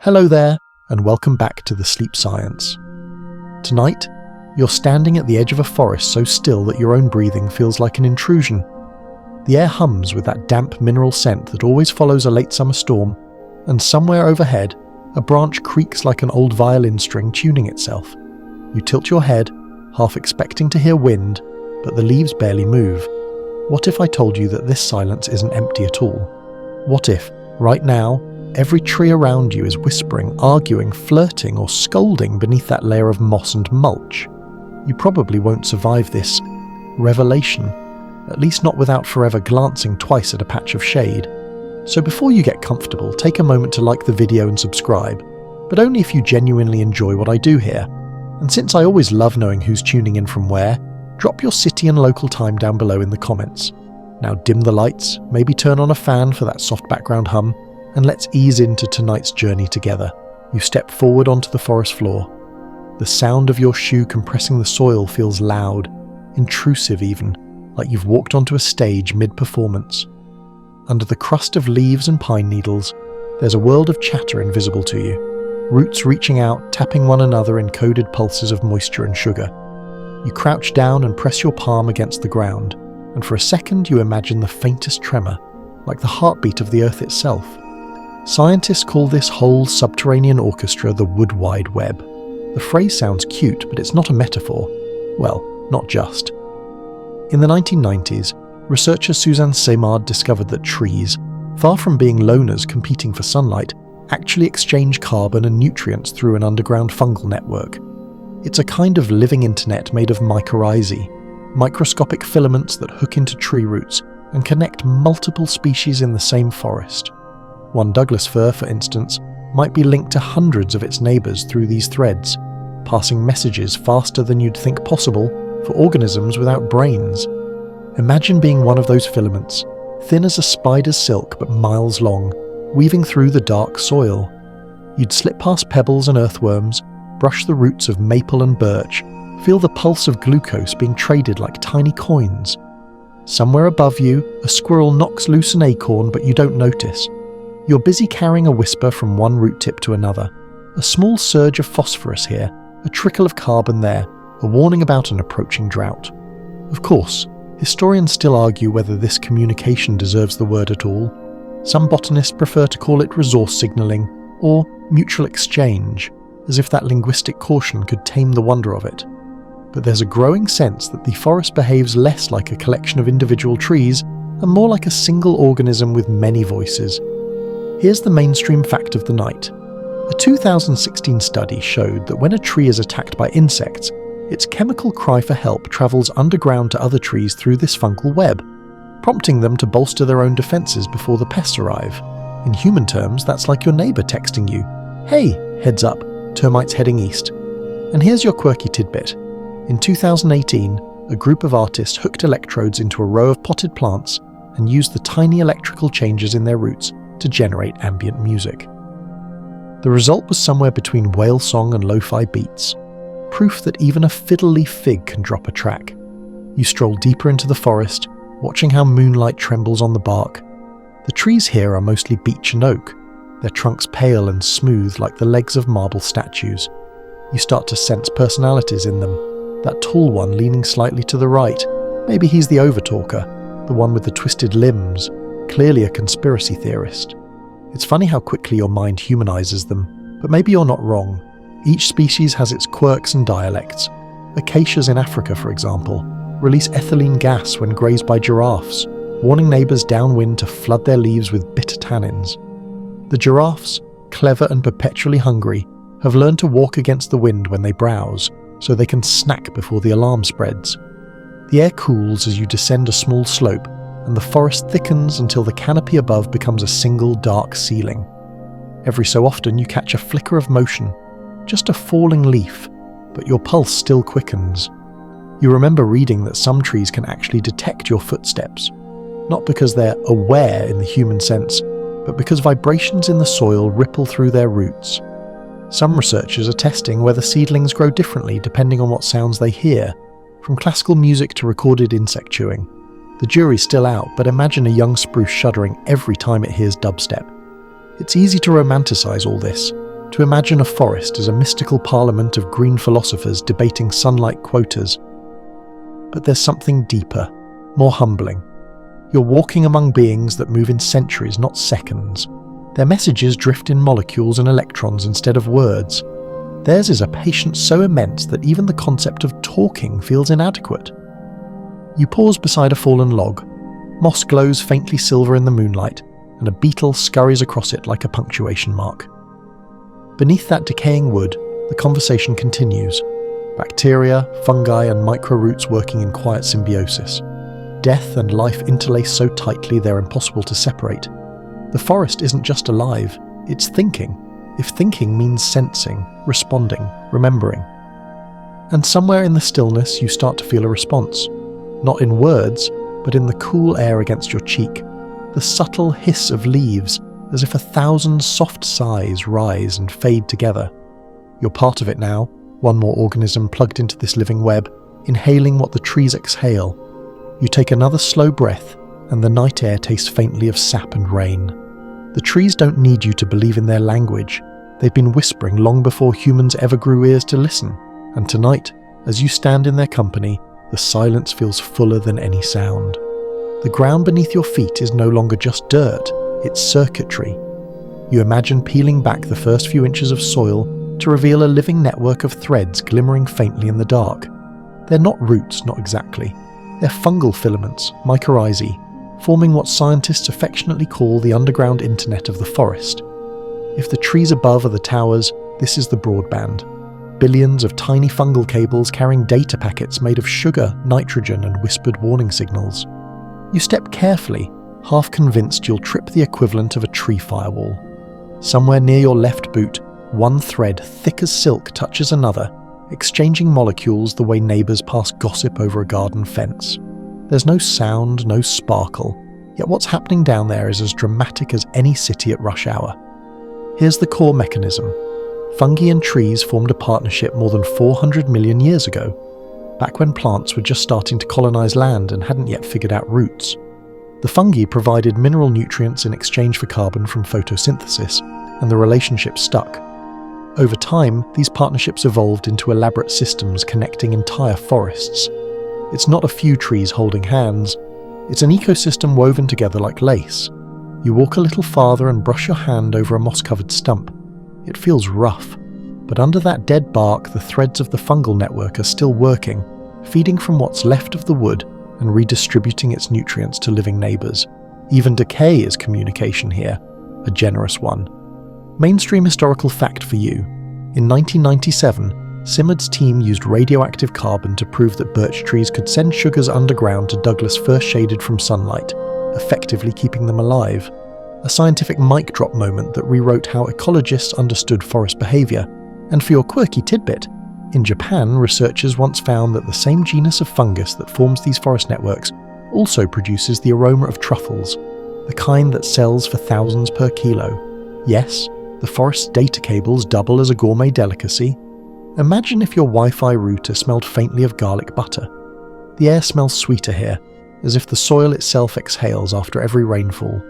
Hello there, and welcome back to the Sleep Science. Tonight, you're standing at the edge of a forest so still that your own breathing feels like an intrusion. The air hums with that damp mineral scent that always follows a late summer storm, and somewhere overhead, a branch creaks like an old violin string tuning itself. You tilt your head, half expecting to hear wind, but the leaves barely move. What if I told you that this silence isn't empty at all? What if, right now, every tree around you is whispering, arguing, flirting, or scolding beneath that layer of moss and mulch? You probably won't survive this revelation, at least not without forever glancing twice at a patch of shade. So before you get comfortable, take a moment to like the video and subscribe, but only if you genuinely enjoy what I do here. And since I always love knowing who's tuning in from where, drop your city and local time down below in the comments. Now dim the lights, maybe turn on a fan for that soft background hum, and let's ease into tonight's journey together. You step forward onto the forest floor. The sound of your shoe compressing the soil feels loud, intrusive even, like you've walked onto a stage mid-performance. Under the crust of leaves and pine needles, there's a world of chatter invisible to you, roots reaching out, tapping one another in coded pulses of moisture and sugar. You crouch down and press your palm against the ground, and for a second you imagine the faintest tremor, like the heartbeat of the earth itself. Scientists call this whole subterranean orchestra the Wood Wide Web. The phrase sounds cute, but it's not a metaphor. Well, not just. In the 1990s, researcher Suzanne Simard discovered that trees, far from being loners competing for sunlight, actually exchange carbon and nutrients through an underground fungal network. It's a kind of living internet made of mycorrhizae, microscopic filaments that hook into tree roots and connect multiple species in the same forest. One Douglas fir, for instance, might be linked to hundreds of its neighbours through these threads, passing messages faster than you'd think possible for organisms without brains. Imagine being one of those filaments, thin as a spider's silk but miles long, weaving through the dark soil. You'd slip past pebbles and earthworms, brush the roots of maple and birch, feel the pulse of glucose being traded like tiny coins. Somewhere above you, a squirrel knocks loose an acorn but you don't notice. You're busy carrying a whisper from one root tip to another. A small surge of phosphorus here, a trickle of carbon there, a warning about an approaching drought. Of course, historians still argue whether this communication deserves the word at all. Some botanists prefer to call it resource signalling or mutual exchange, as if that linguistic caution could tame the wonder of it. But there's a growing sense that the forest behaves less like a collection of individual trees and more like a single organism with many voices. Here's the mainstream fact of the night. A 2016 study showed that when a tree is attacked by insects, its chemical cry for help travels underground to other trees through this fungal web, prompting them to bolster their own defences before the pests arrive. In human terms, that's like your neighbour texting you, "Hey, heads up, termites heading east." And here's your quirky tidbit. In 2018, a group of artists hooked electrodes into a row of potted plants and used the tiny electrical changes in their roots to generate ambient music. The result was somewhere between whale song and lo-fi beats, proof that even a fiddle leaf fig can drop a track. You stroll deeper into the forest, watching how moonlight trembles on the bark. The trees here are mostly beech and oak, their trunks pale and smooth like the legs of marble statues. You start to sense personalities in them. That tall one leaning slightly to the right, maybe he's the overtalker, the one with the twisted limbs, clearly a conspiracy theorist. It's funny how quickly your mind humanizes them, but maybe you're not wrong. Each species has its quirks and dialects. Acacias in Africa, for example, release ethylene gas when grazed by giraffes, warning neighbours downwind to flood their leaves with bitter tannins. The giraffes, clever and perpetually hungry, have learned to walk against the wind when they browse, so they can snack before the alarm spreads. The air cools as you descend a small slope, and the forest thickens until the canopy above becomes a single dark ceiling. Every so often you catch a flicker of motion, just a falling leaf, but your pulse still quickens. You remember reading that some trees can actually detect your footsteps, not because they're aware in the human sense, but because vibrations in the soil ripple through their roots. Some researchers are testing whether seedlings grow differently depending on what sounds they hear, from classical music to recorded insect chewing. The jury's still out, but imagine a young spruce shuddering every time it hears dubstep. It's easy to romanticize all this, to imagine a forest as a mystical parliament of green philosophers debating sunlight quotas. But there's something deeper, more humbling. You're walking among beings that move in centuries, not seconds. Their messages drift in molecules and electrons instead of words. Theirs is a patience so immense that even the concept of talking feels inadequate. You pause beside a fallen log. Moss glows faintly silver in the moonlight, and a beetle scurries across it like a punctuation mark. Beneath that decaying wood, the conversation continues. Bacteria, fungi, and micro-roots working in quiet symbiosis. Death and life interlace so tightly they're impossible to separate. The forest isn't just alive, it's thinking. If thinking means sensing, responding, remembering. And somewhere in the stillness you start to feel a response. Not in words, but in the cool air against your cheek. The subtle hiss of leaves, as if 1,000 soft sighs rise and fade together. You're part of it now, one more organism plugged into this living web, inhaling what the trees exhale. You take another slow breath, and the night air tastes faintly of sap and rain. The trees don't need you to believe in their language. They've been whispering long before humans ever grew ears to listen, and tonight, as you stand in their company, the silence feels fuller than any sound. The ground beneath your feet is no longer just dirt, it's circuitry. You imagine peeling back the first few inches of soil to reveal a living network of threads glimmering faintly in the dark. They're not roots, not exactly. They're fungal filaments, mycorrhizae, forming what scientists affectionately call the underground internet of the forest. If the trees above are the towers, this is the broadband. Billions of tiny fungal cables carrying data packets made of sugar, nitrogen, and whispered warning signals. You step carefully, half convinced you'll trip the equivalent of a tree firewall. Somewhere near your left boot, one thread thick as silk touches another, exchanging molecules the way neighbours pass gossip over a garden fence. There's no sound, no sparkle, yet what's happening down there is as dramatic as any city at rush hour. Here's the core mechanism. Fungi and trees formed a partnership more than 400 million years ago, back when plants were just starting to colonize land and hadn't yet figured out roots. The fungi provided mineral nutrients in exchange for carbon from photosynthesis, and the relationship stuck. Over time, these partnerships evolved into elaborate systems connecting entire forests. It's not a few trees holding hands, it's an ecosystem woven together like lace. You walk a little farther and brush your hand over a moss-covered stump. It feels rough, but under that dead bark the threads of the fungal network are still working, feeding from what's left of the wood and redistributing its nutrients to living neighbours. Even decay is communication here, a generous one. Mainstream historical fact for you. In 1997, Simard's team used radioactive carbon to prove that birch trees could send sugars underground to Douglas first shaded from sunlight, effectively keeping them alive. A scientific mic drop moment that rewrote how ecologists understood forest behaviour. And for your quirky tidbit, in Japan, researchers once found that the same genus of fungus that forms these forest networks also produces the aroma of truffles, the kind that sells for thousands per kilo. Yes, the forest's data cables double as a gourmet delicacy. Imagine if your Wi-Fi router smelled faintly of garlic butter. The air smells sweeter here, as if the soil itself exhales after every rainfall.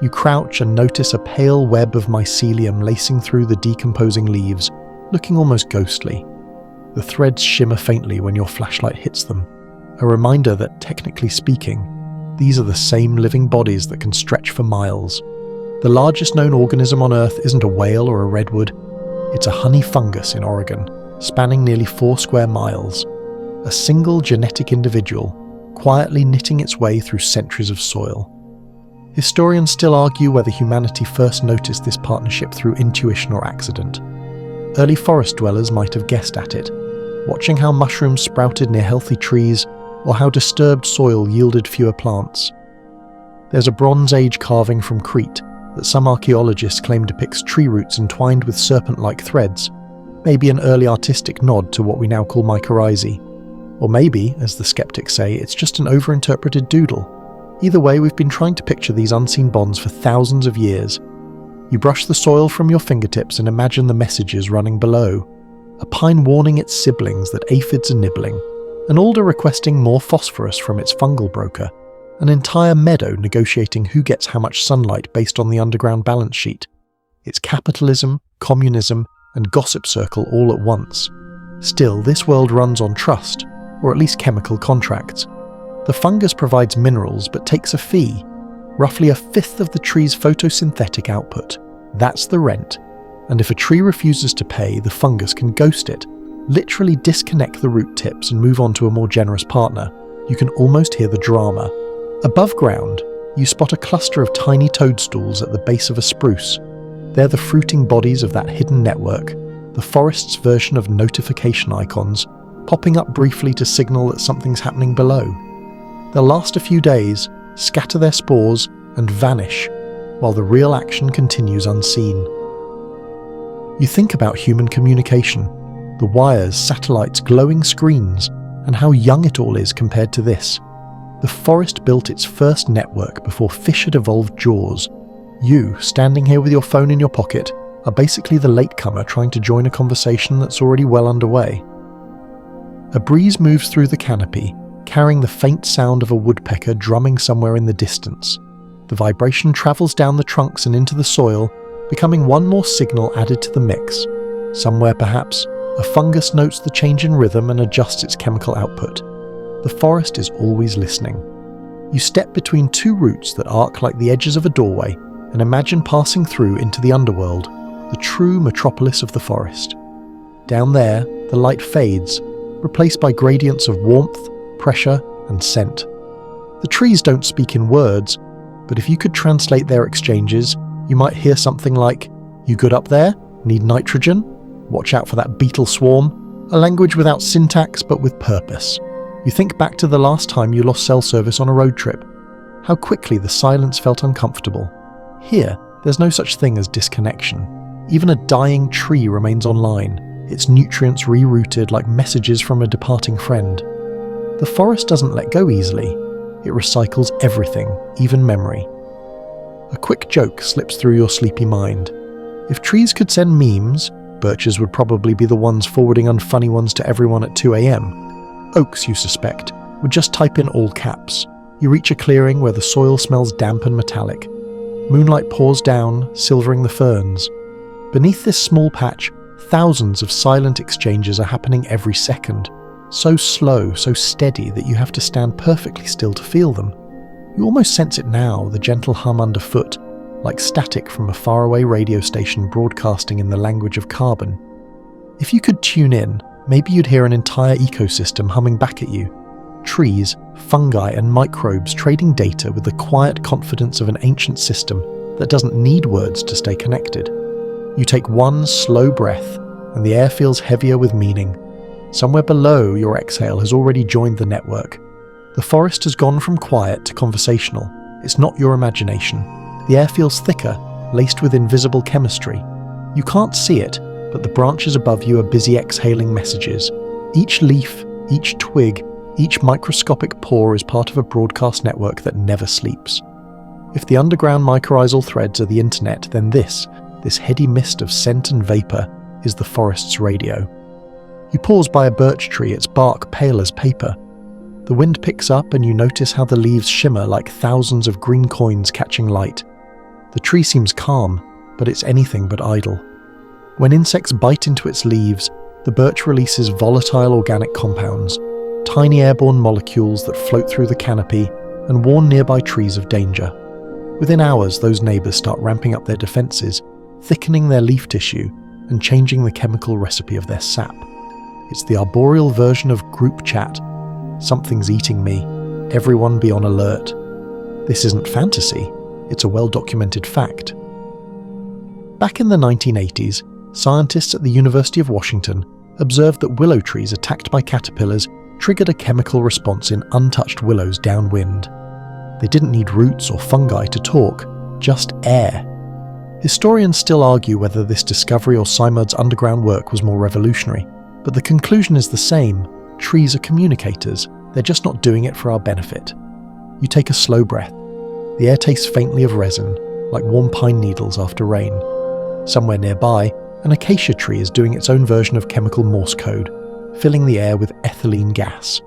You crouch and notice a pale web of mycelium lacing through the decomposing leaves, looking almost ghostly. The threads shimmer faintly when your flashlight hits them, a reminder that, technically speaking, these are the same living bodies that can stretch for miles. The largest known organism on Earth isn't a whale or a redwood, it's a honey fungus in Oregon, spanning nearly 4 square miles. A single genetic individual, quietly knitting its way through centuries of soil. Historians still argue whether humanity first noticed this partnership through intuition or accident. Early forest dwellers might have guessed at it, watching how mushrooms sprouted near healthy trees or how disturbed soil yielded fewer plants. There's a Bronze Age carving from Crete that some archaeologists claim depicts tree roots entwined with serpent-like threads, maybe an early artistic nod to what we now call mycorrhizae. Or maybe, as the skeptics say, it's just an overinterpreted doodle. Either way, we've been trying to picture these unseen bonds for thousands of years. You brush the soil from your fingertips and imagine the messages running below. A pine warning its siblings that aphids are nibbling, an alder requesting more phosphorus from its fungal broker, an entire meadow negotiating who gets how much sunlight based on the underground balance sheet. It's capitalism, communism, and gossip circle all at once. Still, this world runs on trust, or at least chemical contracts. The fungus provides minerals but takes a fee, roughly a fifth of the tree's photosynthetic output. That's the rent. And if a tree refuses to pay, the fungus can ghost it, literally disconnect the root tips and move on to a more generous partner. You can almost hear the drama. Above ground, you spot a cluster of tiny toadstools at the base of a spruce. They're the fruiting bodies of that hidden network, the forest's version of notification icons, popping up briefly to signal that something's happening below. They'll last a few days, scatter their spores, and vanish, while the real action continues unseen. You think about human communication, the wires, satellites, glowing screens, and how young it all is compared to this. The forest built its first network before fish had evolved jaws. You, standing here with your phone in your pocket, are basically the latecomer trying to join a conversation that's already well underway. A breeze moves through the canopy, carrying the faint sound of a woodpecker drumming somewhere in the distance. The vibration travels down the trunks and into the soil, becoming one more signal added to the mix. Somewhere perhaps, a fungus notes the change in rhythm and adjusts its chemical output. The forest is always listening. You step between two roots that arc like the edges of a doorway and imagine passing through into the underworld, the true metropolis of the forest. Down there, the light fades, replaced by gradients of warmth, pressure, and scent. The trees don't speak in words, but if you could translate their exchanges, you might hear something like, "You good up there? Need nitrogen? Watch out for that beetle swarm." A language without syntax but with purpose. You think back to the last time you lost cell service on a road trip. How quickly the silence felt uncomfortable. Here, there's no such thing as disconnection. Even a dying tree remains online, its nutrients rerouted like messages from a departing friend. The forest doesn't let go easily. It recycles everything, even memory. A quick joke slips through your sleepy mind. If trees could send memes, birches would probably be the ones forwarding unfunny ones to everyone at 2 a.m. Oaks, you suspect, would just type in all caps. You reach a clearing where the soil smells damp and metallic. Moonlight pours down, silvering the ferns. Beneath this small patch, thousands of silent exchanges are happening every second. So slow, so steady that you have to stand perfectly still to feel them. You almost sense it now, the gentle hum underfoot, like static from a faraway radio station broadcasting in the language of carbon. If you could tune in, maybe you'd hear an entire ecosystem humming back at you. Trees, fungi, and microbes trading data with the quiet confidence of an ancient system that doesn't need words to stay connected. You take one slow breath, and the air feels heavier with meaning. Somewhere below, your exhale has already joined the network. The forest has gone from quiet to conversational. It's not your imagination. The air feels thicker, laced with invisible chemistry. You can't see it, but the branches above you are busy exhaling messages. Each leaf, each twig, each microscopic pore is part of a broadcast network that never sleeps. If the underground mycorrhizal threads are the internet, then this heady mist of scent and vapor, is the forest's radio. You pause by a birch tree, its bark pale as paper. The wind picks up and you notice how the leaves shimmer like thousands of green coins catching light. The tree seems calm, but it's anything but idle. When insects bite into its leaves, the birch releases volatile organic compounds, tiny airborne molecules that float through the canopy and warn nearby trees of danger. Within hours, those neighbours start ramping up their defences, thickening their leaf tissue and changing the chemical recipe of their sap. It's the arboreal version of group chat. Something's eating me. Everyone be on alert. This isn't fantasy. It's a well-documented fact. Back in the 1980s, scientists at the University of Washington observed that willow trees attacked by caterpillars triggered a chemical response in untouched willows downwind. They didn't need roots or fungi to talk, just air. Historians still argue whether this discovery or Simard's underground work was more revolutionary, but the conclusion is the same. Trees are communicators, they're just not doing it for our benefit. You take a slow breath. The air tastes faintly of resin, like warm pine needles after rain. Somewhere nearby, an acacia tree is doing its own version of chemical Morse code, filling the air with ethylene gas.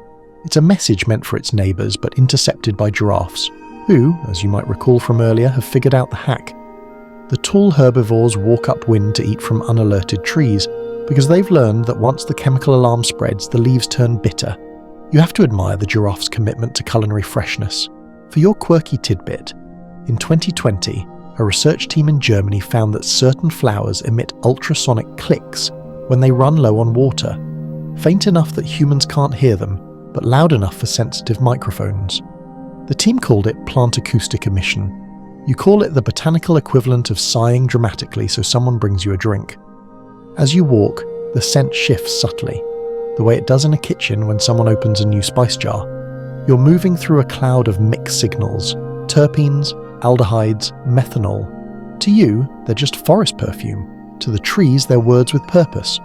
It's a message meant for its neighbours, but intercepted by giraffes, who, as you might recall from earlier, have figured out the hack. The tall herbivores walk upwind to eat from unalerted trees because they've learned that once the chemical alarm spreads, the leaves turn bitter. You have to admire the giraffe's commitment to culinary freshness. For your quirky tidbit, in 2020, a research team in Germany found that certain flowers emit ultrasonic clicks when they run low on water, faint enough that humans can't hear them, but loud enough for sensitive microphones. The team called it plant acoustic emission. You call it the botanical equivalent of sighing dramatically so someone brings you a drink. As you walk, the scent shifts subtly, the way it does in a kitchen when someone opens a new spice jar. You're moving through a cloud of mixed signals, terpenes, aldehydes, methanol. To you, they're just forest perfume. To the trees, they're words with purpose.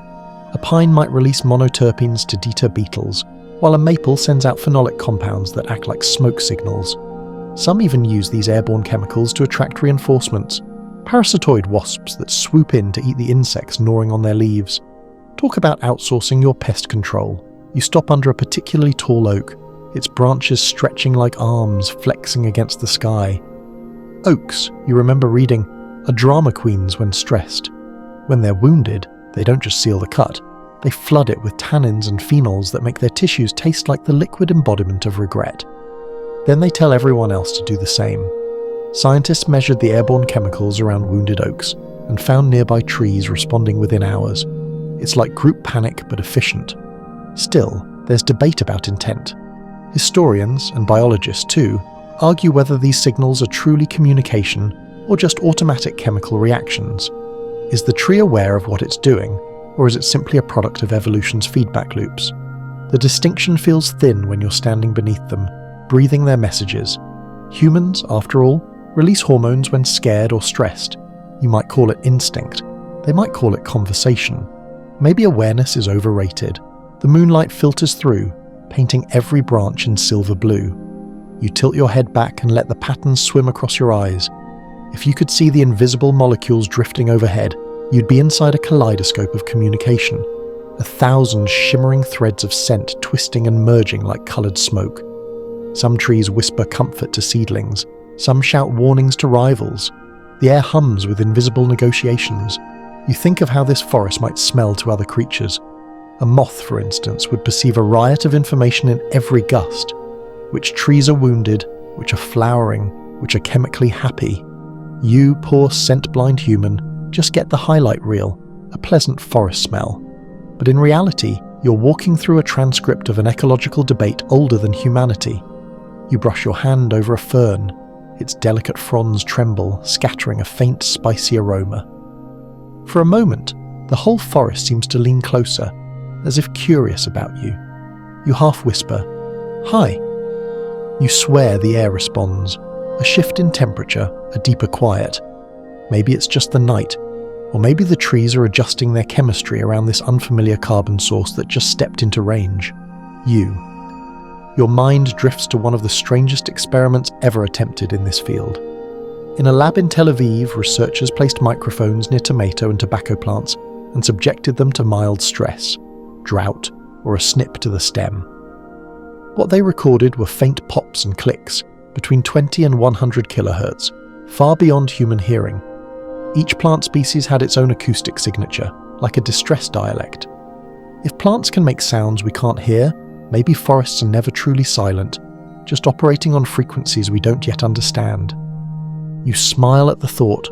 A pine might release monoterpenes to deter beetles, while a maple sends out phenolic compounds that act like smoke signals. Some even use these airborne chemicals to attract reinforcements, parasitoid wasps that swoop in to eat the insects gnawing on their leaves. Talk about outsourcing your pest control. You stop under a particularly tall oak, its branches stretching like arms flexing against the sky. Oaks, you remember reading, are drama queens when stressed. When they're wounded, they don't just seal the cut, they flood it with tannins and phenols that make their tissues taste like the liquid embodiment of regret. Then they tell everyone else to do the same. Scientists measured the airborne chemicals around wounded oaks and found nearby trees responding within hours. It's like group panic but efficient. Still, there's debate about intent. Historians, and biologists too, argue whether these signals are truly communication or just automatic chemical reactions. Is the tree aware of what it's doing, or is it simply a product of evolution's feedback loops? The distinction feels thin when you're standing beneath them, breathing their messages. Humans, after all, release hormones when scared or stressed. You might call it instinct. They might call it conversation. Maybe awareness is overrated. The moonlight filters through, painting every branch in silver blue. You tilt your head back and let the patterns swim across your eyes. If you could see the invisible molecules drifting overhead, you'd be inside a kaleidoscope of communication. 1,000 shimmering threads of scent twisting and merging like coloured smoke. Some trees whisper comfort to seedlings. Some shout warnings to rivals. The air hums with invisible negotiations. You think of how this forest might smell to other creatures. A moth, for instance, would perceive a riot of information in every gust. Which trees are wounded, which are flowering, which are chemically happy. You, poor scent-blind human, just get the highlight reel, a pleasant forest smell. But in reality, you're walking through a transcript of an ecological debate older than humanity. You brush your hand over a fern. Its delicate fronds tremble, scattering a faint, spicy aroma. For a moment, the whole forest seems to lean closer, as if curious about you. You half whisper, "Hi." You swear the air responds, a shift in temperature, a deeper quiet. Maybe it's just the night, or maybe the trees are adjusting their chemistry around this unfamiliar carbon source that just stepped into range. You. Your mind drifts to one of the strangest experiments ever attempted in this field. In a lab in Tel Aviv, researchers placed microphones near tomato and tobacco plants and subjected them to mild stress, drought, or a snip to the stem. What they recorded were faint pops and clicks, between 20 and 100 kilohertz, far beyond human hearing. Each plant species had its own acoustic signature, like a distress dialect. If plants can make sounds we can't hear, maybe forests are never truly silent, just operating on frequencies we don't yet understand. You smile at the thought.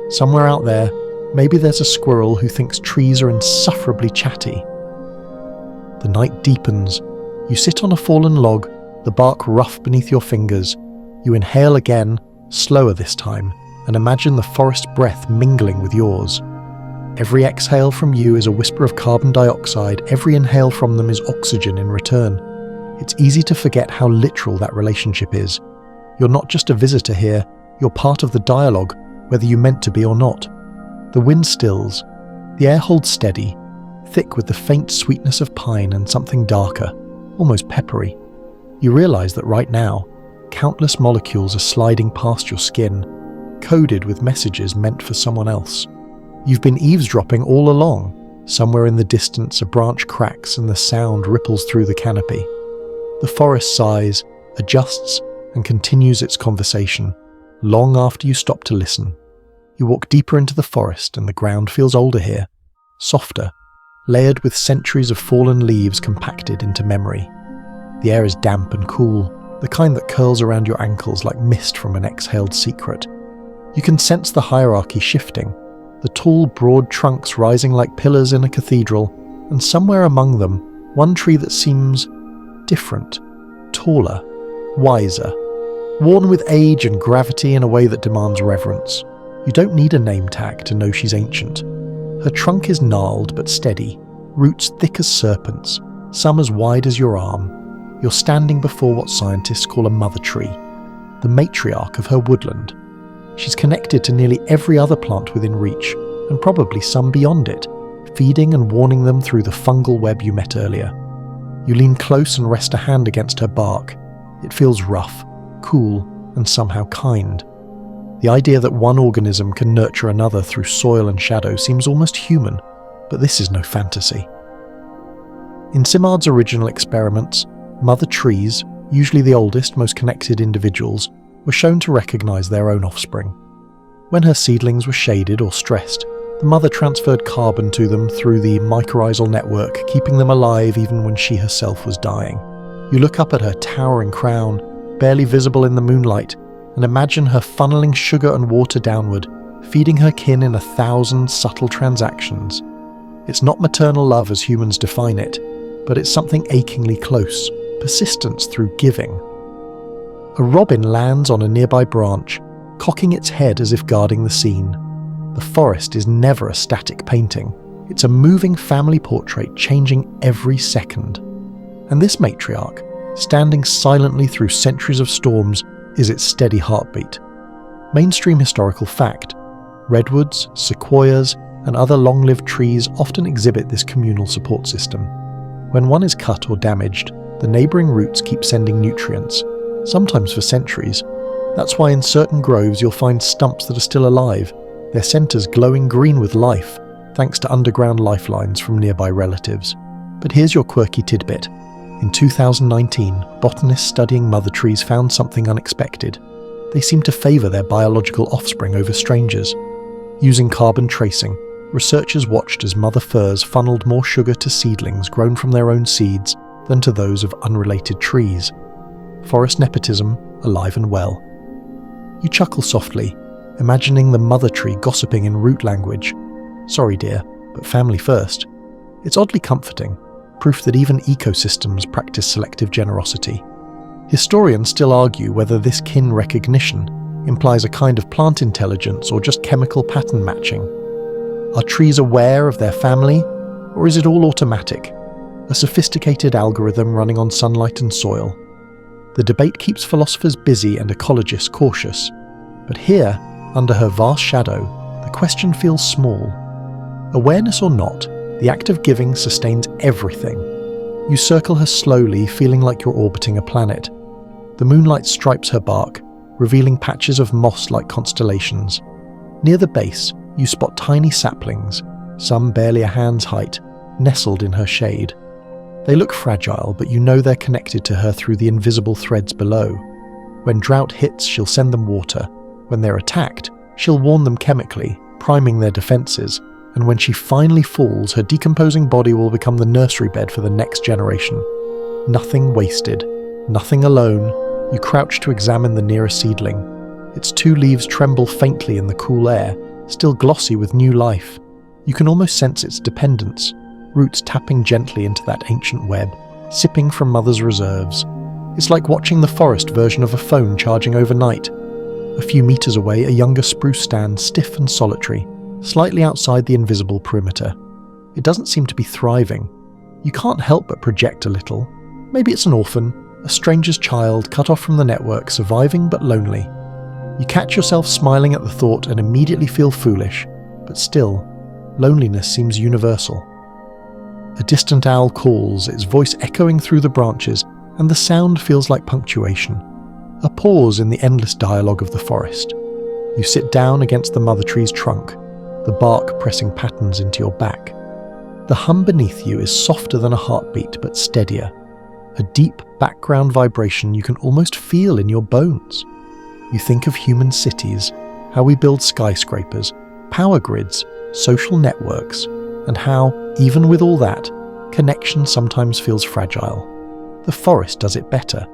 Somewhere out there, maybe there's a squirrel who thinks trees are insufferably chatty. The night deepens. You sit on a fallen log, the bark rough beneath your fingers. You inhale again, slower this time, and imagine the forest breath mingling with yours. Every exhale from you is a whisper of carbon dioxide, every inhale from them is oxygen in return. It's easy to forget how literal that relationship is. You're not just a visitor here, you're part of the dialogue, whether you meant to be or not. The wind stills. The air holds steady, thick with the faint sweetness of pine and something darker, almost peppery. You realize that right now, countless molecules are sliding past your skin, coded with messages meant for someone else. You've been eavesdropping all along. Somewhere in the distance, a branch cracks and the sound ripples through the canopy. The forest sighs, adjusts, and continues its conversation, long after you stop to listen. You walk deeper into the forest and the ground feels older here, softer, layered with centuries of fallen leaves compacted into memory. The air is damp and cool, the kind that curls around your ankles like mist from an exhaled secret. You can sense the hierarchy shifting, the tall, broad trunks rising like pillars in a cathedral, and somewhere among them, one tree that seems different, taller, wiser, worn with age and gravity in a way that demands reverence. You don't need a name tag to know she's ancient. Her trunk is gnarled but steady, roots thick as serpents, some as wide as your arm. You're standing before what scientists call a mother tree, the matriarch of her woodland. She's connected to nearly every other plant within reach, and probably some beyond it, feeding and warning them through the fungal web you met earlier. You lean close and rest a hand against her bark. It feels rough, cool, and somehow kind. The idea that one organism can nurture another through soil and shadow seems almost human, but this is no fantasy. In Simard's original experiments, mother trees, usually the oldest, most connected individuals, were shown to recognize their own offspring. When her seedlings were shaded or stressed, the mother transferred carbon to them through the mycorrhizal network, keeping them alive even when she herself was dying. You look up at her towering crown, barely visible in the moonlight, and imagine her funneling sugar and water downward, feeding her kin in 1,000 subtle transactions. It's not maternal love as humans define it, but it's something achingly close, persistence through giving. A robin lands on a nearby branch, cocking its head as if guarding the scene. The forest is never a static painting. It's a moving family portrait changing every second. And this matriarch, standing silently through centuries of storms, is its steady heartbeat. Mainstream historical fact: redwoods, sequoias, and other long-lived trees often exhibit this communal support system. When one is cut or damaged, the neighbouring roots keep sending nutrients, sometimes for centuries. That's why in certain groves you'll find stumps that are still alive, their centres glowing green with life, thanks to underground lifelines from nearby relatives. But here's your quirky tidbit. In 2019, botanists studying mother trees found something unexpected. They seem to favour their biological offspring over strangers. Using carbon tracing, researchers watched as mother firs funneled more sugar to seedlings grown from their own seeds than to those of unrelated trees. Forest nepotism, alive and well. You chuckle softly, imagining the mother tree gossiping in root language. Sorry dear, but family first. It's oddly comforting, proof that even ecosystems practice selective generosity. Historians still argue whether this kin recognition implies a kind of plant intelligence or just chemical pattern matching. Are trees aware of their family, or is it all automatic? A sophisticated algorithm running on sunlight and soil? The debate keeps philosophers busy and ecologists cautious. But here, under her vast shadow, the question feels small. Awareness or not, the act of giving sustains everything. You circle her slowly, feeling like you're orbiting a planet. The moonlight stripes her bark, revealing patches of moss like constellations. Near the base, you spot tiny saplings, some barely a hand's height, nestled in her shade. They look fragile, but you know they're connected to her through the invisible threads below. When drought hits, she'll send them water. When they're attacked, she'll warn them chemically, priming their defenses. And when she finally falls, her decomposing body will become the nursery bed for the next generation. Nothing wasted, nothing alone. You crouch to examine the nearest seedling. Its two leaves tremble faintly in the cool air, still glossy with new life. You can almost sense its dependence, roots tapping gently into that ancient web, sipping from mother's reserves. It's like watching the forest version of a phone charging overnight. A few meters away, a younger spruce stands stiff and solitary, slightly outside the invisible perimeter. It doesn't seem to be thriving. You can't help but project a little. Maybe it's an orphan, a stranger's child cut off from the network, surviving but lonely. You catch yourself smiling at the thought and immediately feel foolish, but still, loneliness seems universal. A distant owl calls, its voice echoing through the branches, and the sound feels like punctuation. A pause in the endless dialogue of the forest. You sit down against the mother tree's trunk, the bark pressing patterns into your back. The hum beneath you is softer than a heartbeat, but steadier. A deep background vibration you can almost feel in your bones. You think of human cities, how we build skyscrapers, power grids, social networks, and how, even with all that, connection sometimes feels fragile. The forest does it better.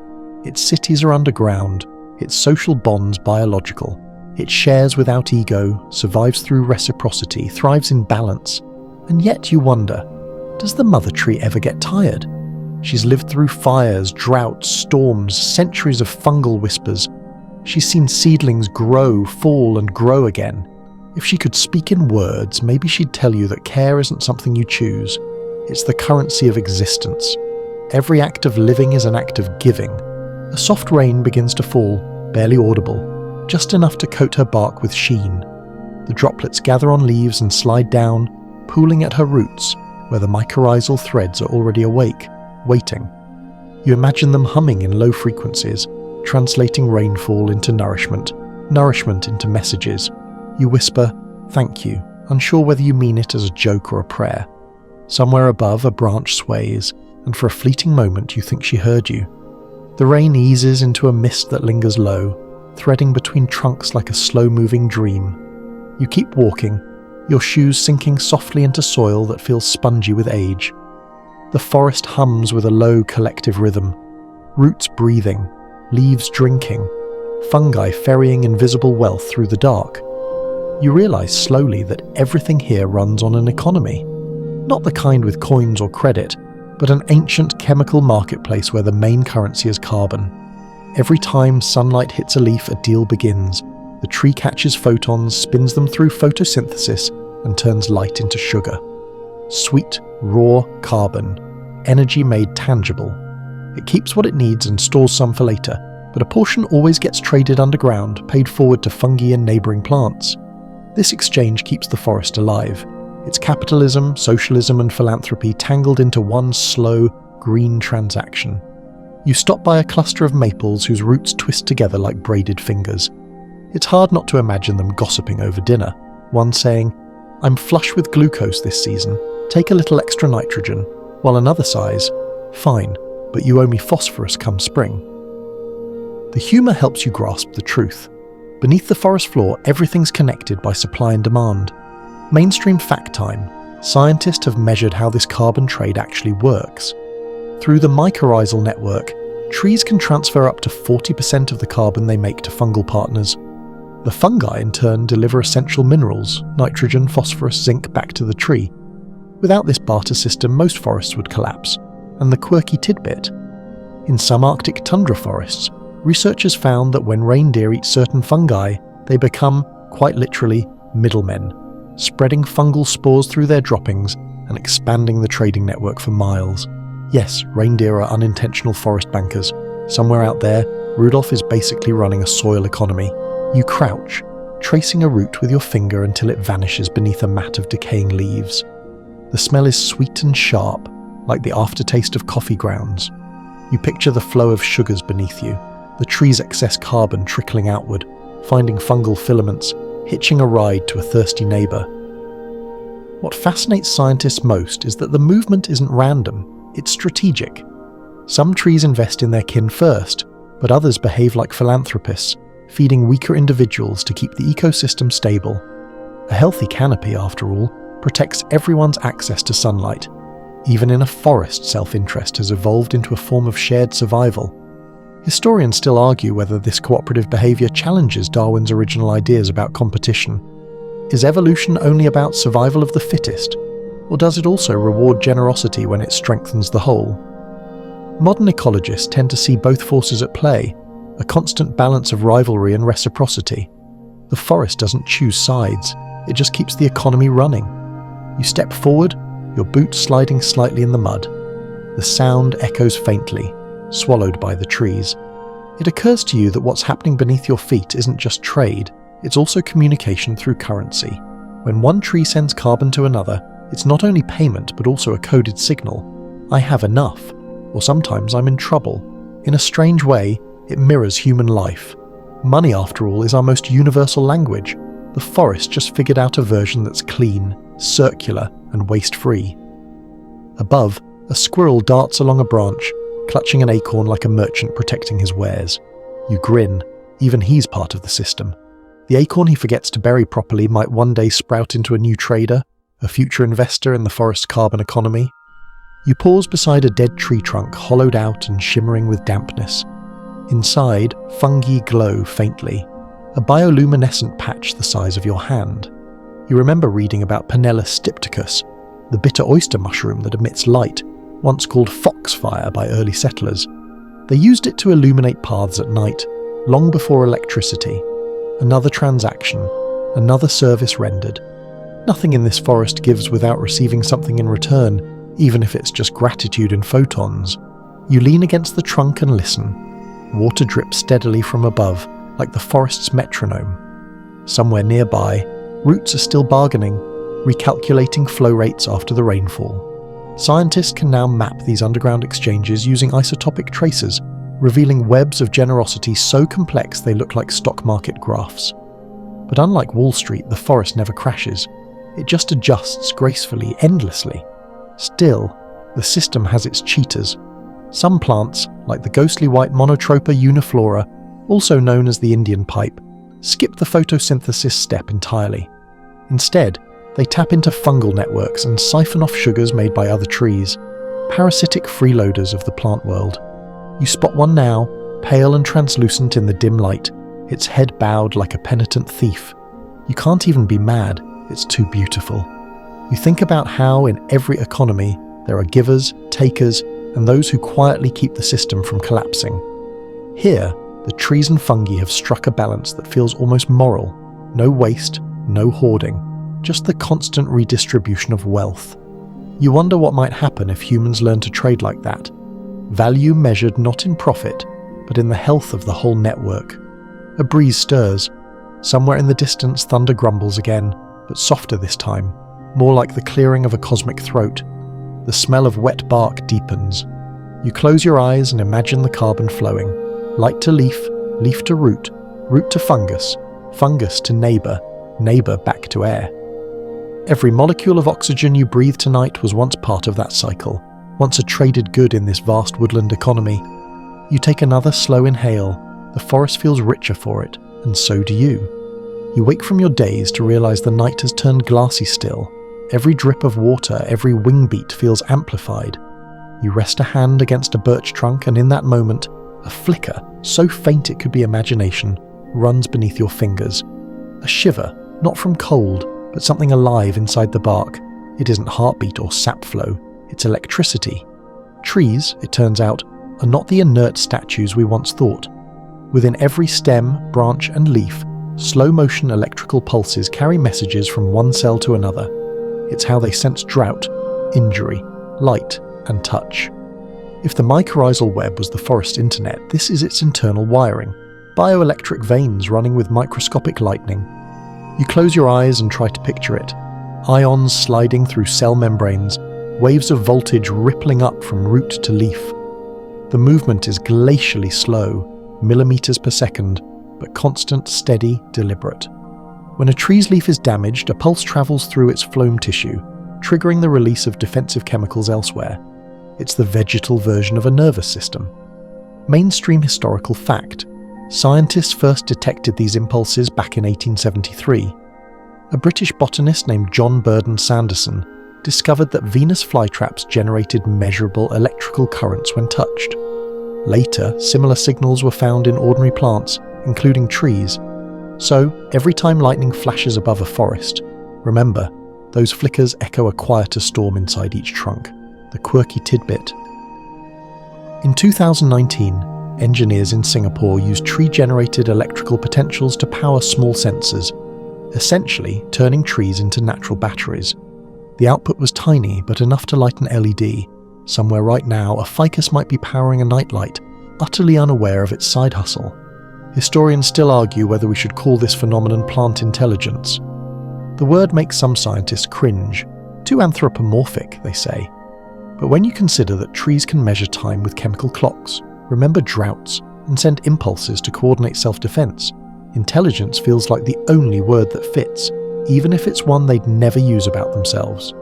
Its cities are underground, its social bonds biological. It shares without ego, survives through reciprocity, thrives in balance. And yet you wonder, does the mother tree ever get tired? She's lived through fires, droughts, storms, centuries of fungal whispers. She's seen seedlings grow, fall, and grow again. If she could speak in words, maybe she'd tell you that care isn't something you choose. It's the currency of existence. Every act of living is an act of giving. A soft rain begins to fall, barely audible, just enough to coat her bark with sheen. The droplets gather on leaves and slide down, pooling at her roots, where the mycorrhizal threads are already awake, waiting. You imagine them humming in low frequencies, translating rainfall into nourishment, nourishment into messages. You whisper, "Thank you," unsure whether you mean it as a joke or a prayer. Somewhere above, a branch sways, and for a fleeting moment you think she heard you. The rain eases into a mist that lingers low, threading between trunks like a slow-moving dream. You keep walking, your shoes sinking softly into soil that feels spongy with age. The forest hums with a low collective rhythm, roots breathing, leaves drinking, fungi ferrying invisible wealth through the dark. You realize slowly that everything here runs on an economy. Not the kind with coins or credit, but an ancient chemical marketplace where the main currency is carbon. Every time sunlight hits a leaf, a deal begins. The tree catches photons, spins them through photosynthesis, and turns light into sugar. Sweet, raw carbon, energy made tangible. It keeps what it needs and stores some for later, but a portion always gets traded underground, paid forward to fungi and neighbouring plants. This exchange keeps the forest alive. It's capitalism, socialism and philanthropy tangled into one slow, green transaction. You stop by a cluster of maples whose roots twist together like braided fingers. It's hard not to imagine them gossiping over dinner, one saying, "I'm flush with glucose this season, take a little extra nitrogen," while another sighs, "Fine, but you owe me phosphorus come spring." The humour helps you grasp the truth. Beneath the forest floor, everything's connected by supply and demand. Mainstream fact time. Scientists have measured how this carbon trade actually works. Through the mycorrhizal network, trees can transfer up to 40% of the carbon they make to fungal partners. The fungi, in turn, deliver essential minerals, nitrogen, phosphorus, zinc, back to the tree. Without this barter system, most forests would collapse. And the quirky tidbit. In some Arctic tundra forests, researchers found that when reindeer eat certain fungi, they become, quite literally, middlemen, spreading fungal spores through their droppings and expanding the trading network for miles. Yes, reindeer are unintentional forest bankers. Somewhere out there, Rudolph is basically running a soil economy. You crouch, tracing a route with your finger until it vanishes beneath a mat of decaying leaves. The smell is sweet and sharp, like the aftertaste of coffee grounds. You picture the flow of sugars beneath you, the tree's excess carbon trickling outward, finding fungal filaments, hitching a ride to a thirsty neighbour. What fascinates scientists most is that the movement isn't random, it's strategic. Some trees invest in their kin first, but others behave like philanthropists, feeding weaker individuals to keep the ecosystem stable. A healthy canopy, after all, protects everyone's access to sunlight. Even in a forest, self-interest has evolved into a form of shared survival. Historians still argue whether this cooperative behaviour challenges Darwin's original ideas about competition. Is evolution only about survival of the fittest, or does it also reward generosity when it strengthens the whole? Modern ecologists tend to see both forces at play, a constant balance of rivalry and reciprocity. The forest doesn't choose sides, it just keeps the economy running. You step forward, your boots sliding slightly in the mud. The sound echoes faintly, swallowed by the trees. It occurs to you that what's happening beneath your feet isn't just trade, it's also communication through currency. When one tree sends carbon to another, it's not only payment but also a coded signal. I have enough, or sometimes I'm in trouble. In a strange way, it mirrors human life. Money, after all, is our most universal language. The forest just figured out a version that's clean, circular, and waste-free. Above, a squirrel darts along a branch, clutching an acorn like a merchant protecting his wares. You grin, even he's part of the system. The acorn he forgets to bury properly might one day sprout into a new trader, a future investor in the forest's carbon economy. You pause beside a dead tree trunk hollowed out and shimmering with dampness. Inside, fungi glow faintly, a bioluminescent patch the size of your hand. You remember reading about Panellus stypticus, the bitter oyster mushroom that emits light, once called foxfire by early settlers. They used it to illuminate paths at night, long before electricity. Another transaction, another service rendered. Nothing in this forest gives without receiving something in return, even if it's just gratitude in photons. You lean against the trunk and listen. Water drips steadily from above, like the forest's metronome. Somewhere nearby, roots are still bargaining, recalculating flow rates after the rainfall. Scientists can now map these underground exchanges using isotopic tracers, revealing webs of generosity so complex they look like stock market graphs. But unlike Wall Street, the forest never crashes. It just adjusts gracefully, endlessly. Still, the system has its cheaters. Some plants, like the ghostly white Monotropa uniflora, also known as the Indian pipe, skip the photosynthesis step entirely. Instead, they tap into fungal networks and siphon off sugars made by other trees, parasitic freeloaders of the plant world. You spot one now, pale and translucent in the dim light, its head bowed like a penitent thief. You can't even be mad, it's too beautiful. You think about how in every economy there are givers, takers, and those who quietly keep the system from collapsing. Here, the trees and fungi have struck a balance that feels almost moral. No waste, no hoarding, just the constant redistribution of wealth. You wonder what might happen if humans learn to trade like that. Value measured not in profit, but in the health of the whole network. A breeze stirs. Somewhere in the distance thunder grumbles again, but softer this time, more like the clearing of a cosmic throat. The smell of wet bark deepens. You close your eyes and imagine the carbon flowing. Light to leaf, leaf to root, root to fungus, fungus to neighbour, neighbour back to air. Every molecule of oxygen you breathe tonight was once part of that cycle, once a traded good in this vast woodland economy. You take another slow inhale, the forest feels richer for it, and so do you. You wake from your daze to realise the night has turned glassy still. Every drip of water, every wing beat feels amplified. You rest a hand against a birch trunk, and in that moment, a flicker, so faint it could be imagination, runs beneath your fingers. A shiver, not from cold, but something alive inside the bark. It isn't heartbeat or sap flow, it's electricity. Trees, it turns out, are not the inert statues we once thought. Within every stem, branch, and leaf, slow-motion electrical pulses carry messages from one cell to another. It's how they sense drought, injury, light, and touch. If the mycorrhizal web was the forest internet, this is its internal wiring, bioelectric veins running with microscopic lightning. You close your eyes and try to picture it. Ions sliding through cell membranes, waves of voltage rippling up from root to leaf. The movement is glacially slow, millimeters per second, but constant, steady, deliberate. When a tree's leaf is damaged, a pulse travels through its phloem tissue, triggering the release of defensive chemicals elsewhere. It's the vegetal version of a nervous system. Mainstream historical fact. Scientists first detected these impulses back in 1873. A British botanist named John Burdon Sanderson discovered that Venus flytraps generated measurable electrical currents when touched. Later, similar signals were found in ordinary plants, including trees. So, every time lightning flashes above a forest, remember, those flickers echo a quieter storm inside each trunk, the quirky tidbit. In 2019, engineers in Singapore used tree-generated electrical potentials to power small sensors, essentially turning trees into natural batteries. The output was tiny, but enough to light an LED. Somewhere right now, a ficus might be powering a nightlight, utterly unaware of its side hustle. Historians still argue whether we should call this phenomenon plant intelligence. The word makes some scientists cringe. Too anthropomorphic, they say. But when you consider that trees can measure time with chemical clocks, remember droughts, and send impulses to coordinate self-defense, intelligence feels like the only word that fits, even if it's one they'd never use about themselves.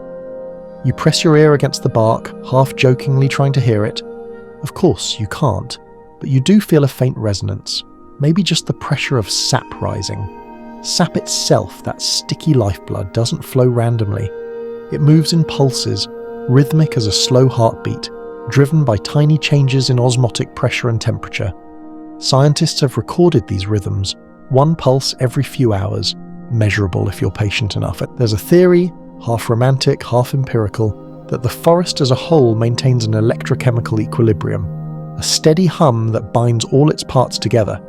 You press your ear against the bark, half-jokingly trying to hear it. Of course, you can't, but you do feel a faint resonance, maybe just the pressure of sap rising. Sap itself, that sticky lifeblood, doesn't flow randomly. It moves in pulses, rhythmic as a slow heartbeat, driven by tiny changes in osmotic pressure and temperature. Scientists have recorded these rhythms, one pulse every few hours, measurable if you're patient enough. There's a theory, half romantic, half empirical, that the forest as a whole maintains an electrochemical equilibrium, a steady hum that binds all its parts together.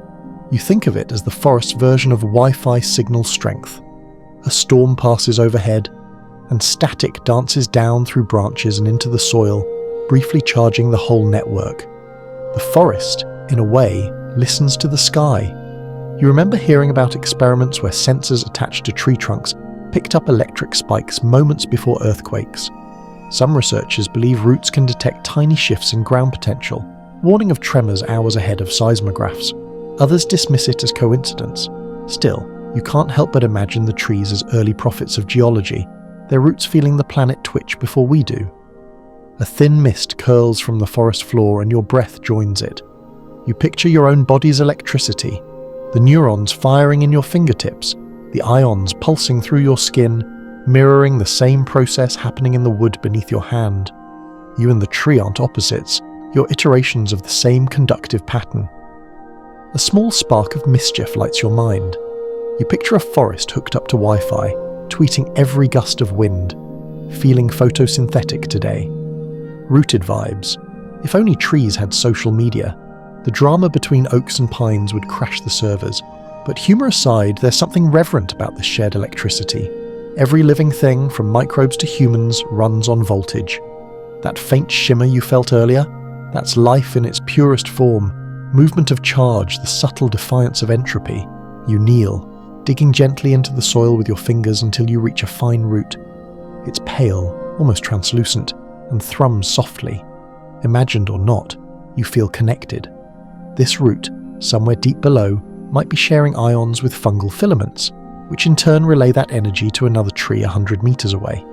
You think of it as the forest's version of Wi-Fi signal strength. A storm passes overhead, and static dances down through branches and into the soil, briefly charging the whole network. The forest, in a way, listens to the sky. You remember hearing about experiments where sensors attached to tree trunks picked up electric spikes moments before earthquakes. Some researchers believe roots can detect tiny shifts in ground potential, warning of tremors hours ahead of seismographs. Others dismiss it as coincidence. Still, you can't help but imagine the trees as early prophets of geology, their roots feeling the planet twitch before we do. A thin mist curls from the forest floor and your breath joins it. You picture your own body's electricity, the neurons firing in your fingertips, the ions pulsing through your skin, mirroring the same process happening in the wood beneath your hand. You and the tree aren't opposites, you're iterations of the same conductive pattern. A small spark of mischief lights your mind. You picture a forest hooked up to Wi-Fi, tweeting every gust of wind, feeling photosynthetic today. Rooted vibes. If only trees had social media, the drama between oaks and pines would crash the servers. But humour aside, there's something reverent about this shared electricity. Every living thing, from microbes to humans, runs on voltage. That faint shimmer you felt earlier, that's life in its purest form, movement of charge, the subtle defiance of entropy. You kneel, digging gently into the soil with your fingers until you reach a fine root. It's pale, almost translucent, and thrums softly. Imagined or not, you feel connected. This root, somewhere deep below, might be sharing ions with fungal filaments, which in turn relay that energy to another tree 100 meters away.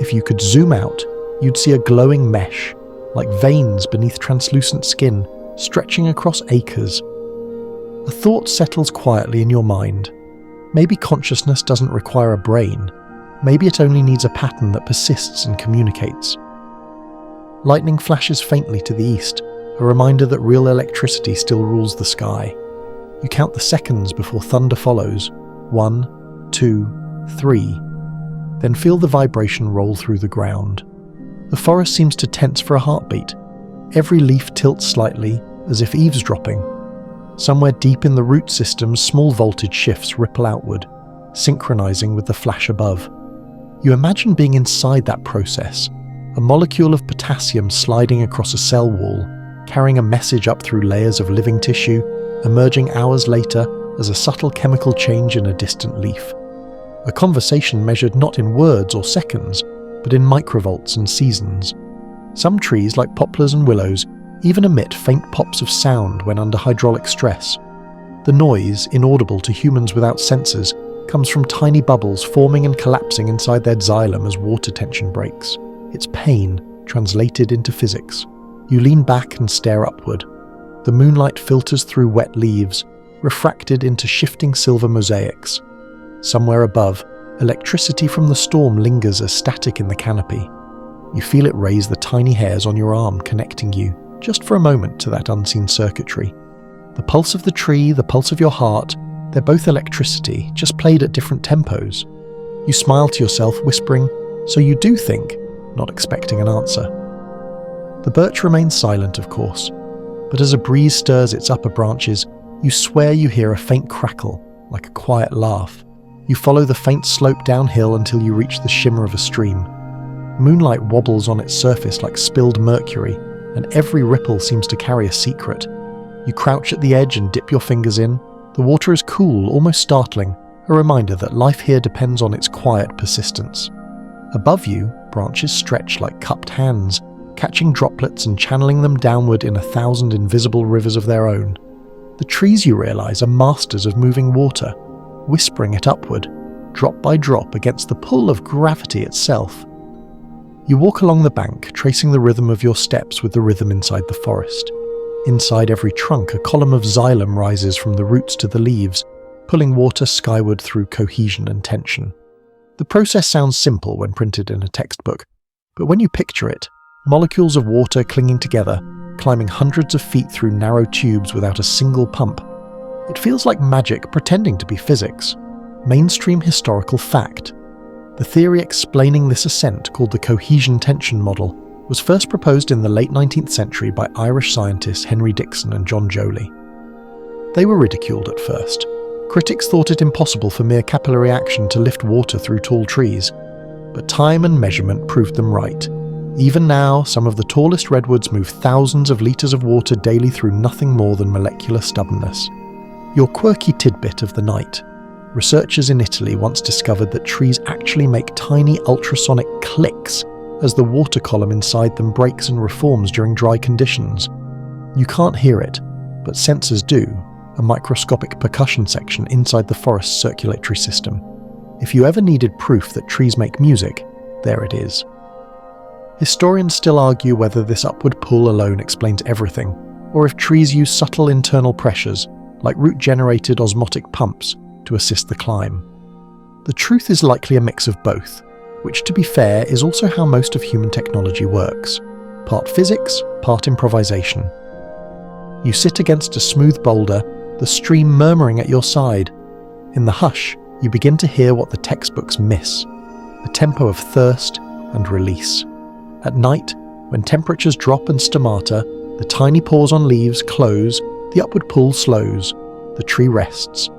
If you could zoom out, you'd see a glowing mesh, like veins beneath translucent skin, stretching across acres. A thought settles quietly in your mind. Maybe consciousness doesn't require a brain. Maybe it only needs a pattern that persists and communicates. Lightning flashes faintly to the east, a reminder that real electricity still rules the sky. You count the seconds before thunder follows. 1, 2, 3. Then feel the vibration roll through the ground. The forest seems to tense for a heartbeat. Every leaf tilts slightly, as if eavesdropping. Somewhere deep in the root systems, small voltage shifts ripple outward, synchronizing with the flash above. You imagine being inside that process, a molecule of potassium sliding across a cell wall, carrying a message up through layers of living tissue, emerging hours later as a subtle chemical change in a distant leaf. A conversation measured not in words or seconds, but in microvolts and seasons. Some trees, like poplars and willows, even emit faint pops of sound when under hydraulic stress. The noise, inaudible to humans without sensors, comes from tiny bubbles forming and collapsing inside their xylem as water tension breaks. It's pain, translated into physics. You lean back and stare upward. The moonlight filters through wet leaves, refracted into shifting silver mosaics. Somewhere above, electricity from the storm lingers as static in the canopy. You feel it raise the tiny hairs on your arm, connecting you, just for a moment, to that unseen circuitry. The pulse of the tree, the pulse of your heart, they're both electricity, just played at different tempos. You smile to yourself, whispering, "So you do think," not expecting an answer. The birch remains silent, of course, but as a breeze stirs its upper branches, you swear you hear a faint crackle, like a quiet laugh. You follow the faint slope downhill until you reach the shimmer of a stream. Moonlight wobbles on its surface like spilled mercury, and every ripple seems to carry a secret. You crouch at the edge and dip your fingers in. The water is cool, almost startling, a reminder that life here depends on its quiet persistence. Above you, branches stretch like cupped hands, catching droplets and channeling them downward in 1,000 invisible rivers of their own. The trees, you realize, are masters of moving water, whispering it upward, drop by drop against the pull of gravity itself. You walk along the bank, tracing the rhythm of your steps with the rhythm inside the forest. Inside every trunk, a column of xylem rises from the roots to the leaves, pulling water skyward through cohesion and tension. The process sounds simple when printed in a textbook, but when you picture it, molecules of water clinging together, climbing hundreds of feet through narrow tubes without a single pump, it feels like magic pretending to be physics. Mainstream historical fact. The theory explaining this ascent, called the cohesion tension model, was first proposed in the late 19th century by Irish scientists Henry Dixon and John Joly. They were ridiculed at first. Critics thought it impossible for mere capillary action to lift water through tall trees, but time and measurement proved them right. Even now, some of the tallest redwoods move thousands of litres of water daily through nothing more than molecular stubbornness. Your quirky tidbit of the night. Researchers in Italy once discovered that trees actually make tiny ultrasonic clicks as the water column inside them breaks and reforms during dry conditions. You can't hear it, but sensors do, a microscopic percussion section inside the forest's circulatory system. If you ever needed proof that trees make music, there it is. Historians still argue whether this upward pull alone explains everything, or if trees use subtle internal pressures, like root-generated osmotic pumps, to assist the climb. The truth is likely a mix of both, which, to be fair, is also how most of human technology works. Part physics, part improvisation. You sit against a smooth boulder, the stream murmuring at your side. In the hush, you begin to hear what the textbooks miss, the tempo of thirst and release. At night, when temperatures drop and stomata, the tiny pores on leaves close, the upward pull slows, the tree rests.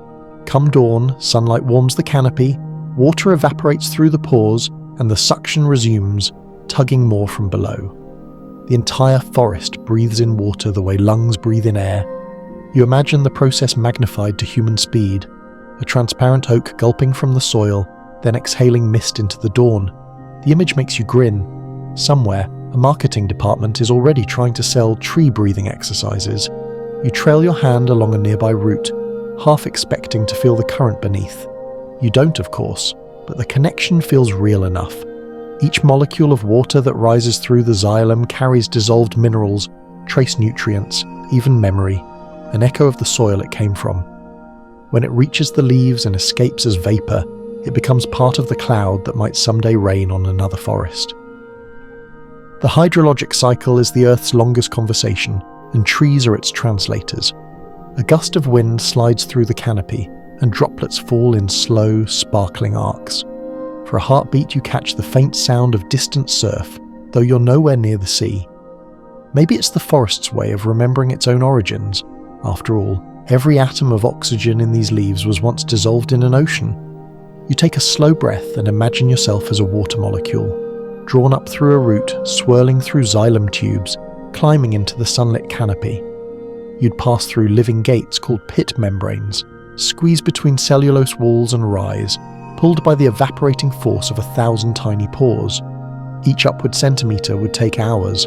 Come dawn, sunlight warms the canopy, water evaporates through the pores, and the suction resumes, tugging more from below. The entire forest breathes in water the way lungs breathe in air. You imagine the process magnified to human speed, a transparent oak gulping from the soil, then exhaling mist into the dawn. The image makes you grin. Somewhere, a marketing department is already trying to sell tree-breathing exercises. You trail your hand along a nearby root, half expecting to feel the current beneath. You don't, of course, but the connection feels real enough. Each molecule of water that rises through the xylem carries dissolved minerals, trace nutrients, even memory, an echo of the soil it came from. When it reaches the leaves and escapes as vapor, it becomes part of the cloud that might someday rain on another forest. The hydrologic cycle is the Earth's longest conversation, and trees are its translators. A gust of wind slides through the canopy, and droplets fall in slow, sparkling arcs. For a heartbeat, you catch the faint sound of distant surf, though you're nowhere near the sea. Maybe it's the forest's way of remembering its own origins. After all, every atom of oxygen in these leaves was once dissolved in an ocean. You take a slow breath and imagine yourself as a water molecule, drawn up through a root, swirling through xylem tubes, climbing into the sunlit canopy. You'd pass through living gates called pit membranes, squeeze between cellulose walls and rise, pulled by the evaporating force of 1,000 tiny pores. Each upward centimetre would take hours.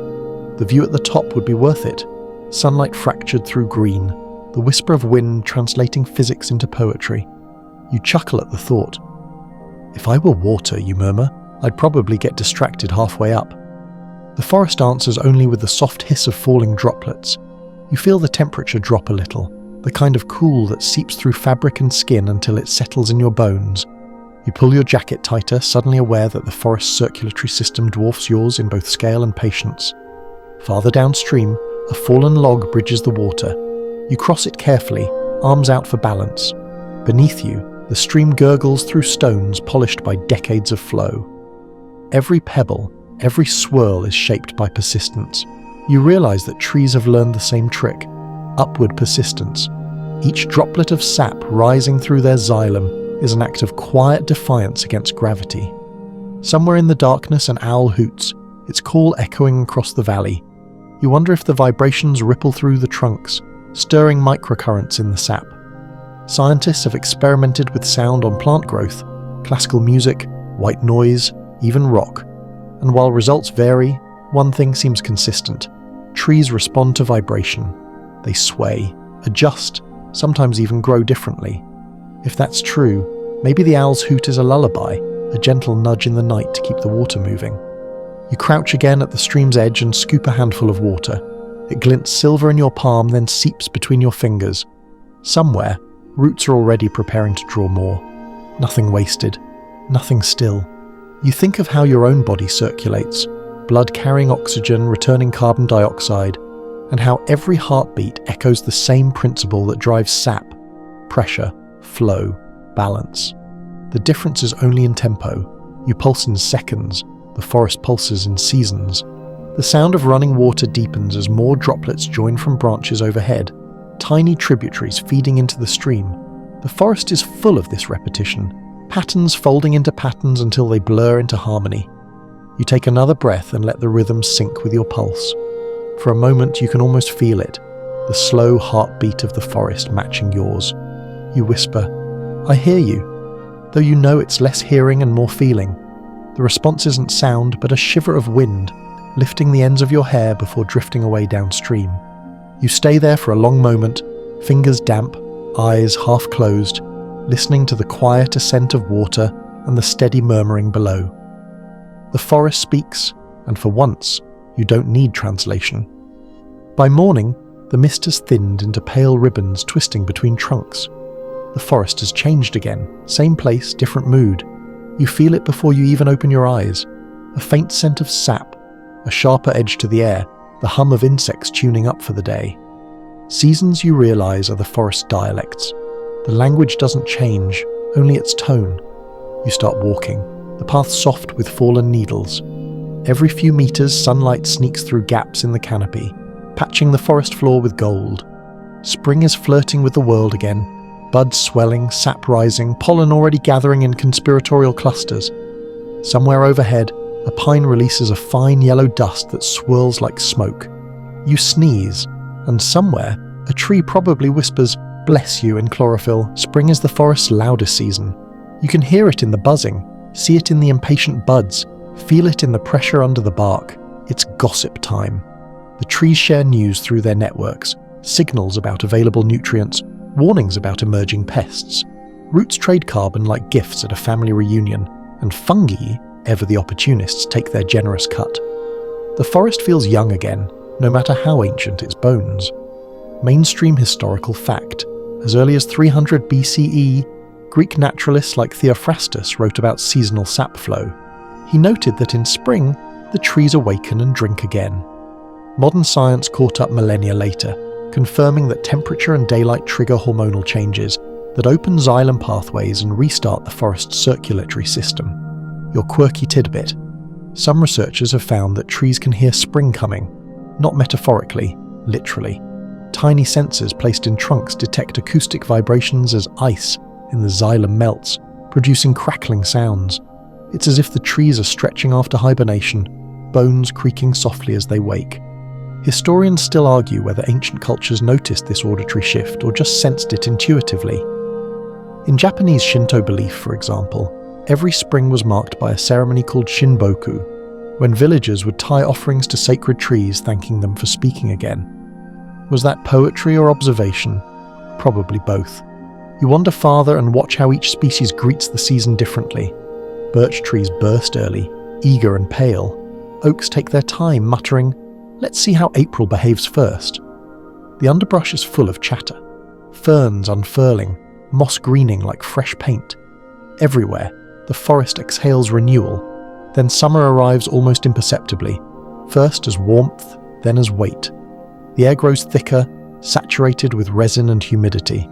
The view at the top would be worth it. Sunlight fractured through green, the whisper of wind translating physics into poetry. You chuckle at the thought. If I were water, you murmur, I'd probably get distracted halfway up. The forest answers only with the soft hiss of falling droplets. You feel the temperature drop a little, the kind of cool that seeps through fabric and skin until it settles in your bones. You pull your jacket tighter, suddenly aware that the forest's circulatory system dwarfs yours in both scale and patience. Farther downstream, a fallen log bridges the water. You cross it carefully, arms out for balance. Beneath you, the stream gurgles through stones polished by decades of flow. Every pebble, every swirl is shaped by persistence. You realize that trees have learned the same trick, upward persistence. Each droplet of sap rising through their xylem is an act of quiet defiance against gravity. Somewhere in the darkness an owl hoots, its call echoing across the valley. You wonder if the vibrations ripple through the trunks, stirring microcurrents in the sap. Scientists have experimented with sound on plant growth, classical music, white noise, even rock. And while results vary, one thing seems consistent. Trees respond to vibration. They sway, adjust, sometimes even grow differently. If that's true, maybe the owl's hoot is a lullaby, a gentle nudge in the night to keep the water moving. You crouch again at the stream's edge and scoop a handful of water. It glints silver in your palm, then seeps between your fingers. Somewhere, Roots are already preparing to draw more. Nothing wasted, nothing still. You think of how your own body circulates, blood carrying oxygen, returning carbon dioxide, and how every heartbeat echoes the same principle that drives sap: pressure, flow, balance. The difference is only in tempo. You pulse in seconds, the forest pulses in seasons. The sound of running water deepens as more droplets join from branches overhead, tiny tributaries feeding into the stream. The forest is full of this repetition, patterns folding into patterns until they blur into harmony. You take another breath and let the rhythm sync with your pulse. For a moment you can almost feel it, the slow heartbeat of the forest matching yours. You whisper, "I hear you," though you know it's less hearing and more feeling. The response isn't sound, but a shiver of wind, lifting the ends of your hair before drifting away downstream. You stay there for a long moment, fingers damp, eyes half closed, listening to the quiet ascent of water and the steady murmuring below. The forest speaks, and for once, you don't need translation. By morning, the mist has thinned into pale ribbons twisting between trunks. The forest has changed again, same place, different mood. You feel it before you even open your eyes. A faint scent of sap, a sharper edge to the air, the hum of insects tuning up for the day. Seasons, you realize, are the forest dialects. The language doesn't change, only its tone. You start walking, the path soft with fallen needles. Every few meters, sunlight sneaks through gaps in the canopy, patching the forest floor with gold. Spring is flirting with the world again, buds swelling, sap rising, pollen already gathering in conspiratorial clusters. Somewhere overhead, a pine releases a fine yellow dust that swirls like smoke. You sneeze, and somewhere, a tree probably whispers, "Bless you," in chlorophyll. Spring is the forest's loudest season. You can hear it in the buzzing, see it in the impatient buds, feel it in the pressure under the bark. It's gossip time. The trees share news through their networks, signals about available nutrients, warnings about emerging pests. Roots trade carbon like gifts at a family reunion, and fungi, ever the opportunists, take their generous cut. The forest feels young again, no matter how ancient its bones. Mainstream historical fact. As early as 300 BCE, Greek naturalists like Theophrastus wrote about seasonal sap flow. He noted that in spring, the trees awaken and drink again. Modern science caught up millennia later, confirming that temperature and daylight trigger hormonal changes that open xylem pathways and restart the forest's circulatory system. Your quirky tidbit. Some researchers have found that trees can hear spring coming, not metaphorically, literally. Tiny sensors placed in trunks detect acoustic vibrations as ice in the xylem melts, producing crackling sounds. It's as if the trees are stretching after hibernation, bones creaking softly as they wake. Historians still argue whether ancient cultures noticed this auditory shift or just sensed it intuitively. In Japanese Shinto belief, for example, every spring was marked by a ceremony called Shinboku, when villagers would tie offerings to sacred trees thanking them for speaking again. Was that poetry or observation? Probably both. You wander farther and watch how each species greets the season differently. Birch trees burst early, eager and pale. Oaks take their time, muttering, "Let's see how April behaves first." The underbrush is full of chatter. Ferns unfurling, moss greening like fresh paint. Everywhere, the forest exhales renewal. Then summer arrives almost imperceptibly, first as warmth, then as weight. The air grows thicker, saturated with resin and humidity.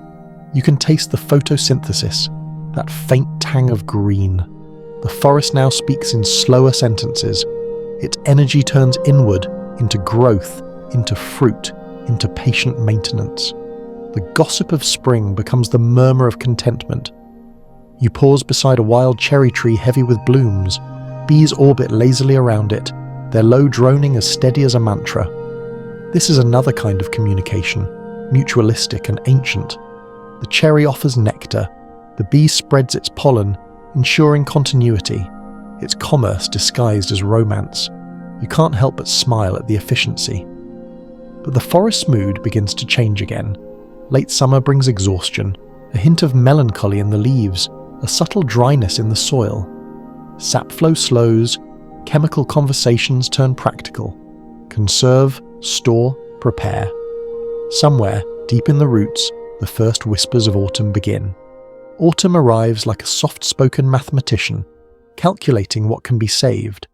You can taste the photosynthesis, that faint tang of green. The forest now speaks in slower sentences. Its energy turns inward, into growth, into fruit, into patient maintenance. The gossip of spring becomes the murmur of contentment. You pause beside a wild cherry tree heavy with blooms. Bees orbit lazily around it, their low droning as steady as a mantra. This is another kind of communication, mutualistic and ancient. The cherry offers nectar, the bee spreads its pollen, ensuring continuity, its commerce disguised as romance. You can't help but smile at the efficiency. But the forest's mood begins to change again. Late summer brings exhaustion, a hint of melancholy in the leaves, a subtle dryness in the soil. Sap flow slows, chemical conversations turn practical. Conserve, store, prepare. Somewhere, deep in the roots, the first whispers of autumn begin. Autumn arrives like a soft-spoken mathematician, calculating what can be saved.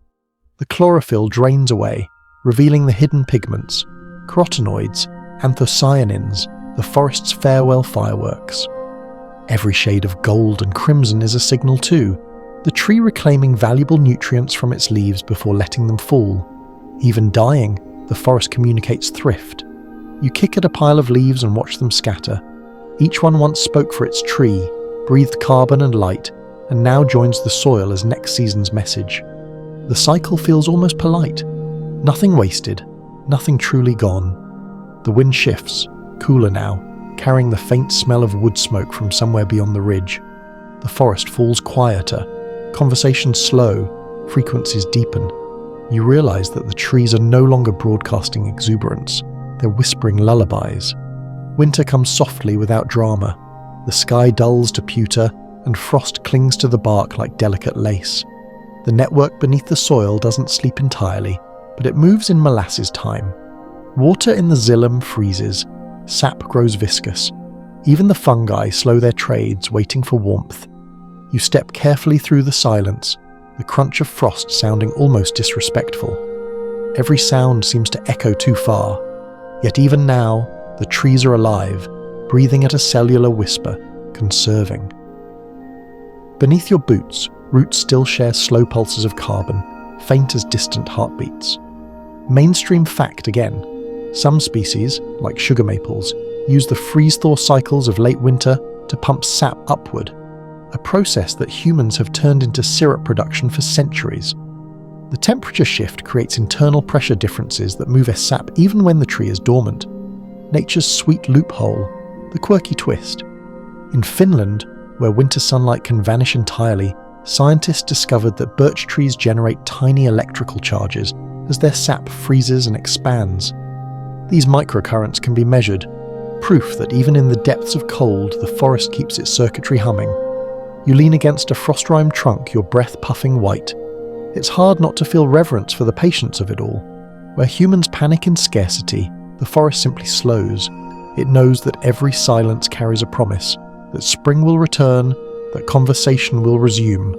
The chlorophyll drains away, revealing the hidden pigments, carotenoids, anthocyanins, the forest's farewell fireworks. Every shade of gold and crimson is a signal too, the tree reclaiming valuable nutrients from its leaves before letting them fall. Even dying, the forest communicates thrift. You kick at a pile of leaves and watch them scatter. Each one once spoke for its tree, breathed carbon and light, and now joins the soil as next season's message. The cycle feels almost polite. Nothing wasted, nothing truly gone. The wind shifts, cooler now, carrying the faint smell of wood smoke from somewhere beyond the ridge. The forest falls quieter, conversations slow, frequencies deepen. You realize that the trees are no longer broadcasting exuberance, they're whispering lullabies. Winter comes softly without drama. The sky dulls to pewter, and frost clings to the bark like delicate lace. The network beneath the soil doesn't sleep entirely, but it moves in molasses time. Water in the xylem freezes, sap grows viscous. Even the fungi slow their trades, waiting for warmth. You step carefully through the silence, the crunch of frost sounding almost disrespectful. Every sound seems to echo too far, yet even now, the trees are alive, breathing at a cellular whisper, conserving. Beneath your boots, roots still share slow pulses of carbon, faint as distant heartbeats. Mainstream fact again. Some species, like sugar maples, use the freeze-thaw cycles of late winter to pump sap upward, a process that humans have turned into syrup production for centuries. The temperature shift creates internal pressure differences that move sap even when the tree is dormant. Nature's sweet loophole, the quirky twist. In Finland, where winter sunlight can vanish entirely, scientists discovered that birch trees generate tiny electrical charges as their sap freezes and expands. These microcurrents can be measured, proof that even in the depths of cold, the forest keeps its circuitry humming. You lean against a frost-rimed trunk, your breath puffing white. It's hard not to feel reverence for the patience of it all. Where humans panic in scarcity, the forest simply slows. It knows that every silence carries a promise, that spring will return, that conversation will resume.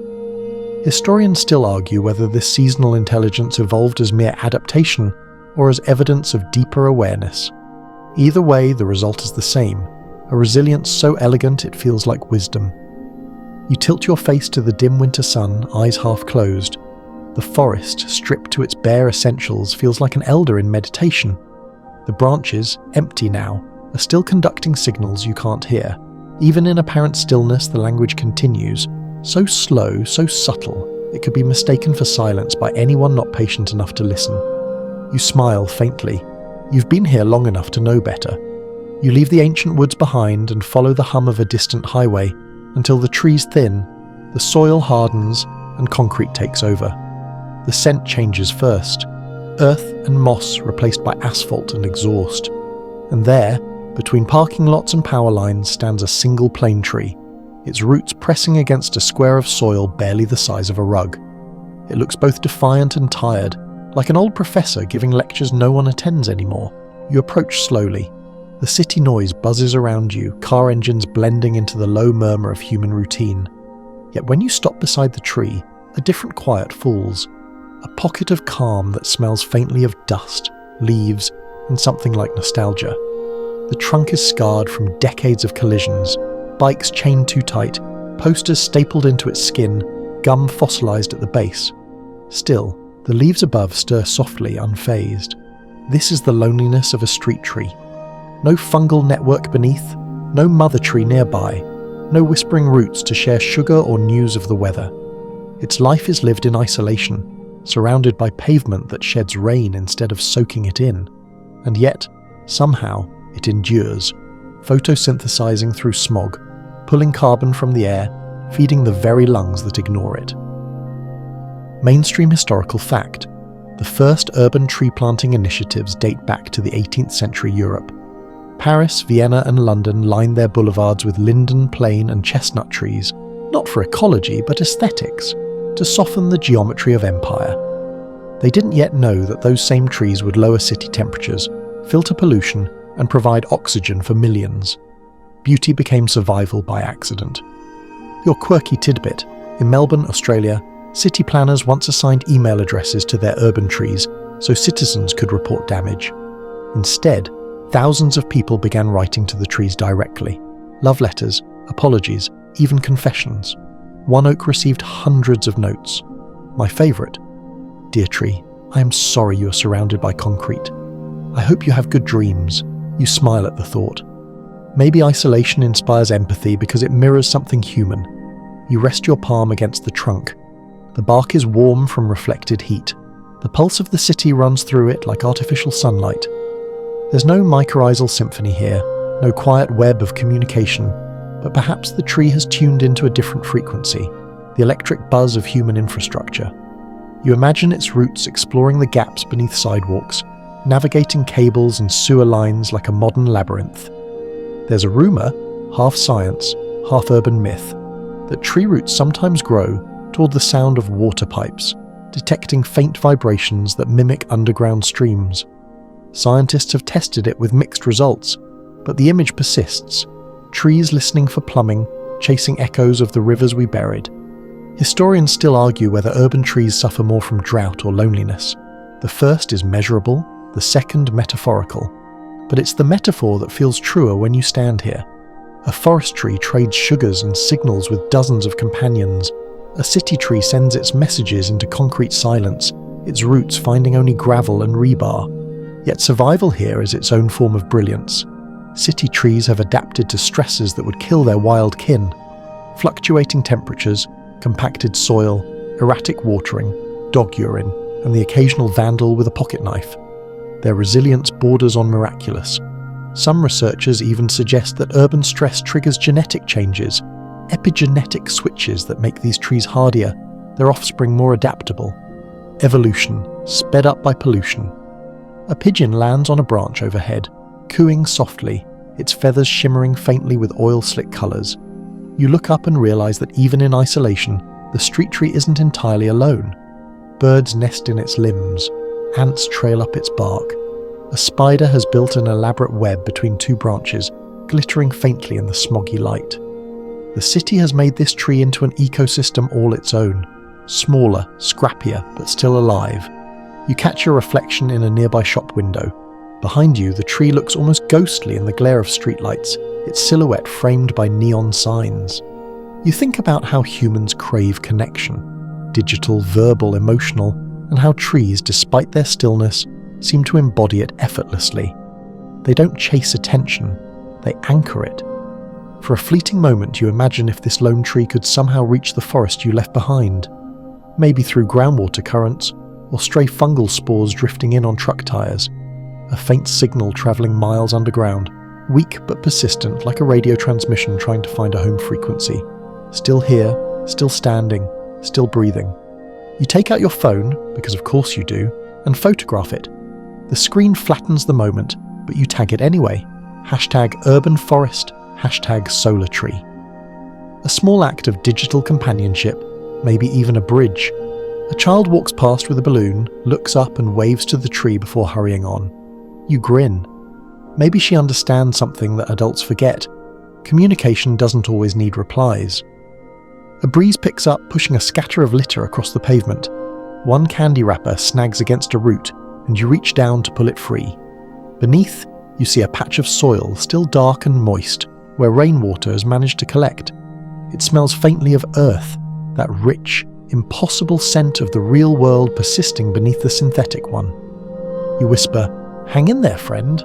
Historians still argue whether this seasonal intelligence evolved as mere adaptation or as evidence of deeper awareness. Either way, the result is the same, a resilience so elegant it feels like wisdom. You tilt your face to the dim winter sun, eyes half closed. The forest, stripped to its bare essentials, feels like an elder in meditation. The branches, empty now, are still conducting signals you can't hear. Even in apparent stillness, the language continues, so slow, so subtle, it could be mistaken for silence by anyone not patient enough to listen. You smile faintly. You've been here long enough to know better. You leave the ancient woods behind and follow the hum of a distant highway until the trees thin, the soil hardens, and concrete takes over. The scent changes first. Earth and moss replaced by asphalt and exhaust. And there, between parking lots and power lines, stands a single plane tree, its roots pressing against a square of soil barely the size of a rug. It looks both defiant and tired, like an old professor giving lectures no one attends anymore. You approach slowly. The city noise buzzes around you, car engines blending into the low murmur of human routine. Yet when you stop beside the tree, a different quiet falls, a pocket of calm that smells faintly of dust, leaves, and something like nostalgia. The trunk is scarred from decades of collisions, bikes chained too tight, posters stapled into its skin, gum fossilized at the base. Still, the leaves above stir softly, unfazed. This is the loneliness of a street tree. No fungal network beneath, no mother tree nearby, no whispering roots to share sugar or news of the weather. Its life is lived in isolation, surrounded by pavement that sheds rain instead of soaking it in. And yet, somehow, it endures, photosynthesizing through smog, pulling carbon from the air, feeding the very lungs that ignore it. Mainstream historical fact: the first urban tree planting initiatives date back to the 18th century Europe. Paris, Vienna and London lined their boulevards with linden, plane and chestnut trees, not for ecology but aesthetics, to soften the geometry of empire. They didn't yet know that those same trees would lower city temperatures, filter pollution and provide oxygen for millions. beauty became survival by accident. Your quirky tidbit: in Melbourne, Australia, city planners once assigned email addresses to their urban trees so citizens could report damage. Instead, thousands of people began writing to the trees directly. Love letters, apologies, even confessions. One oak received hundreds of notes. My favourite: "Dear tree, I am sorry you are surrounded by concrete. I hope you have good dreams." You smile at the thought. Maybe isolation inspires empathy because it mirrors something human. You rest your palm against the trunk. The bark is warm from reflected heat. The pulse of the city runs through it like artificial sunlight. There's no mycorrhizal symphony here, no quiet web of communication, but perhaps the tree has tuned into a different frequency, the electric buzz of human infrastructure. You imagine its roots exploring the gaps beneath sidewalks, navigating cables and sewer lines like a modern labyrinth. There's a rumour, half science, half urban myth, that tree roots sometimes grow toward the sound of water pipes, detecting faint vibrations that mimic underground streams. Scientists have tested it with mixed results, but the image persists: trees listening for plumbing, chasing echoes of the rivers we buried. Historians still argue whether urban trees suffer more from drought or loneliness. The first is measurable, the second metaphorical. But it's the metaphor that feels truer when you stand here. A forest tree trades sugars and signals with dozens of companions. A city tree sends its messages into concrete silence, its roots finding only gravel and rebar. Yet survival here is its own form of brilliance. City trees have adapted to stresses that would kill their wild kin. Fluctuating temperatures, compacted soil, erratic watering, dog urine, and the occasional vandal with a pocket knife. Their resilience borders on miraculous. Some researchers even suggest that urban stress triggers genetic changes, epigenetic switches that make these trees hardier, their offspring more adaptable. Evolution, sped up by pollution. A pigeon lands on a branch overhead, cooing softly, its feathers shimmering faintly with oil-slick colours. You look up and realise that even in isolation, the street tree isn't entirely alone. Birds nest in its limbs, ants trail up its bark. A spider has built an elaborate web between two branches, glittering faintly in the smoggy light. The city has made this tree into an ecosystem all its own, smaller, scrappier, but still alive. You catch your reflection in a nearby shop window. Behind you, the tree looks almost ghostly in the glare of streetlights, its silhouette framed by neon signs. You think about how humans crave connection, digital, verbal, emotional, and how trees, despite their stillness, seem to embody it effortlessly. They don't chase attention, they anchor it. For a fleeting moment you imagine if this lone tree could somehow reach the forest you left behind, maybe through groundwater currents, or stray fungal spores drifting in on truck tires. A faint signal travelling miles underground, weak but persistent like a radio transmission trying to find a home frequency. Still here, still standing, still breathing. You take out your phone, because of course you do, and photograph it. The screen flattens the moment, but you tag it anyway. #urbanforest, #solartree. A small act of digital companionship, maybe even a bridge. A child walks past with a balloon, looks up and waves to the tree before hurrying on. You grin. Maybe she understands something that adults forget. Communication doesn't always need replies. A breeze picks up, pushing a scatter of litter across the pavement. One candy wrapper snags against a root, and you reach down to pull it free. Beneath, you see a patch of soil, still dark and moist, where rainwater has managed to collect. It smells faintly of earth, that rich, impossible scent of the real world persisting beneath the synthetic one. You whisper, "Hang in there, friend."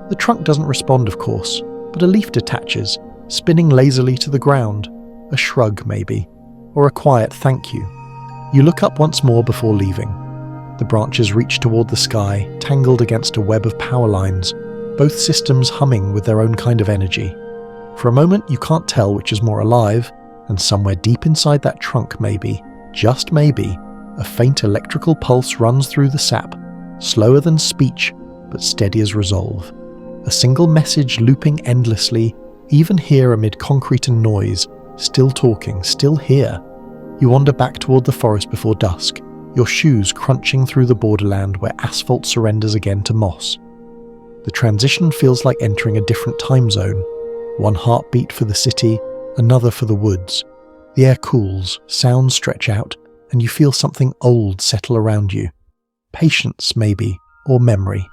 The trunk doesn't respond, of course, but a leaf detaches, spinning lazily to the ground. A shrug, maybe, or a quiet thank you. You look up once more before leaving. The branches reach toward the sky, tangled against a web of power lines, both systems humming with their own kind of energy. For a moment you can't tell which is more alive, and somewhere deep inside that trunk maybe, just maybe, a faint electrical pulse runs through the sap, slower than speech, but steady as resolve. A single message looping endlessly, even here amid concrete and noise, still talking, still here. You wander back toward the forest before dusk, your shoes crunching through the borderland where asphalt surrenders again to moss. The transition feels like entering a different time zone. One heartbeat for the city, another for the woods. The air cools, sounds stretch out, and you feel something old settle around you. Patience, maybe, or memory.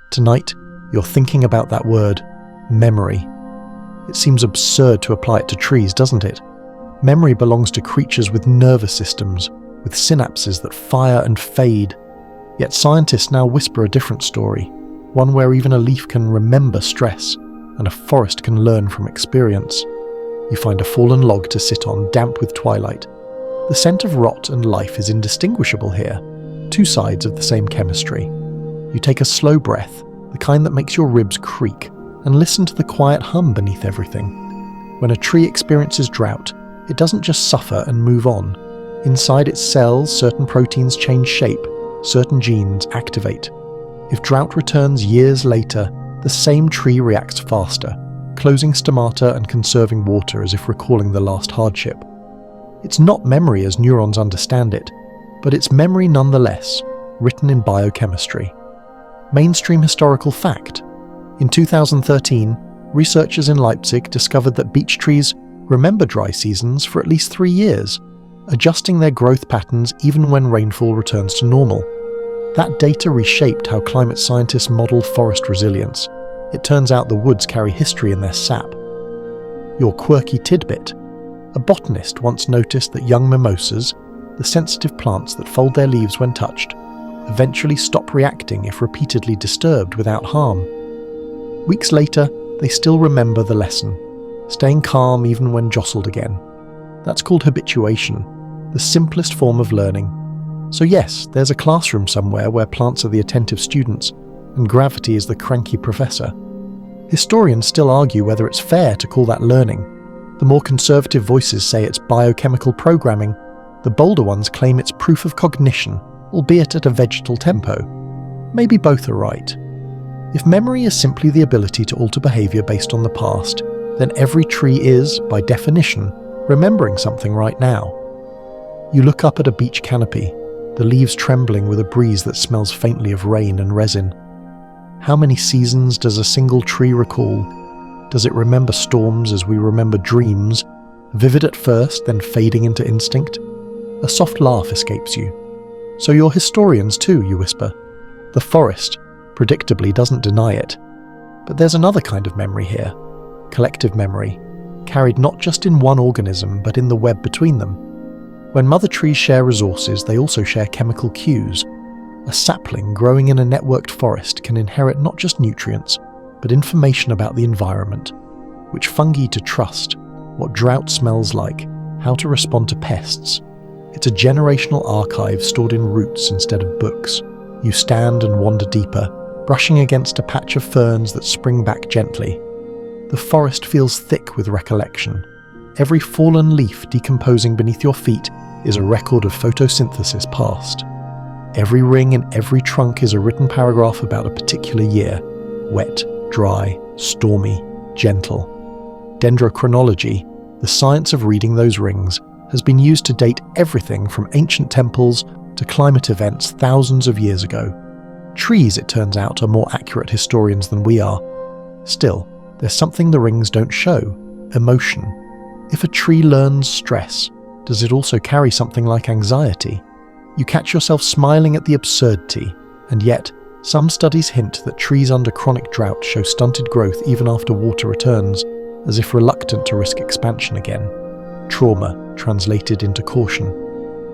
Tonight, you're thinking about that word, memory. It seems absurd to apply it to trees, doesn't it? Memory belongs to creatures with nervous systems, with synapses that fire and fade. Yet scientists now whisper a different story, one where even a leaf can remember stress, and a forest can learn from experience. You find a fallen log to sit on, damp with twilight. The scent of rot and life is indistinguishable here, two sides of the same chemistry. You take a slow breath, the kind that makes your ribs creak, and listen to the quiet hum beneath everything. When a tree experiences drought, it doesn't just suffer and move on. Inside its cells, certain proteins change shape, certain genes activate. If drought returns years later, the same tree reacts faster, closing stomata and conserving water as if recalling the last hardship. It's not memory as neurons understand it, but it's memory nonetheless, written in biochemistry. Mainstream historical fact. In 2013, researchers in Leipzig discovered that beech trees remember dry seasons for at least 3 years, adjusting their growth patterns even when rainfall returns to normal. That data reshaped how climate scientists model forest resilience. It turns out the woods carry history in their sap. Your quirky tidbit. A botanist once noticed that young mimosas, the sensitive plants that fold their leaves when touched, eventually stop reacting if repeatedly disturbed without harm. Weeks later, they still remember the lesson, staying calm even when jostled again. That's called habituation, the simplest form of learning. So yes, there's a classroom somewhere where plants are the attentive students, and gravity is the cranky professor. Historians still argue whether it's fair to call that learning. The more conservative voices say it's biochemical programming. The bolder ones claim it's proof of cognition, albeit at a vegetal tempo. Maybe both are right. If memory is simply the ability to alter behavior based on the past, then every tree is, by definition, remembering something right now. You look up at a beech canopy, the leaves trembling with a breeze that smells faintly of rain and resin. How many seasons does a single tree recall? Does it remember storms as we remember dreams, vivid at first, then fading into instinct? A soft laugh escapes you. So you're historians too, you whisper. The forest, predictably, doesn't deny it. But there's another kind of memory here. Collective memory, carried not just in one organism, but in the web between them. When mother trees share resources, they also share chemical cues. A sapling growing in a networked forest can inherit not just nutrients, but information about the environment, which fungi to trust, what drought smells like, how to respond to pests. It's a generational archive stored in roots instead of books. You stand and wander deeper, brushing against a patch of ferns that spring back gently. The forest feels thick with recollection. Every fallen leaf decomposing beneath your feet is a record of photosynthesis past. Every ring in every trunk is a written paragraph about a particular year. Wet, dry, stormy, gentle. Dendrochronology, the science of reading those rings, has been used to date everything from ancient temples to climate events thousands of years ago. Trees, it turns out, are more accurate historians than we are. Still, there's something the rings don't show: emotion. If a tree learns stress, does it also carry something like anxiety? You catch yourself smiling at the absurdity, and yet, some studies hint that trees under chronic drought show stunted growth even after water returns, as if reluctant to risk expansion again. Trauma translated into caution.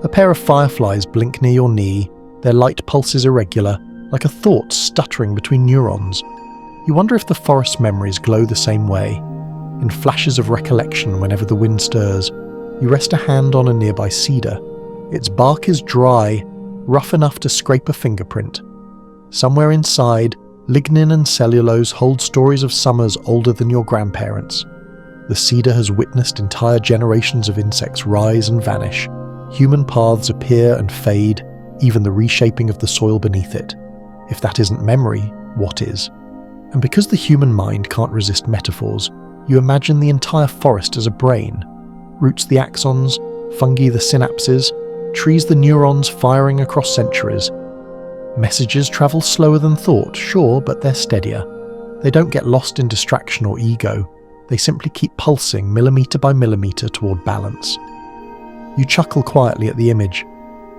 A pair of fireflies blink near your knee, their light pulses irregular, like a thought stuttering between neurons. You wonder if the forest's memories glow the same way. In flashes of recollection whenever the wind stirs, you rest a hand on a nearby cedar. Its bark is dry, rough enough to scrape a fingerprint. Somewhere inside, lignin and cellulose hold stories of summers older than your grandparents. The cedar has witnessed entire generations of insects rise and vanish. Human paths appear and fade, even the reshaping of the soil beneath it. If that isn't memory, what is? And because the human mind can't resist metaphors, you imagine the entire forest as a brain. Roots the axons, fungi the synapses, trees the neurons firing across centuries. Messages travel slower than thought, sure, but they're steadier. They don't get lost in distraction or ego. They simply keep pulsing millimetre by millimetre toward balance. You chuckle quietly at the image,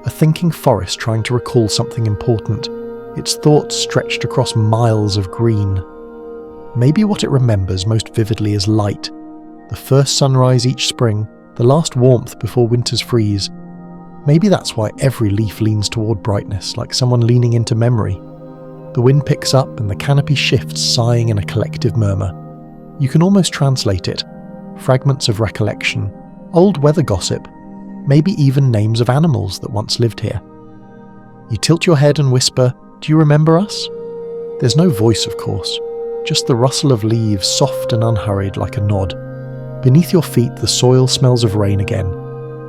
a thinking forest trying to recall something important, its thoughts stretched across miles of green. Maybe what it remembers most vividly is light, the first sunrise each spring, the last warmth before winter's freeze. Maybe that's why every leaf leans toward brightness, like someone leaning into memory. The wind picks up and the canopy shifts, sighing in a collective murmur. You can almost translate it. Fragments of recollection, old weather gossip, maybe even names of animals that once lived here. You tilt your head and whisper, "Do you remember us?" There's no voice, of course, just the rustle of leaves, soft and unhurried like a nod. Beneath your feet, the soil smells of rain again.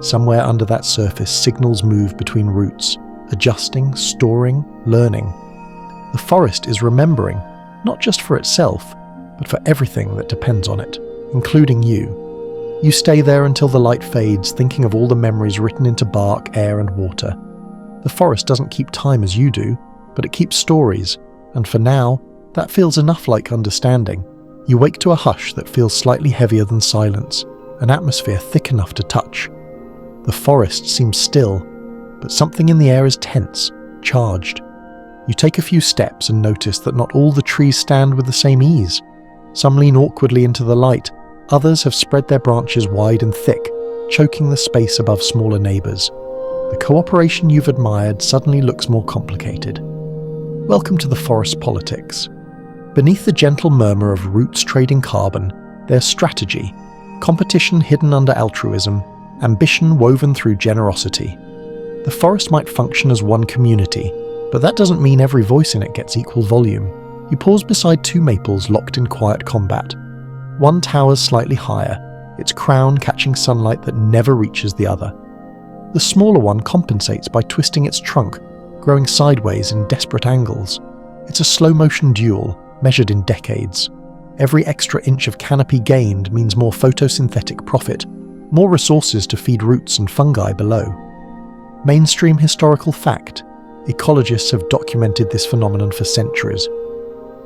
Somewhere under that surface, signals move between roots, adjusting, storing, learning. The forest is remembering, not just for itself, but for everything that depends on it, including you. You stay there until the light fades, thinking of all the memories written into bark, air, and water. The forest doesn't keep time as you do, but it keeps stories, and for now, that feels enough like understanding. You wake to a hush that feels slightly heavier than silence, an atmosphere thick enough to touch. The forest seems still, but something in the air is tense, charged. You take a few steps and notice that not all the trees stand with the same ease. Some lean awkwardly into the light, others have spread their branches wide and thick, choking the space above smaller neighbours. The cooperation you've admired suddenly looks more complicated. Welcome to the forest politics. Beneath the gentle murmur of roots trading carbon, there's strategy, competition hidden under altruism, ambition woven through generosity. The forest might function as one community, but that doesn't mean every voice in it gets equal volume. You pause beside two maples locked in quiet combat. One towers slightly higher, its crown catching sunlight that never reaches the other. The smaller one compensates by twisting its trunk, growing sideways in desperate angles. It's a slow-motion duel, measured in decades. Every extra inch of canopy gained means more photosynthetic profit, more resources to feed roots and fungi below. Mainstream historical fact: ecologists have documented this phenomenon for centuries.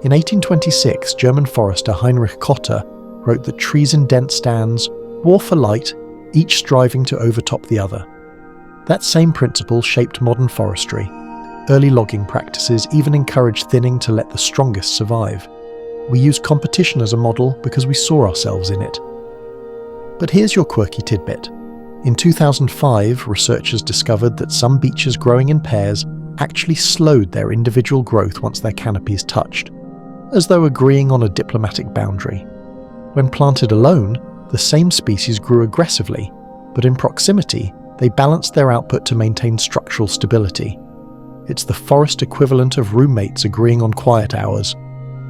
In 1826, German forester Heinrich Kotter wrote that trees in dense stands war for light, each striving to overtop the other. That same principle shaped modern forestry. Early logging practices even encouraged thinning to let the strongest survive. We used competition as a model because we saw ourselves in it. But here's your quirky tidbit. In 2005, researchers discovered that some beeches growing in pairs actually slowed their individual growth once their canopies touched, as though agreeing on a diplomatic boundary. When planted alone, the same species grew aggressively, but in proximity, they balanced their output to maintain structural stability. It's the forest equivalent of roommates agreeing on quiet hours.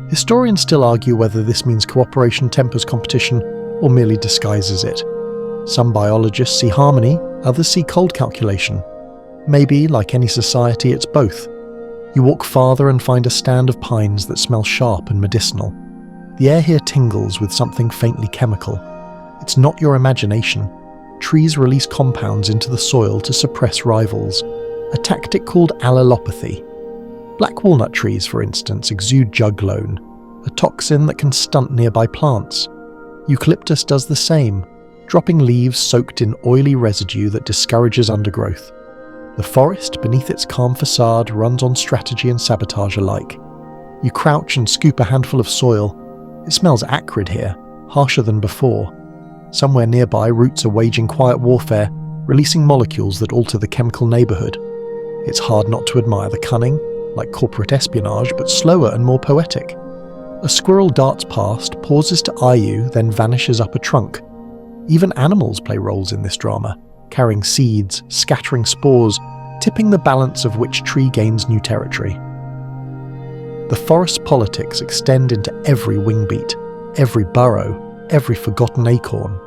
Historians still argue whether this means cooperation tempers competition or merely disguises it. Some biologists see harmony, others see cold calculation. Maybe, like any society, it's both. You walk farther and find a stand of pines that smell sharp and medicinal. The air here tingles with something faintly chemical. It's not your imagination. Trees release compounds into the soil to suppress rivals, a tactic called allelopathy. Black walnut trees, for instance, exude juglone, a toxin that can stunt nearby plants. Eucalyptus does the same, dropping leaves soaked in oily residue that discourages undergrowth. The forest, beneath its calm facade, runs on strategy and sabotage alike. You crouch and scoop a handful of soil. It smells acrid here, harsher than before. Somewhere nearby, roots are waging quiet warfare, releasing molecules that alter the chemical neighbourhood. It's hard not to admire the cunning, like corporate espionage, but slower and more poetic. A squirrel darts past, pauses to eye you, then vanishes up a trunk. Even animals play roles in this drama, carrying seeds, scattering spores, tipping the balance of which tree gains new territory. The forest's politics extend into every wingbeat, every burrow, every forgotten acorn.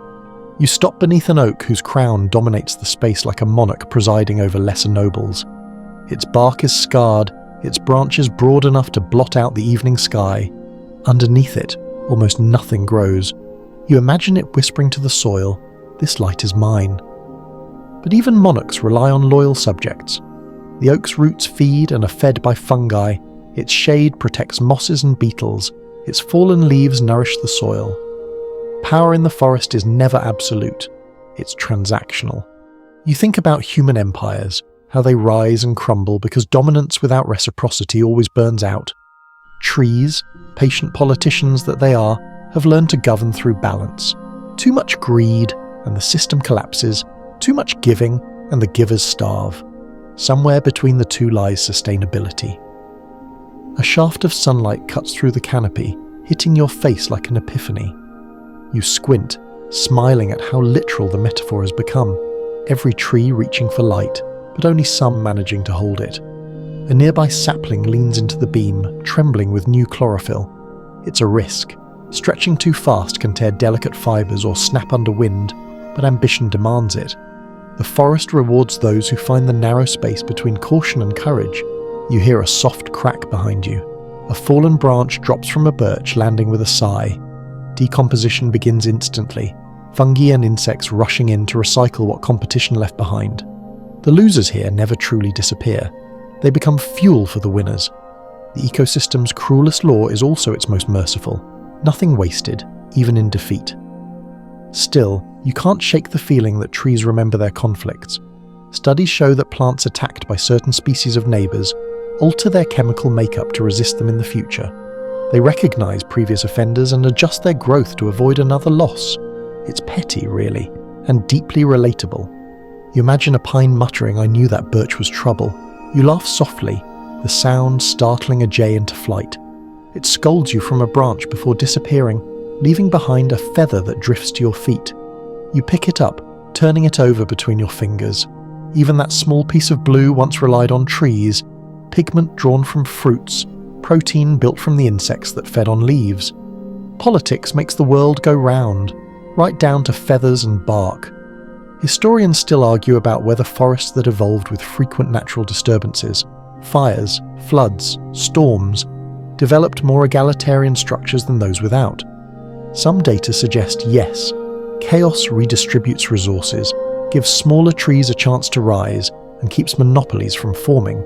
You stop beneath an oak whose crown dominates the space like a monarch presiding over lesser nobles. Its bark is scarred, its branches broad enough to blot out the evening sky. Underneath it, almost nothing grows. You imagine it whispering to the soil, "This light is mine." But even monarchs rely on loyal subjects. The oak's roots feed and are fed by fungi, its shade protects mosses and beetles, its fallen leaves nourish the soil. Power in the forest is never absolute. It's transactional. You think about human empires, how they rise and crumble because dominance without reciprocity always burns out. Trees, patient politicians that they are, have learned to govern through balance. Too much greed, and the system collapses. Too much giving, and the givers starve. Somewhere between the two lies sustainability. A shaft of sunlight cuts through the canopy, hitting your face like an epiphany. You squint, smiling at how literal the metaphor has become. Every tree reaching for light, but only some managing to hold it. A nearby sapling leans into the beam, trembling with new chlorophyll. It's a risk. Stretching too fast can tear delicate fibres or snap under wind, but ambition demands it. The forest rewards those who find the narrow space between caution and courage. You hear a soft crack behind you. A fallen branch drops from a birch, landing with a sigh. Decomposition begins instantly, fungi and insects rushing in to recycle what competition left behind. The losers here never truly disappear. They become fuel for the winners. The ecosystem's cruelest law is also its most merciful. Nothing wasted, even in defeat. Still, you can't shake the feeling that trees remember their conflicts. Studies show that plants attacked by certain species of neighbours alter their chemical makeup to resist them in the future. They recognise previous offenders and adjust their growth to avoid another loss. It's petty, really, and deeply relatable. You imagine a pine muttering, "I knew that birch was trouble." You laugh softly, the sound startling a jay into flight. It scolds you from a branch before disappearing, leaving behind a feather that drifts to your feet. You pick it up, turning it over between your fingers. Even that small piece of blue once relied on trees, pigment drawn from fruits, protein built from the insects that fed on leaves. Politics makes the world go round, right down to feathers and bark. Historians still argue about whether forests that evolved with frequent natural disturbances, fires, floods, storms, developed more egalitarian structures than those without. Some data suggest yes, chaos redistributes resources, gives smaller trees a chance to rise, and keeps monopolies from forming.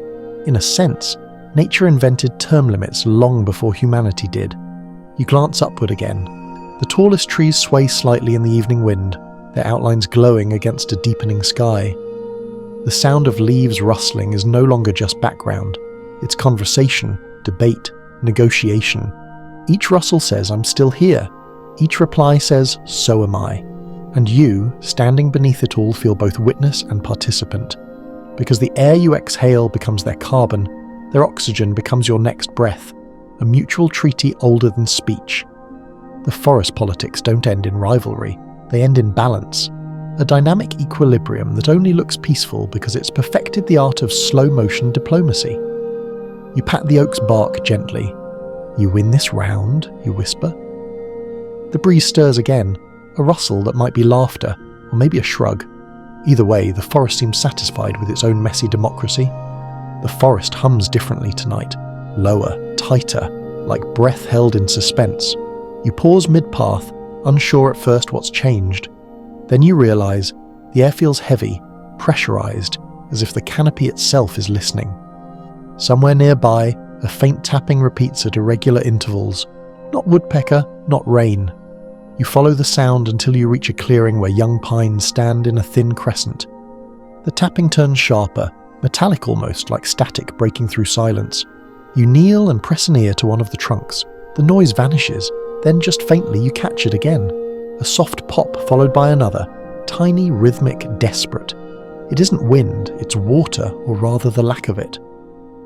In a sense, nature invented term limits long before humanity did. You glance upward again. The tallest trees sway slightly in the evening wind, their outlines glowing against a deepening sky. The sound of leaves rustling is no longer just background. It's conversation, debate, negotiation. Each rustle says, "I'm still here." Each reply says, "So am I." And you, standing beneath it all, feel both witness and participant. Because the air you exhale becomes their carbon, their oxygen becomes your next breath, a mutual treaty older than speech. The forest politics don't end in rivalry, they end in balance, a dynamic equilibrium that only looks peaceful because it's perfected the art of slow-motion diplomacy. You pat the oak's bark gently. "You win this round," you whisper. The breeze stirs again, a rustle that might be laughter, or maybe a shrug. Either way, the forest seems satisfied with its own messy democracy. The forest hums differently tonight, lower, tighter, like breath held in suspense. You pause mid-path, unsure at first what's changed. Then you realise the air feels heavy, pressurised, as if the canopy itself is listening. Somewhere nearby, a faint tapping repeats at irregular intervals. Not woodpecker, not rain. You follow the sound until you reach a clearing where young pines stand in a thin crescent. The tapping turns sharper, metallic almost, like static breaking through silence. You kneel and press an ear to one of the trunks. The noise vanishes, then just faintly you catch it again. A soft pop followed by another, tiny, rhythmic, desperate. It isn't wind, it's water, or rather the lack of it.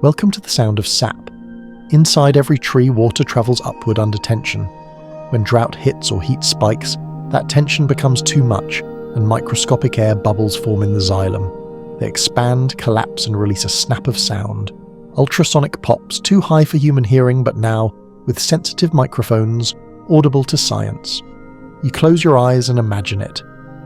Welcome to the sound of sap. Inside every tree, water travels upward under tension. When drought hits or heat spikes, that tension becomes too much, and microscopic air bubbles form in the xylem. They expand, collapse, and release a snap of sound. Ultrasonic pops, too high for human hearing, but now, with sensitive microphones, audible to science. You close your eyes and imagine it.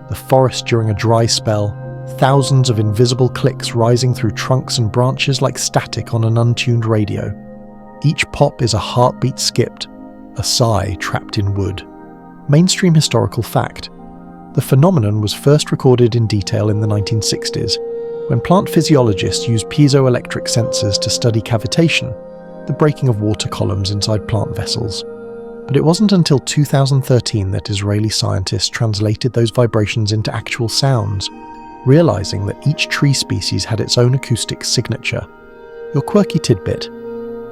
The forest during a dry spell, thousands of invisible clicks rising through trunks and branches like static on an untuned radio. Each pop is a heartbeat skipped, a sigh trapped in wood. Mainstream historical fact. The phenomenon was first recorded in detail in the 1960s, when plant physiologists used piezoelectric sensors to study cavitation, the breaking of water columns inside plant vessels. But it wasn't until 2013 that Israeli scientists translated those vibrations into actual sounds, realizing that each tree species had its own acoustic signature. Your quirky tidbit: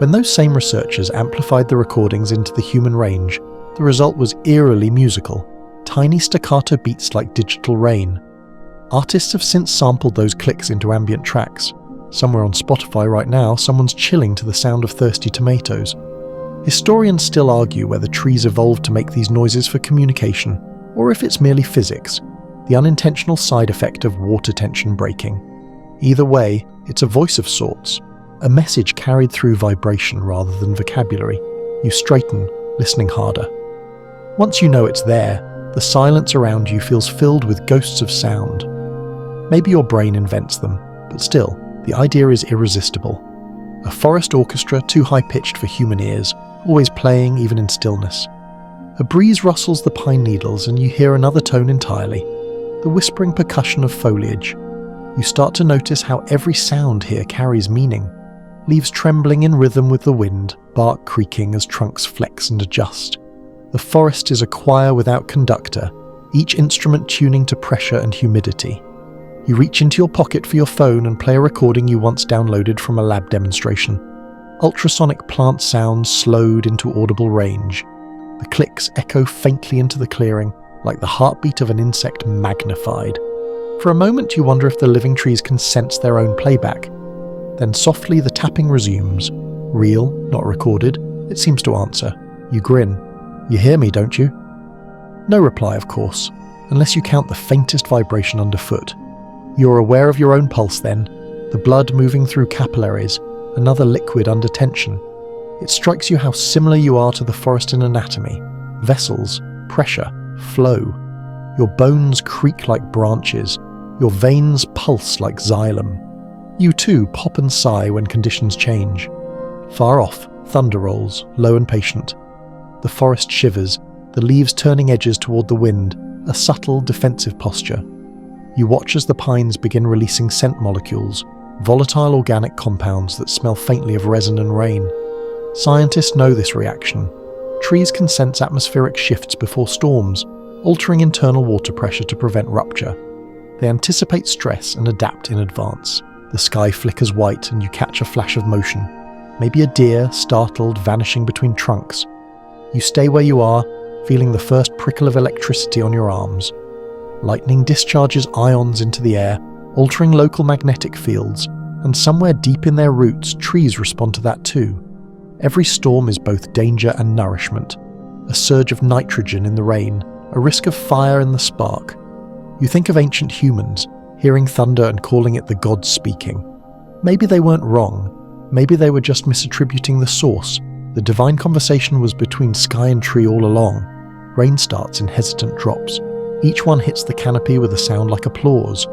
when those same researchers amplified the recordings into the human range, the result was eerily musical, tiny staccato beats like digital rain. Artists have since sampled those clicks into ambient tracks. Somewhere on Spotify right now, someone's chilling to the sound of thirsty tomatoes. Historians still argue whether trees evolved to make these noises for communication, or if it's merely physics, the unintentional side effect of water tension breaking. Either way, it's a voice of sorts, a message carried through vibration rather than vocabulary. You straighten, listening harder. Once you know it's there, the silence around you feels filled with ghosts of sound. Maybe your brain invents them, but still, the idea is irresistible. A forest orchestra too high-pitched for human ears, always playing even in stillness. A breeze rustles the pine needles and you hear another tone entirely, the whispering percussion of foliage. You start to notice how every sound here carries meaning. Leaves trembling in rhythm with the wind, bark creaking as trunks flex and adjust. The forest is a choir without conductor, each instrument tuning to pressure and humidity. You reach into your pocket for your phone and play a recording you once downloaded from a lab demonstration. Ultrasonic plant sounds slowed into audible range. The clicks echo faintly into the clearing, like the heartbeat of an insect magnified. For a moment you wonder if the living trees can sense their own playback. Then softly the tapping resumes. Real, not recorded, it seems to answer. You grin. You hear me, don't you? No reply, of course, unless you count the faintest vibration underfoot. You're aware of your own pulse then, the blood moving through capillaries, another liquid under tension. It strikes you how similar you are to the forest in anatomy. Vessels, pressure, flow. Your bones creak like branches. Your veins pulse like xylem. You too pop and sigh when conditions change. Far off, thunder rolls, low and patient. The forest shivers, the leaves turning edges toward the wind, a subtle defensive posture. You watch as the pines begin releasing scent molecules, volatile organic compounds that smell faintly of resin and rain. Scientists know this reaction. Trees can sense atmospheric shifts before storms, altering internal water pressure to prevent rupture. They anticipate stress and adapt in advance. The sky flickers white and you catch a flash of motion. Maybe a deer, startled, vanishing between trunks. You stay where you are, feeling the first prickle of electricity on your arms. Lightning discharges ions into the air, altering local magnetic fields, and somewhere deep in their roots, trees respond to that too. Every storm is both danger and nourishment. A surge of nitrogen in the rain, a risk of fire in the spark. You think of ancient humans, hearing thunder and calling it the gods speaking. Maybe they weren't wrong. Maybe they were just misattributing the source. The divine conversation was between sky and tree all along. Rain starts in hesitant drops. Each one hits the canopy with a sound like applause.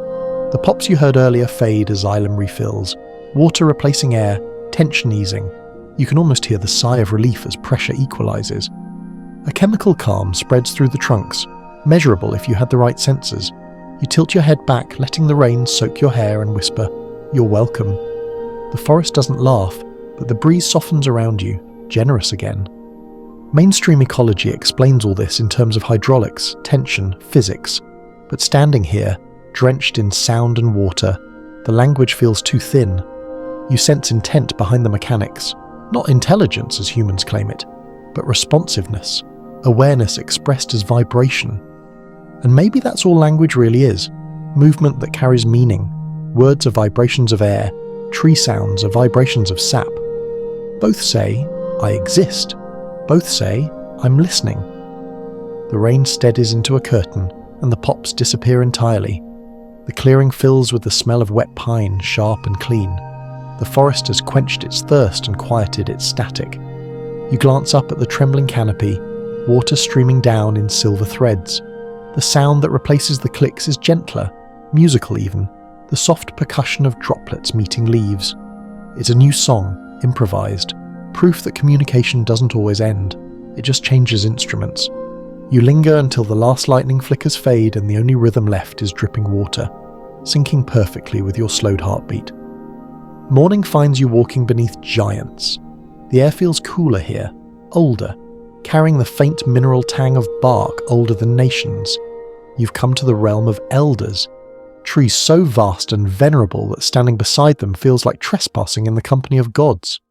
The pops you heard earlier fade as xylem refills, water replacing air, tension easing. You can almost hear the sigh of relief as pressure equalizes. A chemical calm spreads through the trunks, measurable if you had the right sensors. You tilt your head back, letting the rain soak your hair and whisper, "You're welcome." The forest doesn't laugh, but the breeze softens around you, generous again. Mainstream ecology explains all this in terms of hydraulics, tension, physics. But standing here, drenched in sound and water, the language feels too thin. You sense intent behind the mechanics. Not intelligence as humans claim it, but responsiveness, awareness expressed as vibration. And maybe that's all language really is. Movement that carries meaning. Words are vibrations of air. Tree sounds are vibrations of sap. Both say, "I exist." Both say, "I'm listening." The rain steadies into a curtain, and the pops disappear entirely. The clearing fills with the smell of wet pine, sharp and clean. The forest has quenched its thirst and quieted its static. You glance up at the trembling canopy, water streaming down in silver threads. The sound that replaces the clicks is gentler, musical even, the soft percussion of droplets meeting leaves. It's a new song, improvised. Proof that communication doesn't always end, it just changes instruments. You linger until the last lightning flickers fade and the only rhythm left is dripping water, syncing perfectly with your slowed heartbeat. Morning finds you walking beneath giants. The air feels cooler here, older, carrying the faint mineral tang of bark older than nations. You've come to the realm of elders, trees so vast and venerable that standing beside them feels like trespassing in the company of gods.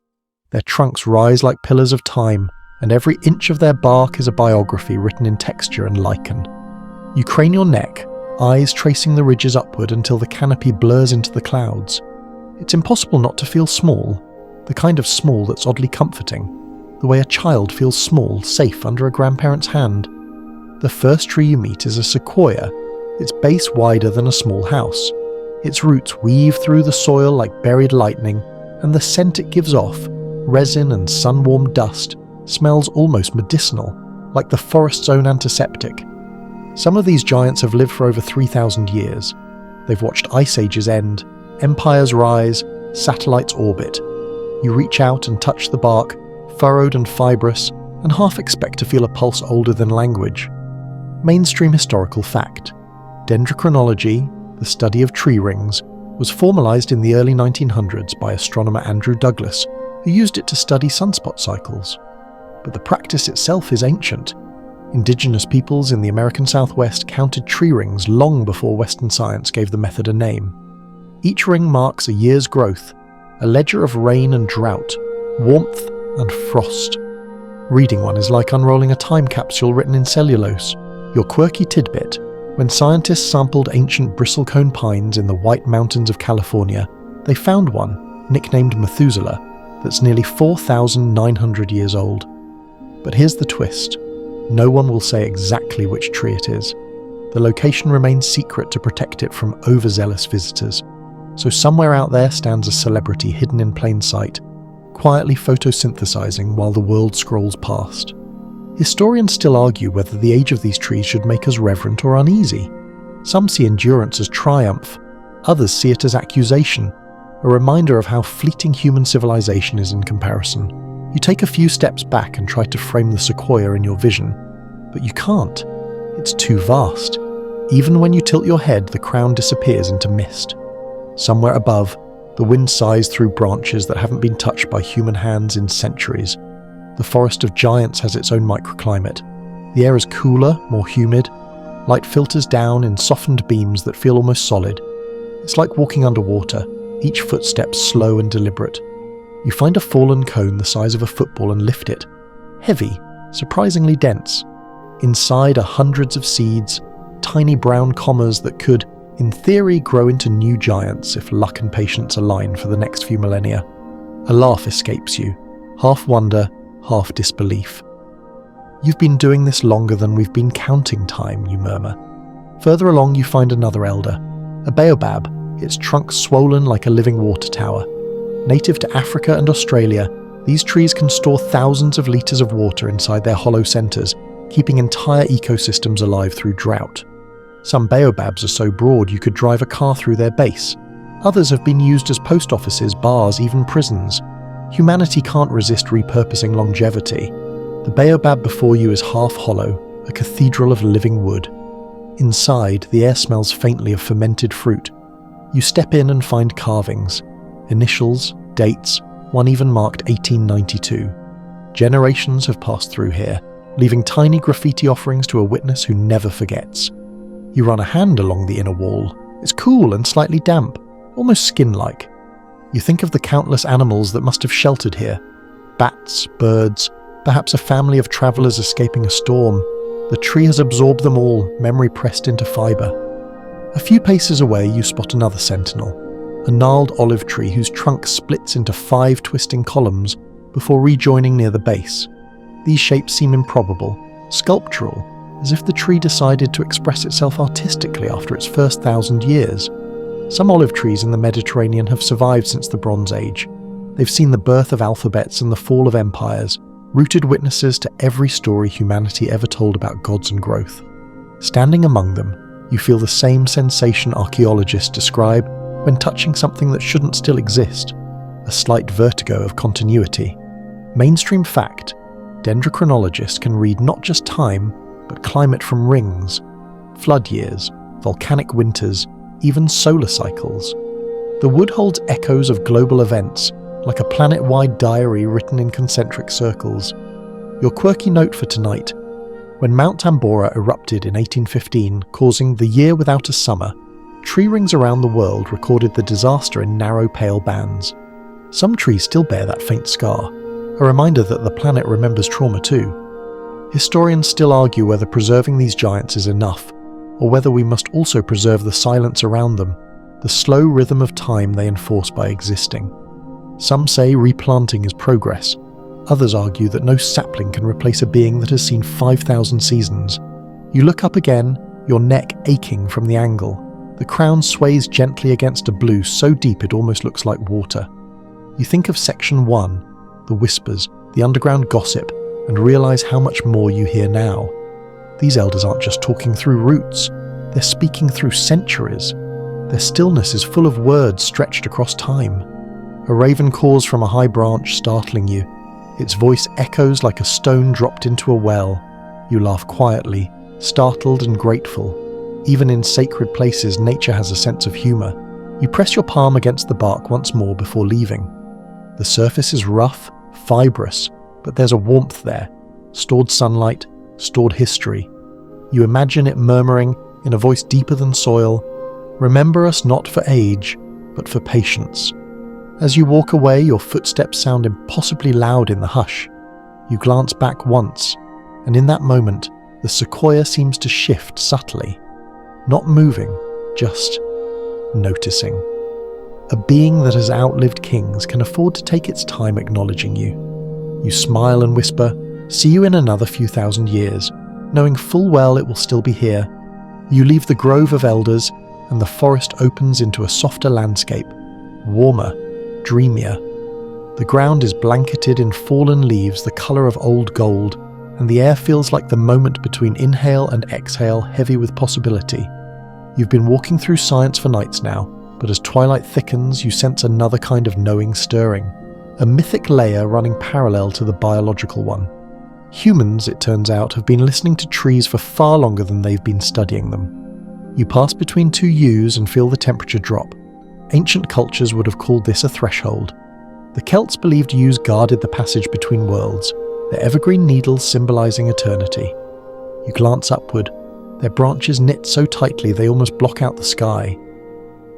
Their trunks rise like pillars of time, and every inch of their bark is a biography written in texture and lichen. You crane your neck, eyes tracing the ridges upward until the canopy blurs into the clouds. It's impossible not to feel small, the kind of small that's oddly comforting, the way a child feels small, safe under a grandparent's hand. The first tree you meet is a sequoia, its base wider than a small house. Its roots weave through the soil like buried lightning, and the scent it gives off, resin and sun-warmed dust, smells almost medicinal, like the forest's own antiseptic. Some of these giants have lived for over 3,000 years. They've watched ice ages end, empires rise, satellites orbit. You reach out and touch the bark, furrowed and fibrous, and half expect to feel a pulse older than language. Mainstream historical fact. Dendrochronology, the study of tree rings, was formalized in the early 1900s by astronomer Andrew Douglas, who used it to study sunspot cycles. But the practice itself is ancient. Indigenous peoples in the American Southwest counted tree rings long before Western science gave the method a name. Each ring marks a year's growth, a ledger of rain and drought, warmth and frost. Reading one is like unrolling a time capsule written in cellulose. Your quirky tidbit: when scientists sampled ancient bristlecone pines in the White Mountains of California, they found one, nicknamed Methuselah, that's nearly 4,900 years old. But here's the twist. No one will say exactly which tree it is. The location remains secret to protect it from overzealous visitors. So somewhere out there stands a celebrity hidden in plain sight, quietly photosynthesizing while the world scrolls past. Historians still argue whether the age of these trees should make us reverent or uneasy. Some see endurance as triumph, others see it as accusation, a reminder of how fleeting human civilization is in comparison. You take a few steps back and try to frame the sequoia in your vision, but you can't. It's too vast. Even when you tilt your head, the crown disappears into mist. Somewhere above, the wind sighs through branches that haven't been touched by human hands in centuries. The forest of giants has its own microclimate. The air is cooler, more humid. Light filters down in softened beams that feel almost solid. It's like walking underwater, each footstep slow and deliberate. You find a fallen cone the size of a football and lift it. Heavy, surprisingly dense. Inside are hundreds of seeds, tiny brown commas that could, in theory, grow into new giants if luck and patience align for the next few millennia. A laugh escapes you, half wonder, half disbelief. You've been doing this longer than we've been counting time, you murmur. Further along you find another elder, a baobab, its trunk swollen like a living water tower. Native to Africa and Australia, these trees can store thousands of litres of water inside their hollow centres, keeping entire ecosystems alive through drought. Some baobabs are so broad you could drive a car through their base. Others have been used as post offices, bars, even prisons. Humanity can't resist repurposing longevity. The baobab before you is half hollow, a cathedral of living wood. Inside, the air smells faintly of fermented fruit. You step in and find carvings. Initials, dates, one even marked 1892. Generations have passed through here, leaving tiny graffiti offerings to a witness who never forgets. You run a hand along the inner wall. It's cool and slightly damp, almost skin-like. You think of the countless animals that must have sheltered here. Bats, birds, perhaps a family of travellers escaping a storm. The tree has absorbed them all, memory pressed into fibre. A few paces away you spot another sentinel, a gnarled olive tree whose trunk splits into 5 twisting columns before rejoining near the base. These shapes seem improbable, sculptural, as if the tree decided to express itself artistically after its first 1,000 years. Some olive trees in the Mediterranean have survived since the Bronze Age. They've seen the birth of alphabets and the fall of empires, rooted witnesses to every story humanity ever told about gods and growth. Standing among them, you feel the same sensation archaeologists describe when touching something that shouldn't still exist, a slight vertigo of continuity. Mainstream fact: dendrochronologists can read not just time, but climate from rings, flood years, volcanic winters, even solar cycles. The wood holds echoes of global events, like a planet-wide diary written in concentric circles. Your quirky note for tonight: when Mount Tambora erupted in 1815, causing the year without a summer, tree rings around the world recorded the disaster in narrow pale bands. Some trees still bear that faint scar, a reminder that the planet remembers trauma too. Historians still argue whether preserving these giants is enough, or whether we must also preserve the silence around them, the slow rhythm of time they enforce by existing. Some say replanting is progress. Others argue that no sapling can replace a being that has seen 5,000 seasons. You look up again, your neck aching from the angle. The crown sways gently against a blue so deep it almost looks like water. You think of Section 1, the whispers, the underground gossip, and realise how much more you hear now. These elders aren't just talking through roots, they're speaking through centuries. Their stillness is full of words stretched across time. A raven caws from a high branch, startling you. Its voice echoes like a stone dropped into a well. You laugh quietly, startled and grateful. Even in sacred places, nature has a sense of humour. You press your palm against the bark once more before leaving. The surface is rough, fibrous, but there's a warmth there. Stored sunlight, stored history. You imagine it murmuring, in a voice deeper than soil, "Remember us not for age, but for patience." As you walk away, your footsteps sound impossibly loud in the hush. You glance back once, and in that moment, the sequoia seems to shift subtly. Not moving, just noticing. A being that has outlived kings can afford to take its time acknowledging you. You smile and whisper, "See you in another few thousand years," knowing full well it will still be here. You leave the grove of elders, and the forest opens into a softer landscape, warmer, dreamier. The ground is blanketed in fallen leaves the colour of old gold, and the air feels like the moment between inhale and exhale, heavy with possibility. You've been walking through science for nights now, but as twilight thickens, you sense another kind of knowing stirring, a mythic layer running parallel to the biological one. Humans, it turns out, have been listening to trees for far longer than they've been studying them. You pass between two yews and feel the temperature drop. Ancient cultures would have called this a threshold. The Celts believed yews guarded the passage between worlds, their evergreen needles symbolising eternity. You glance upward, their branches knit so tightly they almost block out the sky.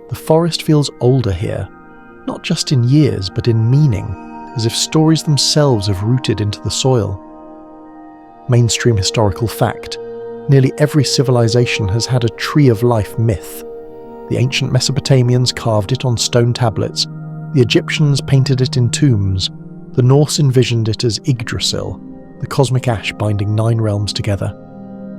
The forest feels older here, not just in years but in meaning, as if stories themselves have rooted into the soil. Mainstream historical fact: nearly every civilization has had a tree of life myth. The ancient Mesopotamians carved it on stone tablets, the Egyptians painted it in tombs, the Norse envisioned it as Yggdrasil, the cosmic ash binding 9 realms together.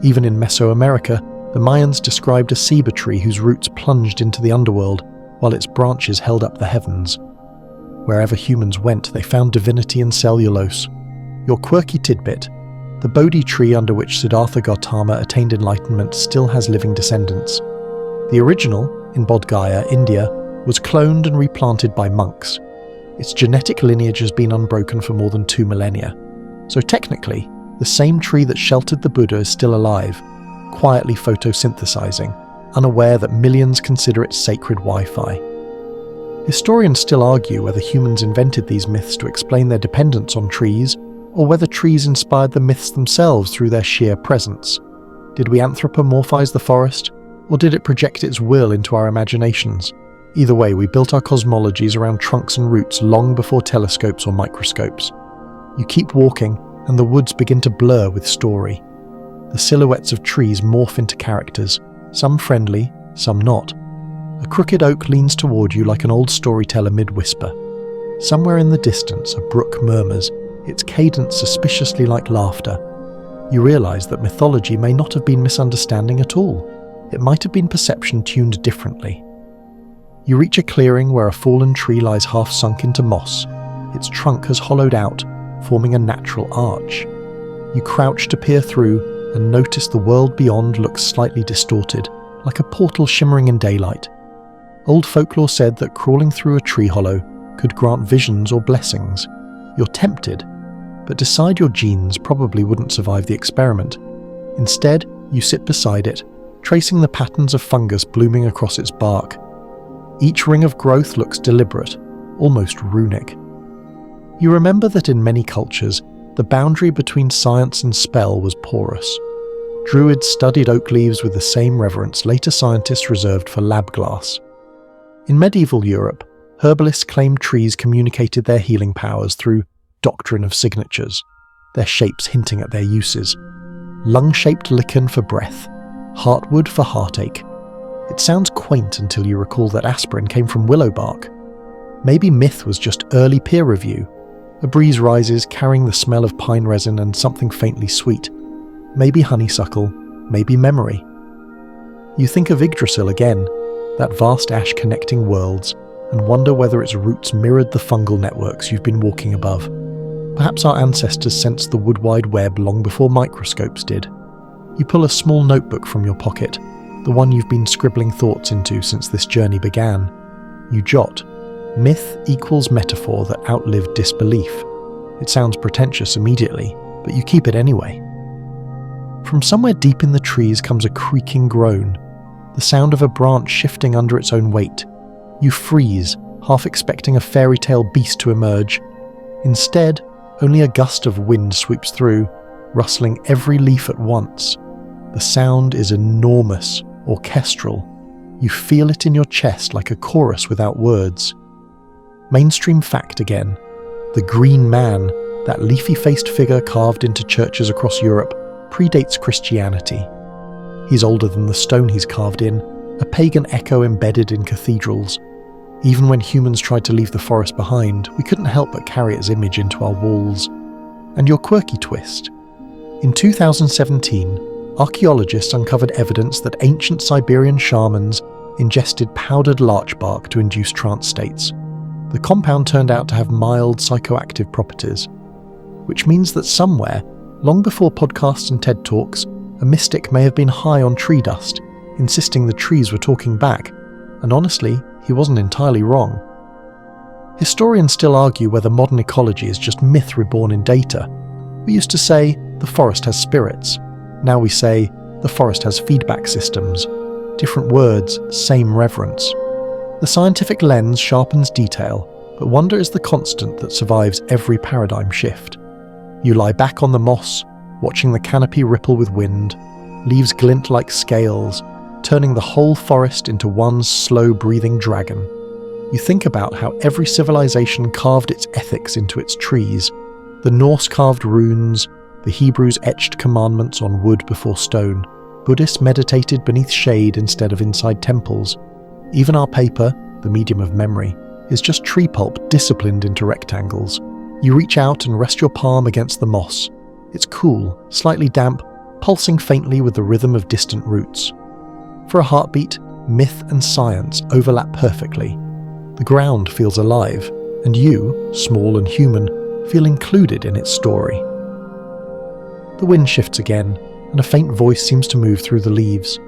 Even in Mesoamerica, the Mayans described a ceiba tree whose roots plunged into the underworld, while its branches held up the heavens. Wherever humans went, they found divinity in cellulose. Your quirky tidbit: the Bodhi tree under which Siddhartha Gautama attained enlightenment still has living descendants. The original, in Bodh Gaya, India, was cloned and replanted by monks. Its genetic lineage has been unbroken for more than 2 millennia. So technically, the same tree that sheltered the Buddha is still alive, quietly photosynthesizing, unaware that millions consider it sacred Wi-Fi. Historians still argue whether humans invented these myths to explain their dependence on trees, or whether trees inspired the myths themselves through their sheer presence. Did we anthropomorphize the forest, or did it project its will into our imaginations? Either way, we built our cosmologies around trunks and roots long before telescopes or microscopes. You keep walking, and the woods begin to blur with story. The silhouettes of trees morph into characters, some friendly, some not. A crooked oak leans toward you like an old storyteller mid-whisper. Somewhere in the distance, a brook murmurs, its cadence suspiciously like laughter. You realize that mythology may not have been misunderstanding at all. It might have been perception tuned differently. You reach a clearing where a fallen tree lies half sunk into moss. Its trunk has hollowed out, forming a natural arch. You crouch to peer through and notice the world beyond looks slightly distorted, like a portal shimmering in daylight. Old folklore said that crawling through a tree hollow could grant visions or blessings. You're tempted, but decide your genes probably wouldn't survive the experiment. Instead, you sit beside it, tracing the patterns of fungus blooming across its bark. Each ring of growth looks deliberate, almost runic. You remember that in many cultures, the boundary between science and spell was porous. Druids studied oak leaves with the same reverence later scientists reserved for lab glass. In medieval Europe, herbalists claimed trees communicated their healing powers through doctrine of signatures, their shapes hinting at their uses. Lung-shaped lichen for breath, heartwood for heartache. It sounds quaint until you recall that aspirin came from willow bark. Maybe myth was just early peer review. A breeze rises carrying the smell of pine resin and something faintly sweet. Maybe honeysuckle, maybe memory. You think of Yggdrasil again, that vast ash connecting worlds, and wonder whether its roots mirrored the fungal networks you've been walking above. Perhaps our ancestors sensed the wood wide web long before microscopes did. You pull a small notebook from your pocket, the one you've been scribbling thoughts into since this journey began. You jot, myth equals metaphor that outlived disbelief. It sounds pretentious immediately, but you keep it anyway. From somewhere deep in the trees comes a creaking groan, the sound of a branch shifting under its own weight. You freeze, half expecting a fairy tale beast to emerge. Instead, only a gust of wind sweeps through, rustling every leaf at once. The sound is enormous, orchestral. You feel it in your chest like a chorus without words. Mainstream fact again. The Green Man, that leafy-faced figure carved into churches across Europe, predates Christianity. He's older than the stone he's carved in, a pagan echo embedded in cathedrals. Even when humans tried to leave the forest behind, we couldn't help but carry its image into our walls. And your quirky twist. In 2017, archaeologists uncovered evidence that ancient Siberian shamans ingested powdered larch bark to induce trance states. The compound turned out to have mild psychoactive properties, which means that somewhere, long before podcasts and TED Talks, a mystic may have been high on tree dust, insisting the trees were talking back, and honestly, he wasn't entirely wrong. Historians still argue whether modern ecology is just myth reborn in data. We used to say, the forest has spirits. Now we say, the forest has feedback systems. Different words, same reverence. The scientific lens sharpens detail, but wonder is the constant that survives every paradigm shift. You lie back on the moss, watching the canopy ripple with wind, leaves glint like scales, turning the whole forest into one slow-breathing dragon. You think about how every civilization carved its ethics into its trees, the Norse carved runes, the Hebrews etched commandments on wood before stone, Buddhists meditated beneath shade instead of inside temples. Even our paper, the medium of memory, is just tree pulp disciplined into rectangles. You reach out and rest your palm against the moss. It's cool, slightly damp, pulsing faintly with the rhythm of distant roots. For a heartbeat, myth and science overlap perfectly. The ground feels alive, and you, small and human, feel included in its story. The wind shifts again, and a faint voice seems to move through the leaves.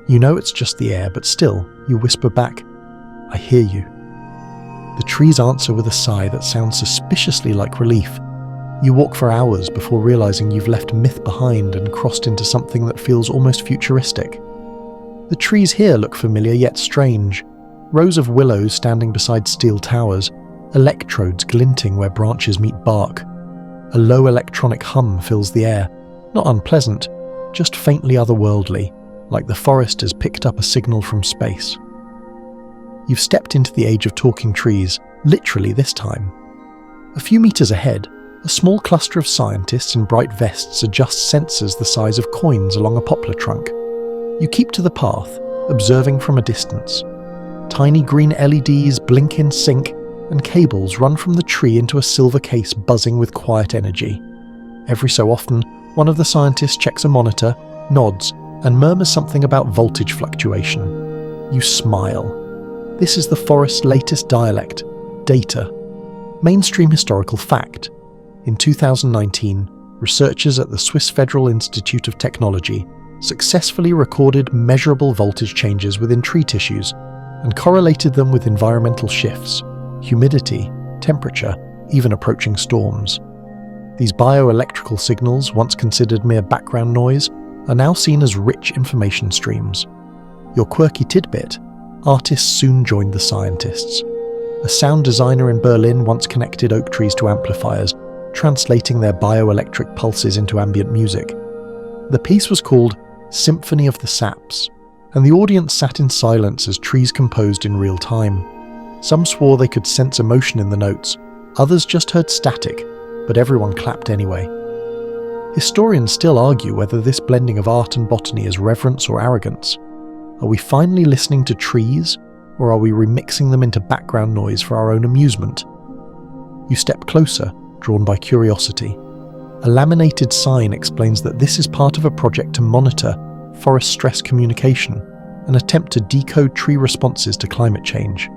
You know it's just the air, but still, you whisper back, "I hear you." The trees answer with a sigh that sounds suspiciously like relief. You walk for hours before realizing you've left myth behind and crossed into something that feels almost futuristic. The trees here look familiar yet strange. Rows of willows standing beside steel towers, electrodes glinting where branches meet bark. A low electronic hum fills the air, not unpleasant, just faintly otherworldly, like the forest has picked up a signal from space. You've stepped into the age of talking trees, literally this time. A few meters ahead, a small cluster of scientists in bright vests adjust sensors the size of coins along a poplar trunk. You keep to the path, observing from a distance. Tiny green LEDs blink in sync, and cables run from the tree into a silver case buzzing with quiet energy. Every so often, one of the scientists checks a monitor, nods, and murmurs something about voltage fluctuation. You smile. This is the forest's latest dialect, data. Mainstream historical fact. In 2019, researchers at the Swiss Federal Institute of Technology successfully recorded measurable voltage changes within tree tissues and correlated them with environmental shifts, humidity, temperature, even approaching storms. These bioelectrical signals, once considered mere background noise, are now seen as rich information streams. Your quirky tidbit: artists soon joined the scientists. A sound designer in Berlin once connected oak trees to amplifiers, translating their bioelectric pulses into ambient music. The piece was called Symphony of the Saps, and the audience sat in silence as trees composed in real time. Some swore they could sense emotion in the notes, others just heard static, but everyone clapped anyway. Historians still argue whether this blending of art and botany is reverence or arrogance. Are we finally listening to trees, or are we remixing them into background noise for our own amusement? You step closer, drawn by curiosity. A laminated sign explains that this is part of a project to monitor forest stress communication, an attempt to decode tree responses to climate change.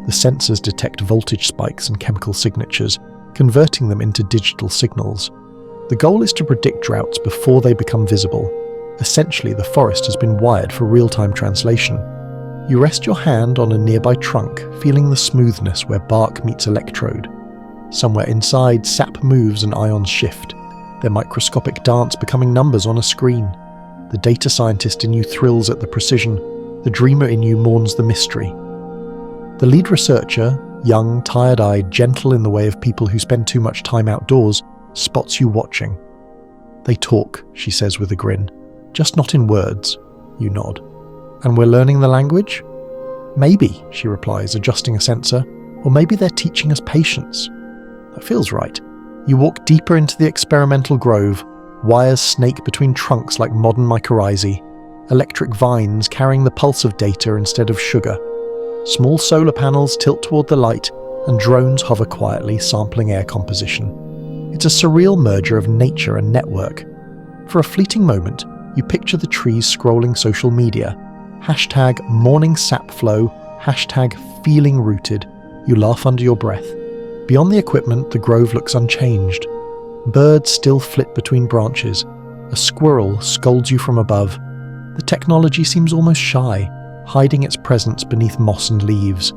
The sensors detect voltage spikes and chemical signatures, converting them into digital signals. The goal is to predict droughts before they become visible. Essentially, the forest has been wired for real-time translation. You rest your hand on a nearby trunk, feeling the smoothness where bark meets electrode. Somewhere inside, sap moves and ions shift, their microscopic dance becoming numbers on a screen. The data scientist in you thrills at the precision, the dreamer in you mourns the mystery. The lead researcher, young, tired-eyed, gentle in the way of people who spend too much time outdoors, spots you watching. They talk, she says with a grin. Just not in words. You nod. And we're learning the language? Maybe, she replies, adjusting a sensor. Or maybe they're teaching us patience. That feels right. You walk deeper into the experimental grove. Wires snake between trunks like modern mycorrhizae. Electric vines carrying the pulse of data instead of sugar. Small solar panels tilt toward the light, and drones hover quietly, sampling air composition. It's a surreal merger of nature and network. For a fleeting moment, you picture the trees scrolling social media. Hashtag morning sap flow, hashtag feeling rooted. You laugh under your breath. Beyond the equipment, the grove looks unchanged. Birds still flit between branches. A squirrel scolds you from above. The technology seems almost shy, hiding its presence beneath moss and leaves.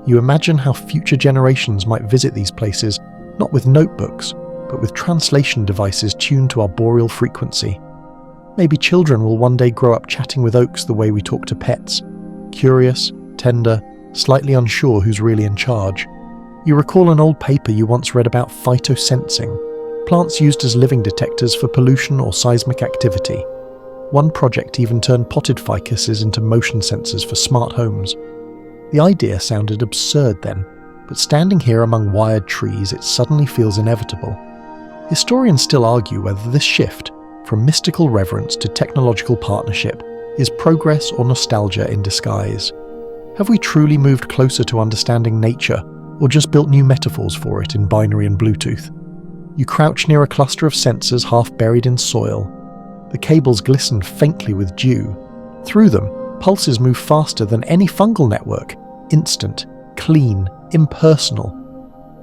You imagine how future generations might visit these places, not with notebooks, but with translation devices tuned to arboreal frequency. Maybe children will one day grow up chatting with oaks the way we talk to pets, curious, tender, slightly unsure who's really in charge. You recall an old paper you once read about phytosensing, plants used as living detectors for pollution or seismic activity. One project even turned potted ficuses into motion sensors for smart homes. The idea sounded absurd then, but standing here among wired trees, it suddenly feels inevitable. Historians still argue whether this shift, from mystical reverence to technological partnership, is progress or nostalgia in disguise. Have we truly moved closer to understanding nature, or just built new metaphors for it in binary and Bluetooth? You crouch near a cluster of sensors half buried in soil. The cables glisten faintly with dew. Through them, pulses move faster than any fungal network, instant, clean, impersonal.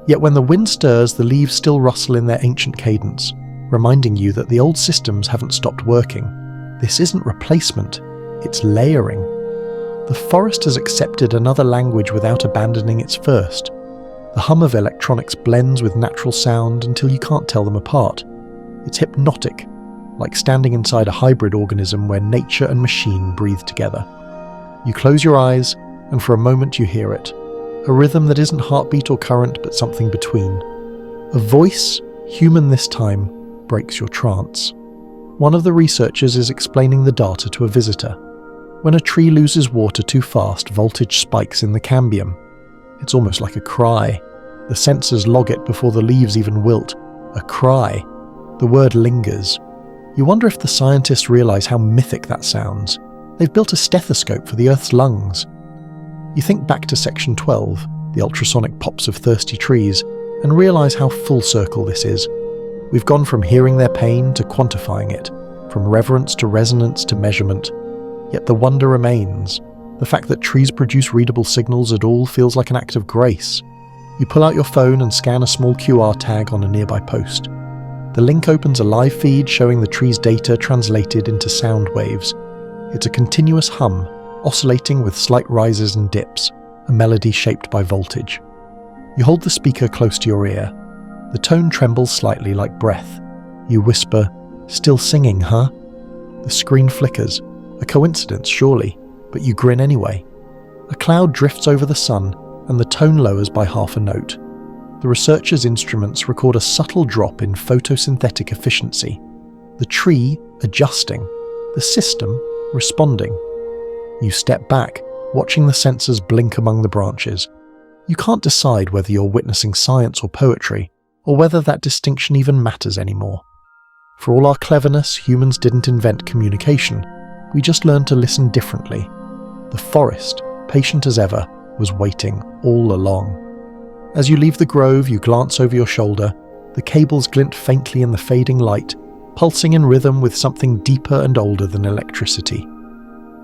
Yet when the wind stirs, the leaves still rustle in their ancient cadence, reminding you that the old systems haven't stopped working. This isn't replacement, it's layering. The forest has accepted another language without abandoning its first. The hum of electronics blends with natural sound until you can't tell them apart. It's hypnotic, like standing inside a hybrid organism where nature and machine breathe together. You close your eyes, and for a moment you hear it. A rhythm that isn't heartbeat or current, but something between. A voice, human this time, breaks your trance. One of the researchers is explaining the data to a visitor. When a tree loses water too fast, voltage spikes in the cambium. It's almost like a cry. The sensors log it before the leaves even wilt. A cry. The word lingers. You wonder if the scientists realize how mythic that sounds. They've built a stethoscope for the Earth's lungs. You think back to section 12, the ultrasonic pops of thirsty trees, and realize how full circle this is. We've gone from hearing their pain to quantifying it, from reverence to resonance to measurement. Yet the wonder remains. The fact that trees produce readable signals at all feels like an act of grace. You pull out your phone and scan a small QR tag on a nearby post. The link opens a live feed showing the tree's data translated into sound waves. It's a continuous hum, oscillating with slight rises and dips, a melody shaped by voltage. You hold the speaker close to your ear. The tone trembles slightly like breath. You whisper, "Still singing, huh?" The screen flickers. A coincidence, surely, but you grin anyway. A cloud drifts over the sun, and the tone lowers by half a note. The researchers' instruments record a subtle drop in photosynthetic efficiency, the tree adjusting, the system responding. You step back, watching the sensors blink among the branches. You can't decide whether you're witnessing science or poetry, or whether that distinction even matters anymore. For all our cleverness, humans didn't invent communication. We just learned to listen differently. The forest, patient as ever, was waiting all along. As you leave the grove, you glance over your shoulder. The cables glint faintly in the fading light, pulsing in rhythm with something deeper and older than electricity.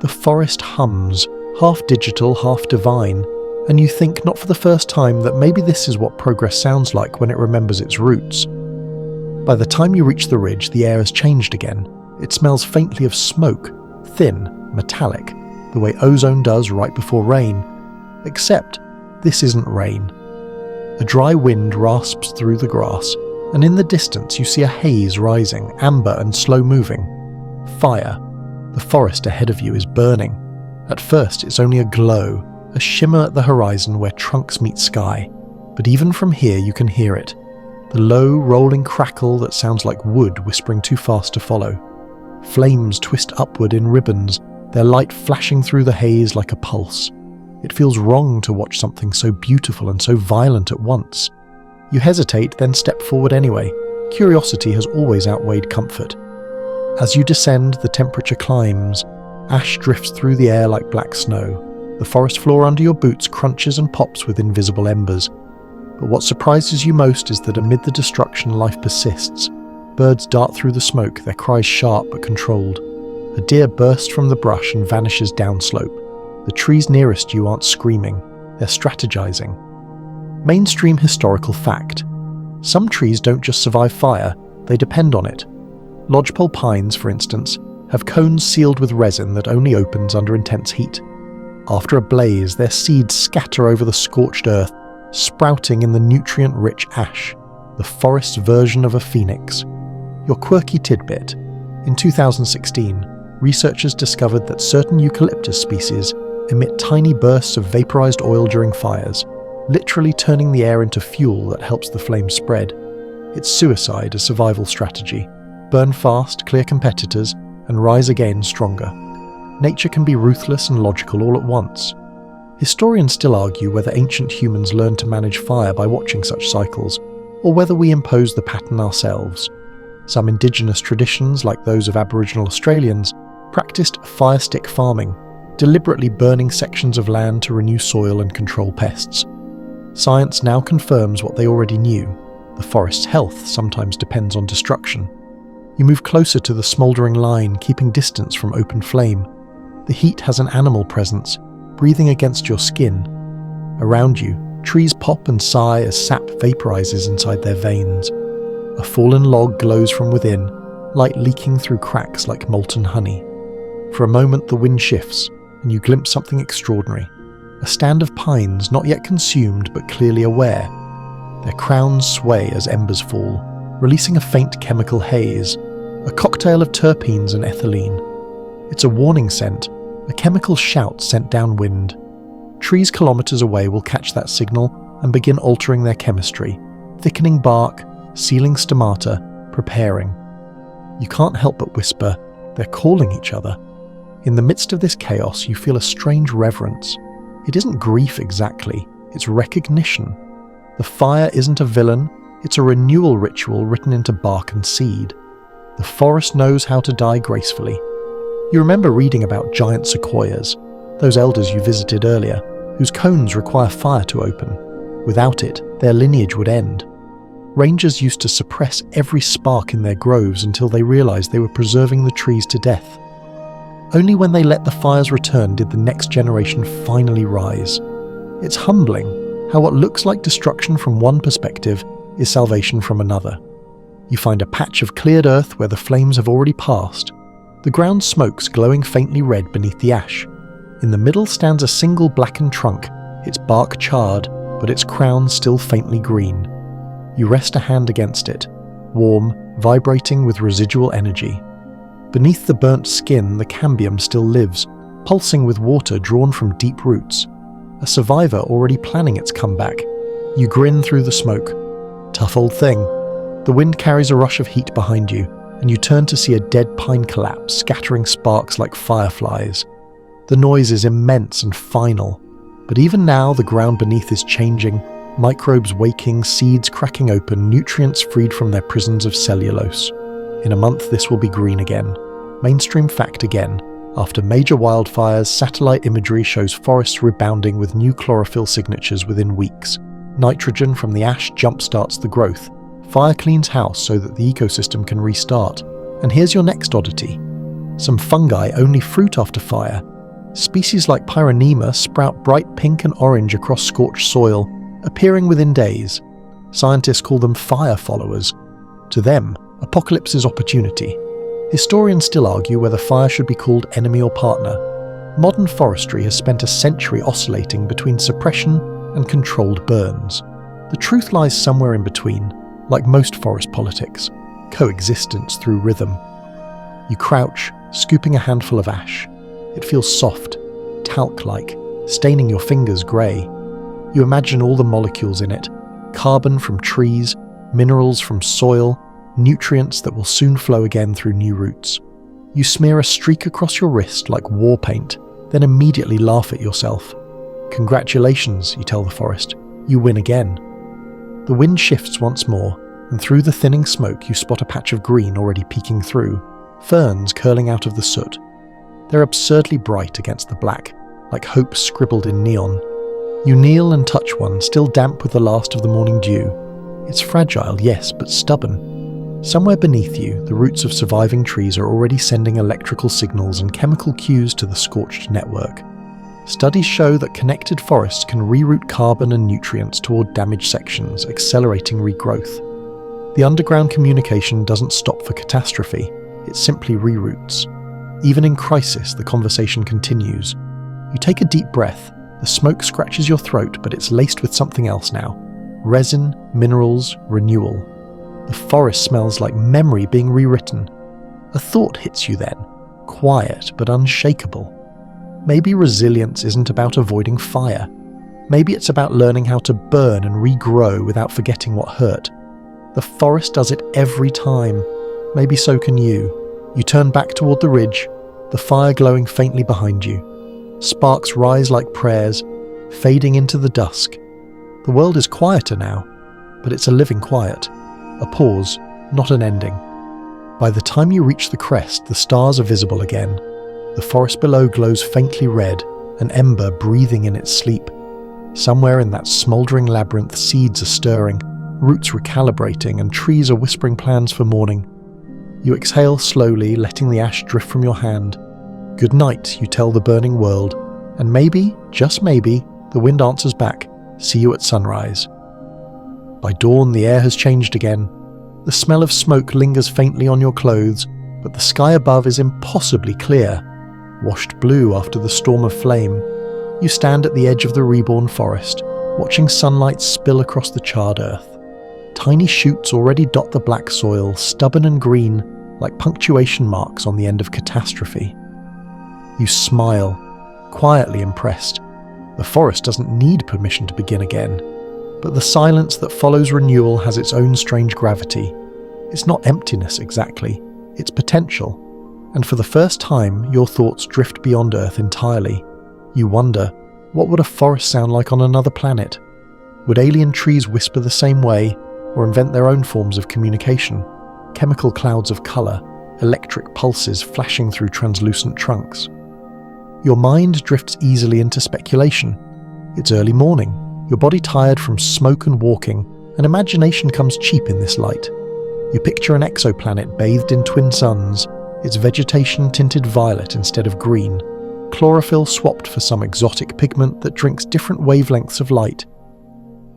The forest hums, half digital, half divine, and you think, not for the first time, that maybe this is what progress sounds like when it remembers its roots. By the time you reach the ridge, the air has changed again. It smells faintly of smoke, thin, metallic, the way ozone does right before rain. Except, this isn't rain. A dry wind rasps through the grass, and in the distance you see a haze rising, amber and slow-moving. Fire. The forest ahead of you is burning. At first it's only a glow, a shimmer at the horizon where trunks meet sky. But even from here you can hear it. The low, rolling crackle that sounds like wood whispering too fast to follow. Flames twist upward in ribbons, their light flashing through the haze like a pulse. It feels wrong to watch something so beautiful and so violent at once. You hesitate, then step forward anyway. Curiosity has always outweighed comfort. As you descend, the temperature climbs. Ash drifts through the air like black snow. The forest floor under your boots crunches and pops with invisible embers. But what surprises you most is that amid the destruction, life persists. Birds dart through the smoke, their cries sharp but controlled. A deer bursts from the brush and vanishes downslope. The trees nearest you aren't screaming, they're strategizing. Mainstream historical fact. Some trees don't just survive fire, they depend on it. Lodgepole pines, for instance, have cones sealed with resin that only opens under intense heat. After a blaze, their seeds scatter over the scorched earth, sprouting in the nutrient-rich ash, the forest's version of a phoenix. Your quirky tidbit. In 2016, researchers discovered that certain eucalyptus species emit tiny bursts of vaporized oil during fires, literally turning the air into fuel that helps the flames spread. It's suicide, a survival strategy. Burn fast, clear competitors, and rise again stronger. Nature can be ruthless and logical all at once. Historians still argue whether ancient humans learned to manage fire by watching such cycles, or whether we impose the pattern ourselves. Some indigenous traditions, like those of Aboriginal Australians, practiced fire stick farming, deliberately burning sections of land to renew soil and control pests. Science now confirms what they already knew. The forest's health sometimes depends on destruction. You move closer to the smouldering line, keeping distance from open flame. The heat has an animal presence, breathing against your skin. Around you, trees pop and sigh as sap vaporizes inside their veins. A fallen log glows from within, light leaking through cracks like molten honey. For a moment the wind shifts, and you glimpse something extraordinary. A stand of pines not yet consumed but clearly aware. Their crowns sway as embers fall, releasing a faint chemical haze, a cocktail of terpenes and ethylene. It's a warning scent, a chemical shout sent downwind. Trees kilometers away will catch that signal and begin altering their chemistry, thickening bark, sealing stomata, preparing. You can't help but whisper, they're calling each other. In the midst of this chaos, you feel a strange reverence. It isn't grief exactly, it's recognition. The fire isn't a villain, it's a renewal ritual written into bark and seed. The forest knows how to die gracefully. You remember reading about giant sequoias, those elders you visited earlier, whose cones require fire to open. Without it, their lineage would end. Rangers used to suppress every spark in their groves until they realized they were preserving the trees to death. Only when they let the fires return did the next generation finally rise. It's humbling how what looks like destruction from one perspective is salvation from another. You find a patch of cleared earth where the flames have already passed. The ground smokes glowing faintly red beneath the ash. In the middle stands a single blackened trunk, its bark charred, but its crown still faintly green. You rest a hand against it, warm, vibrating with residual energy. Beneath the burnt skin, the cambium still lives, pulsing with water drawn from deep roots. A survivor already planning its comeback. You grin through the smoke. Tough old thing. The wind carries a rush of heat behind you, and you turn to see a dead pine collapse scattering sparks like fireflies. The noise is immense and final, but even now the ground beneath is changing, microbes waking, seeds cracking open, nutrients freed from their prisons of cellulose. In a month this will be green again. Mainstream fact again. After major wildfires, satellite imagery shows forests rebounding with new chlorophyll signatures within weeks. Nitrogen from the ash jumpstarts the growth. Fire cleans house so that the ecosystem can restart. And here's your next oddity. Some fungi only fruit after fire. Species like Pyronema sprout bright pink and orange across scorched soil, appearing within days. Scientists call them fire followers. To them, apocalypse is opportunity. Historians still argue whether fire should be called enemy or partner. Modern forestry has spent a century oscillating between suppression and controlled burns. The truth lies somewhere in between, like most forest politics, coexistence through rhythm. You crouch, scooping a handful of ash. It feels soft, talc-like, staining your fingers grey. You imagine all the molecules in it, carbon from trees, minerals from soil, nutrients that will soon flow again through new roots. You smear a streak across your wrist like war paint, then immediately laugh at yourself. Congratulations, you tell the forest, you win again. The wind shifts once more, and through the thinning smoke you spot a patch of green already peeking through, ferns curling out of the soot. They're absurdly bright against the black, like hope scribbled in neon. You kneel and touch one, still damp with the last of the morning dew. It's fragile, yes, but stubborn. Somewhere beneath you, the roots of surviving trees are already sending electrical signals and chemical cues to the scorched network. Studies show that connected forests can reroute carbon and nutrients toward damaged sections, accelerating regrowth. The underground communication doesn't stop for catastrophe, it simply reroutes. Even in crisis, the conversation continues. You take a deep breath. The smoke scratches your throat, but it's laced with something else now. Resin, minerals, renewal. The forest smells like memory being rewritten. A thought hits you then, quiet but unshakable. Maybe resilience isn't about avoiding fire. Maybe it's about learning how to burn and regrow without forgetting what hurt. The forest does it every time. Maybe so can you. You turn back toward the ridge, the fire glowing faintly behind you. Sparks rise like prayers, fading into the dusk. The world is quieter now, but it's a living quiet. A pause, not an ending. By the time you reach the crest, the stars are visible again. The forest below glows faintly red, an ember breathing in its sleep. Somewhere in that smouldering labyrinth, seeds are stirring, roots recalibrating, and trees are whispering plans for morning. You exhale slowly, letting the ash drift from your hand. Good night, you tell the burning world, and maybe, just maybe, the wind answers back, see you at sunrise. By dawn, the air has changed again. The smell of smoke lingers faintly on your clothes, but the sky above is impossibly clear, washed blue after the storm of flame. You stand at the edge of the reborn forest, watching sunlight spill across the charred earth. Tiny shoots already dot the black soil, stubborn and green, like punctuation marks on the end of catastrophe. You smile, quietly impressed. The forest doesn't need permission to begin again, but the silence that follows renewal has its own strange gravity. It's not emptiness exactly, it's potential. And for the first time, your thoughts drift beyond Earth entirely. You wonder, what would a forest sound like on another planet? Would alien trees whisper the same way, or invent their own forms of communication? Chemical clouds of colour, electric pulses flashing through translucent trunks. Your mind drifts easily into speculation. It's early morning, your body tired from smoke and walking, and imagination comes cheap in this light. You picture an exoplanet bathed in twin suns, its vegetation tinted violet instead of green, chlorophyll swapped for some exotic pigment that drinks different wavelengths of light.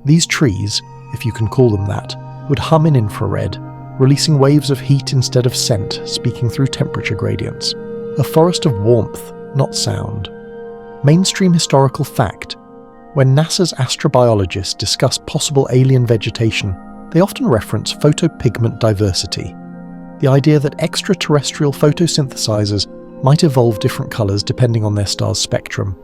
These trees, if you can call them that, would hum in infrared, releasing waves of heat instead of scent, speaking through temperature gradients. A forest of warmth, not sound. Mainstream historical fact. When NASA's astrobiologists discuss possible alien vegetation, they often reference photopigment diversity, the idea that extraterrestrial photosynthesizers might evolve different colors depending on their star's spectrum.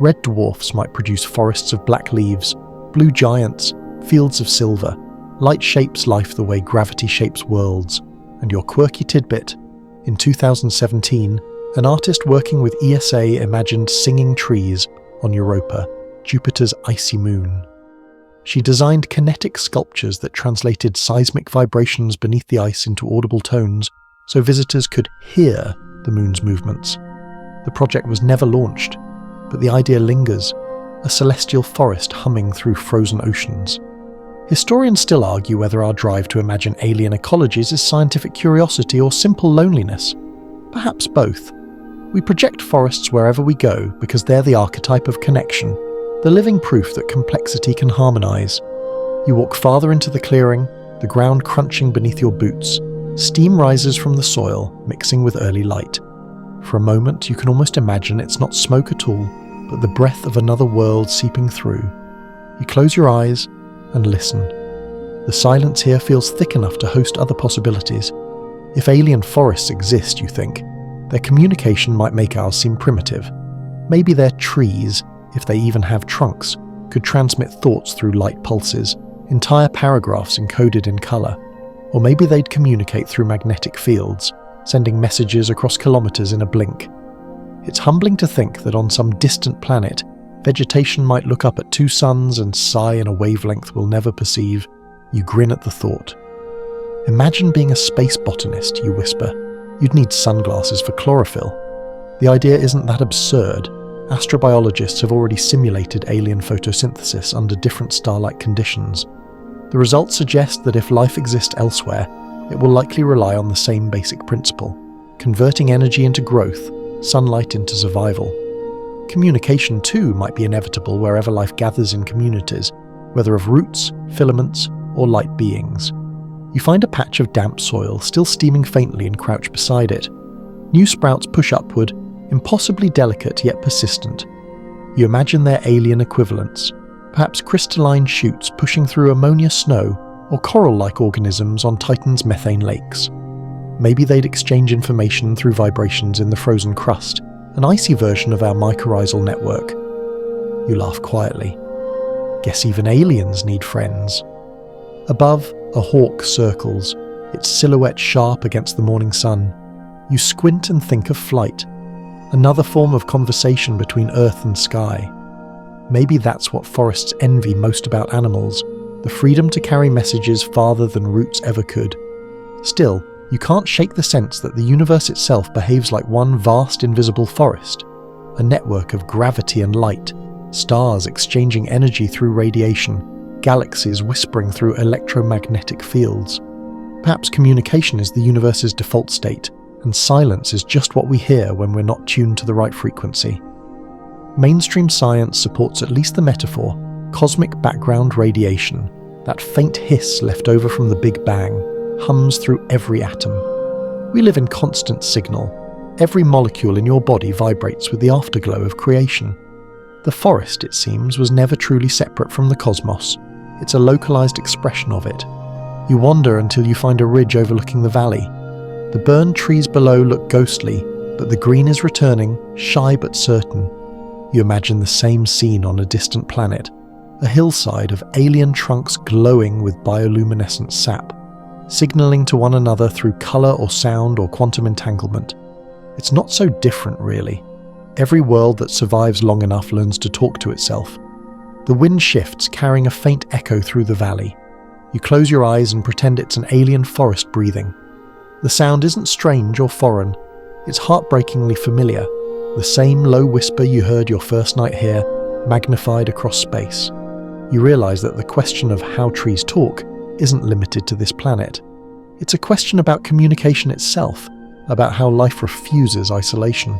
Red dwarfs might produce forests of black leaves, blue giants, fields of silver, light shapes life the way gravity shapes worlds, and your quirky tidbit. In 2017, an artist working with ESA imagined singing trees on Europa, Jupiter's icy moon. She designed kinetic sculptures that translated seismic vibrations beneath the ice into audible tones so visitors could hear the moon's movements. The project was never launched, but the idea lingers, a celestial forest humming through frozen oceans. Historians still argue whether our drive to imagine alien ecologies is scientific curiosity or simple loneliness. Perhaps both. We project forests wherever we go because they're the archetype of connection, the living proof that complexity can harmonize. You walk farther into the clearing, the ground crunching beneath your boots. Steam rises from the soil, mixing with early light. For a moment, you can almost imagine it's not smoke at all, but the breath of another world seeping through. You close your eyes and listen. The silence here feels thick enough to host other possibilities. If alien forests exist, you think, their communication might make ours seem primitive. Maybe their trees, if they even have trunks, could transmit thoughts through light pulses, entire paragraphs encoded in colour. Or maybe they'd communicate through magnetic fields, sending messages across kilometres in a blink. It's humbling to think that on some distant planet, vegetation might look up at two suns and sigh in a wavelength we'll never perceive. You grin at the thought. Imagine being a space botanist, you whisper. You'd need sunglasses for chlorophyll. The idea isn't that absurd. Astrobiologists have already simulated alien photosynthesis under different star-like conditions. The results suggest that if life exists elsewhere, it will likely rely on the same basic principle, converting energy into growth, sunlight into survival. Communication, too, might be inevitable wherever life gathers in communities, whether of roots, filaments, or light beings. You find a patch of damp soil still steaming faintly and crouch beside it. New sprouts push upward, impossibly delicate yet persistent. You imagine their alien equivalents, perhaps crystalline shoots pushing through ammonia snow or coral-like organisms on Titan's methane lakes. Maybe they'd exchange information through vibrations in the frozen crust, an icy version of our mycorrhizal network. You laugh quietly. Guess even aliens need friends. Above, a hawk circles, its silhouette sharp against the morning sun. You squint and think of flight, another form of conversation between earth and sky. Maybe that's what forests envy most about animals, the freedom to carry messages farther than roots ever could. Still, you can't shake the sense that the universe itself behaves like one vast invisible forest, a network of gravity and light, stars exchanging energy through radiation, galaxies whispering through electromagnetic fields. Perhaps communication is the universe's default state, and silence is just what we hear when we're not tuned to the right frequency. Mainstream science supports at least the metaphor, cosmic background radiation, that faint hiss left over from the Big Bang, hums through every atom. We live in constant signal. Every molecule in your body vibrates with the afterglow of creation. The forest, it seems, was never truly separate from the cosmos. It's a localized expression of it. You wander until you find a ridge overlooking the valley. The burned trees below look ghostly, but the green is returning, shy but certain. You imagine the same scene on a distant planet, a hillside of alien trunks glowing with bioluminescent sap, signaling to one another through color or sound or quantum entanglement. It's not so different, really. Every world that survives long enough learns to talk to itself. The wind shifts, carrying a faint echo through the valley. You close your eyes and pretend it's an alien forest breathing. The sound isn't strange or foreign. It's heartbreakingly familiar. The same low whisper you heard your first night here, magnified across space. You realize that the question of how trees talk isn't limited to this planet. It's a question about communication itself, about how life refuses isolation.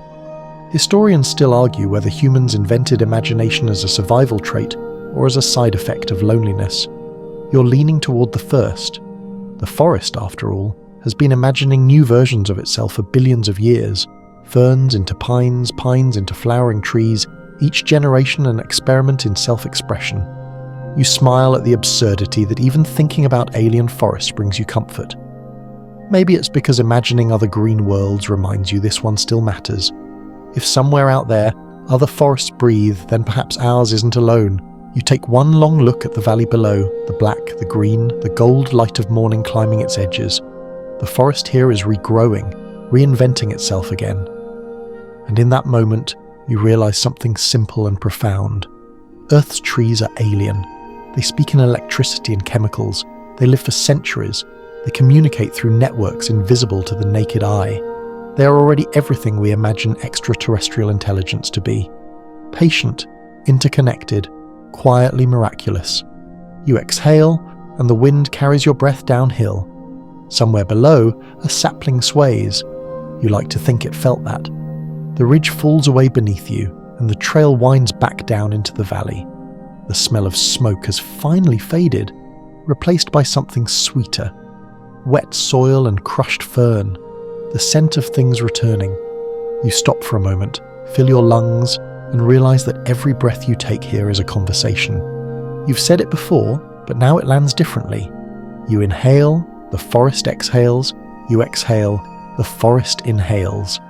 Historians still argue whether humans invented imagination as a survival trait or as a side effect of loneliness. You're leaning toward the first. The forest, after all, has been imagining new versions of itself for billions of years. Ferns into pines, pines into flowering trees, each generation an experiment in self-expression. You smile at the absurdity that even thinking about alien forests brings you comfort. Maybe it's because imagining other green worlds reminds you this one still matters. If somewhere out there, other forests breathe, then perhaps ours isn't alone. You take one long look at the valley below, the black, the green, the gold light of morning climbing its edges. The forest here is regrowing, reinventing itself again. And in that moment, you realize something simple and profound. Earth's trees are alien. They speak in electricity and chemicals. They live for centuries. They communicate through networks invisible to the naked eye. They are already everything we imagine extraterrestrial intelligence to be. Patient, interconnected, quietly miraculous. You exhale, and the wind carries your breath downhill. Somewhere below, a sapling sways. You like to think it felt that. The ridge falls away beneath you, and the trail winds back down into the valley. The smell of smoke has finally faded, replaced by something sweeter. Wet soil and crushed fern. The scent of things returning. You stop for a moment, fill your lungs, and realize that every breath you take here is a conversation. You've said it before, but now it lands differently. You inhale, the forest exhales. You exhale, the forest inhales.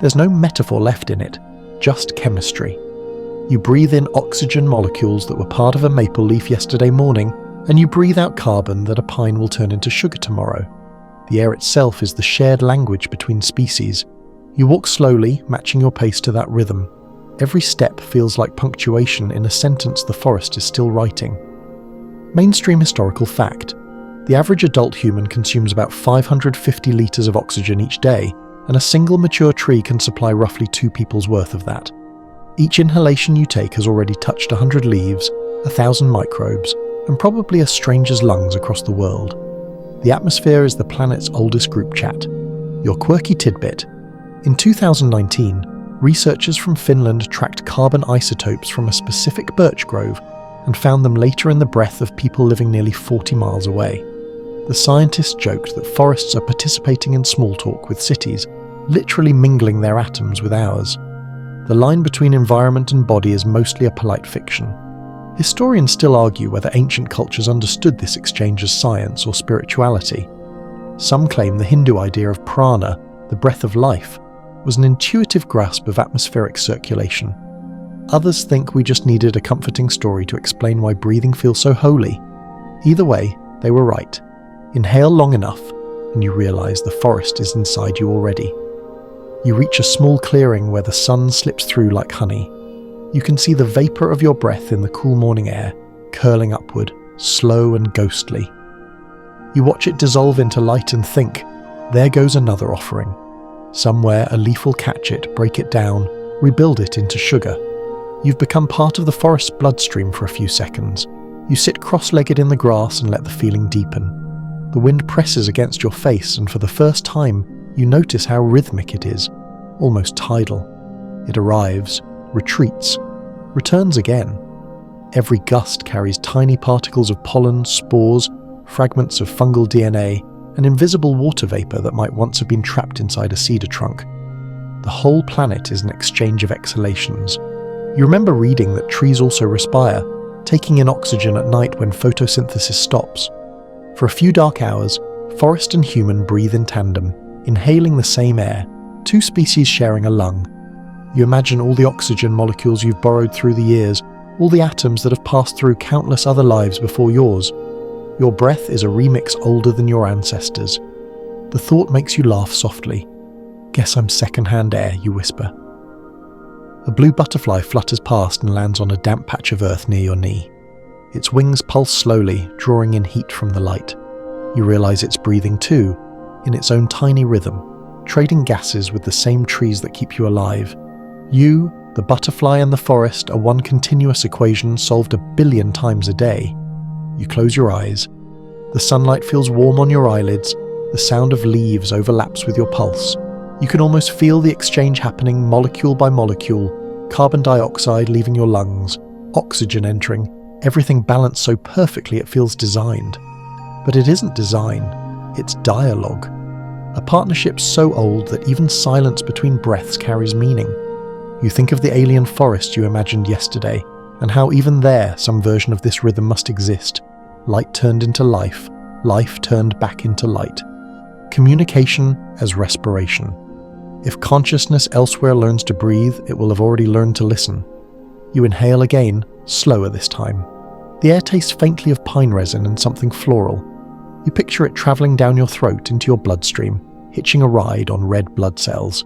There's no metaphor left in it, just chemistry. You breathe in oxygen molecules that were part of a maple leaf yesterday morning, and you breathe out carbon that a pine will turn into sugar tomorrow. The air itself is the shared language between species. You walk slowly, matching your pace to that rhythm. Every step feels like punctuation in a sentence the forest is still writing. Mainstream historical fact. The average adult human consumes about 550 litres of oxygen each day, and a single mature tree can supply roughly 2 people's worth of that. Each inhalation you take has already touched 100 leaves, 1,000 microbes, and probably a stranger's lungs across the world. The atmosphere is the planet's oldest group chat. Your quirky tidbit. In 2019, researchers from Finland tracked carbon isotopes from a specific birch grove and found them later in the breath of people living nearly 40 miles away. The scientists joked that forests are participating in small talk with cities, literally mingling their atoms with ours. The line between environment and body is mostly a polite fiction. Historians still argue whether ancient cultures understood this exchange as science or spirituality. Some claim the Hindu idea of prana, the breath of life, was an intuitive grasp of atmospheric circulation. Others think we just needed a comforting story to explain why breathing feels so holy. Either way, they were right. Inhale long enough, and you realize the forest is inside you already. You reach a small clearing where the sun slips through like honey. You can see the vapor of your breath in the cool morning air, curling upward, slow and ghostly. You watch it dissolve into light and think, there goes another offering. Somewhere a leaf will catch it, break it down, rebuild it into sugar. You've become part of the forest's bloodstream for a few seconds. You sit cross-legged in the grass and let the feeling deepen. The wind presses against your face, and for the first time, you notice how rhythmic it is, almost tidal. It arrives, retreats, returns again. Every gust carries tiny particles of pollen, spores, fragments of fungal DNA, and invisible water vapor that might once have been trapped inside a cedar trunk. The whole planet is an exchange of exhalations. You remember reading that trees also respire, taking in oxygen at night when photosynthesis stops. For a few dark hours, forest and human breathe in tandem, inhaling the same air, 2 species sharing a lung. You imagine all the oxygen molecules you've borrowed through the years, all the atoms that have passed through countless other lives before yours. Your breath is a remix older than your ancestors. The thought makes you laugh softly. Guess I'm second-hand air, you whisper. A blue butterfly flutters past and lands on a damp patch of earth near your knee. Its wings pulse slowly, drawing in heat from the light. You realize it's breathing too, in its own tiny rhythm, trading gases with the same trees that keep you alive. You, the butterfly and the forest are one continuous equation solved 1 billion times a day. You close your eyes. The sunlight feels warm on your eyelids. The sound of leaves overlaps with your pulse. You can almost feel the exchange happening molecule by molecule, carbon dioxide leaving your lungs, oxygen entering, everything balanced so perfectly it feels designed. But it isn't design, it's dialogue. A partnership so old that even silence between breaths carries meaning. You think of the alien forest you imagined yesterday, and how even there some version of this rhythm must exist. Light turned into life, life turned back into light. Communication as respiration. If consciousness elsewhere learns to breathe, it will have already learned to listen. You inhale again, slower this time. The air tastes faintly of pine resin and something floral. You picture it travelling down your throat into your bloodstream, hitching a ride on red blood cells.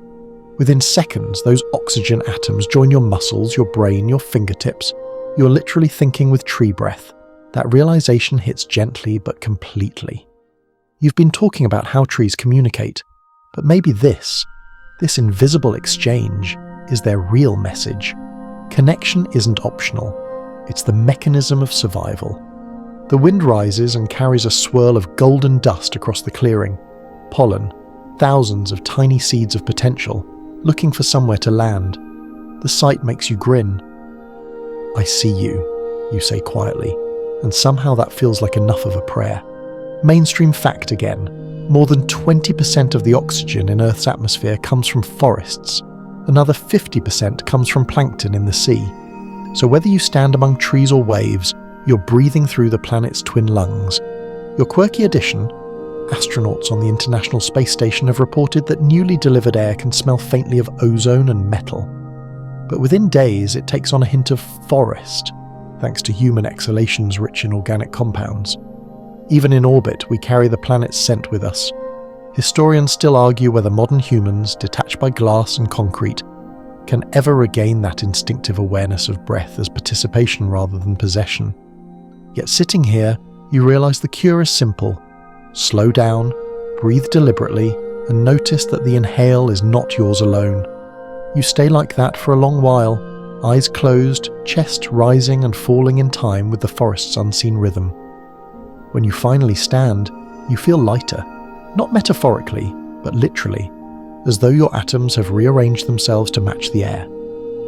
Within seconds, those oxygen atoms join your muscles, your brain, your fingertips. You're literally thinking with tree breath. That realization hits gently but completely. You've been talking about how trees communicate, but maybe this invisible exchange, is their real message. Connection isn't optional. It's the mechanism of survival. The wind rises and carries a swirl of golden dust across the clearing. Pollen, thousands of tiny seeds of potential, looking for somewhere to land. The sight makes you grin. "I see you," you say quietly, and somehow that feels like enough of a prayer. Mainstream fact again. More than 20% of the oxygen in Earth's atmosphere comes from forests. Another 50% comes from plankton in the sea. So whether you stand among trees or waves, you're breathing through the planet's twin lungs. Your quirky addition, astronauts on the International Space Station have reported that newly delivered air can smell faintly of ozone and metal. But within days, it takes on a hint of forest, thanks to human exhalations rich in organic compounds. Even in orbit, we carry the planet's scent with us. Historians still argue whether modern humans, detached by glass and concrete, can ever regain that instinctive awareness of breath as participation rather than possession. Yet sitting here, you realize the cure is simple. Slow down, breathe deliberately, and notice that the inhale is not yours alone. You stay like that for a long while, eyes closed, chest rising and falling in time with the forest's unseen rhythm. When you finally stand, you feel lighter, not metaphorically, but literally, as though your atoms have rearranged themselves to match the air.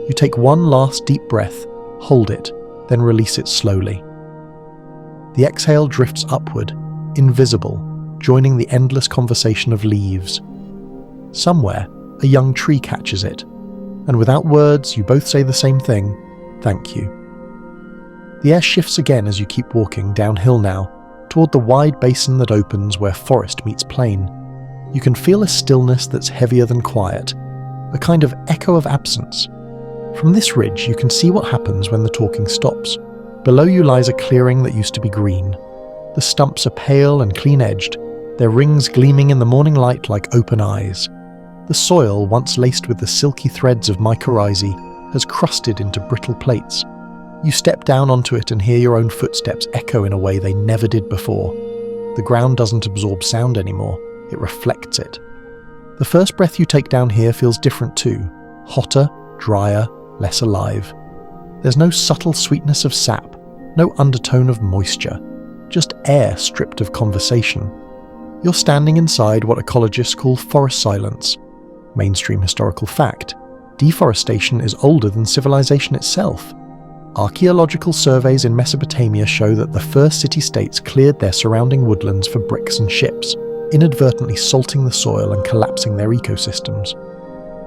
You take one last deep breath, hold it, then release it slowly. The exhale drifts upward, invisible, joining the endless conversation of leaves. Somewhere, a young tree catches it, and without words, you both say the same thing: thank you. The air shifts again as you keep walking, downhill now, toward the wide basin that opens where forest meets plain. You can feel a stillness that's heavier than quiet, a kind of echo of absence. From this ridge, you can see what happens when the talking stops. Below you lies a clearing that used to be green. The stumps are pale and clean-edged, their rings gleaming in the morning light like open eyes. The soil, once laced with the silky threads of mycorrhizae, has crusted into brittle plates. You step down onto it and hear your own footsteps echo in a way they never did before. The ground doesn't absorb sound anymore, it reflects it. The first breath you take down here feels different too, hotter, drier, less alive. There's no subtle sweetness of sap, no undertone of moisture, just air stripped of conversation. You're standing inside what ecologists call forest silence. Mainstream historical fact: deforestation is older than civilization itself. Archaeological surveys in Mesopotamia show that the first city-states cleared their surrounding woodlands for bricks and ships, inadvertently salting the soil and collapsing their ecosystems.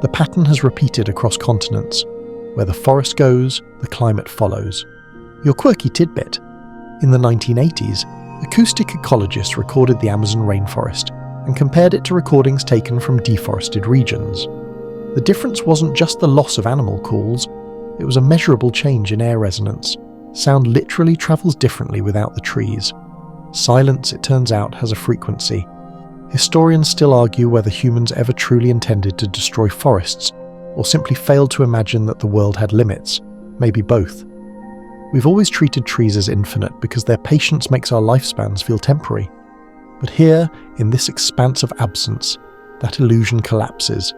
The pattern has repeated across continents. Where the forest goes, the climate follows. Your quirky tidbit: in the 1980s, acoustic ecologists recorded the Amazon rainforest and compared it to recordings taken from deforested regions. The difference wasn't just the loss of animal calls, it was a measurable change in air resonance. Sound literally travels differently without the trees. Silence, it turns out, has a frequency. Historians still argue whether humans ever truly intended to destroy forests, or simply failed to imagine that the world had limits, maybe both. We've always treated trees as infinite because their patience makes our lifespans feel temporary. But here, in this expanse of absence, that illusion collapses.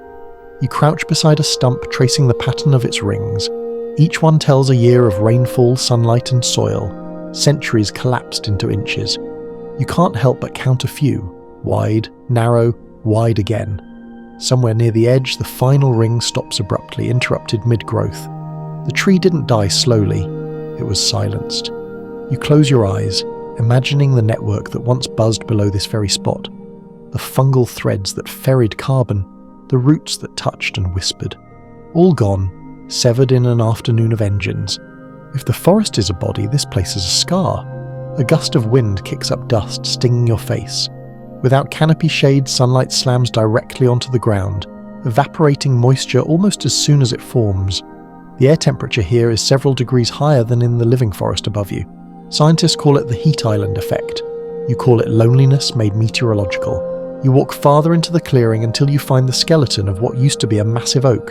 You crouch beside a stump tracing the pattern of its rings. Each one tells a year of rainfall, sunlight and soil, centuries collapsed into inches. You can't help but count a few, wide, narrow, wide again. Somewhere near the edge, the final ring stops abruptly, interrupted mid-growth. The tree didn't die slowly, it was silenced. You close your eyes, imagining the network that once buzzed below this very spot, the fungal threads that ferried carbon, the roots that touched and whispered. All gone, severed in an afternoon of engines. If the forest is a body, this place is a scar. A gust of wind kicks up dust, stinging your face. Without canopy shade, sunlight slams directly onto the ground, evaporating moisture almost as soon as it forms. The air temperature here is several degrees higher than in the living forest above you. Scientists call it the heat island effect. You call it loneliness made meteorological. You walk farther into the clearing until you find the skeleton of what used to be a massive oak.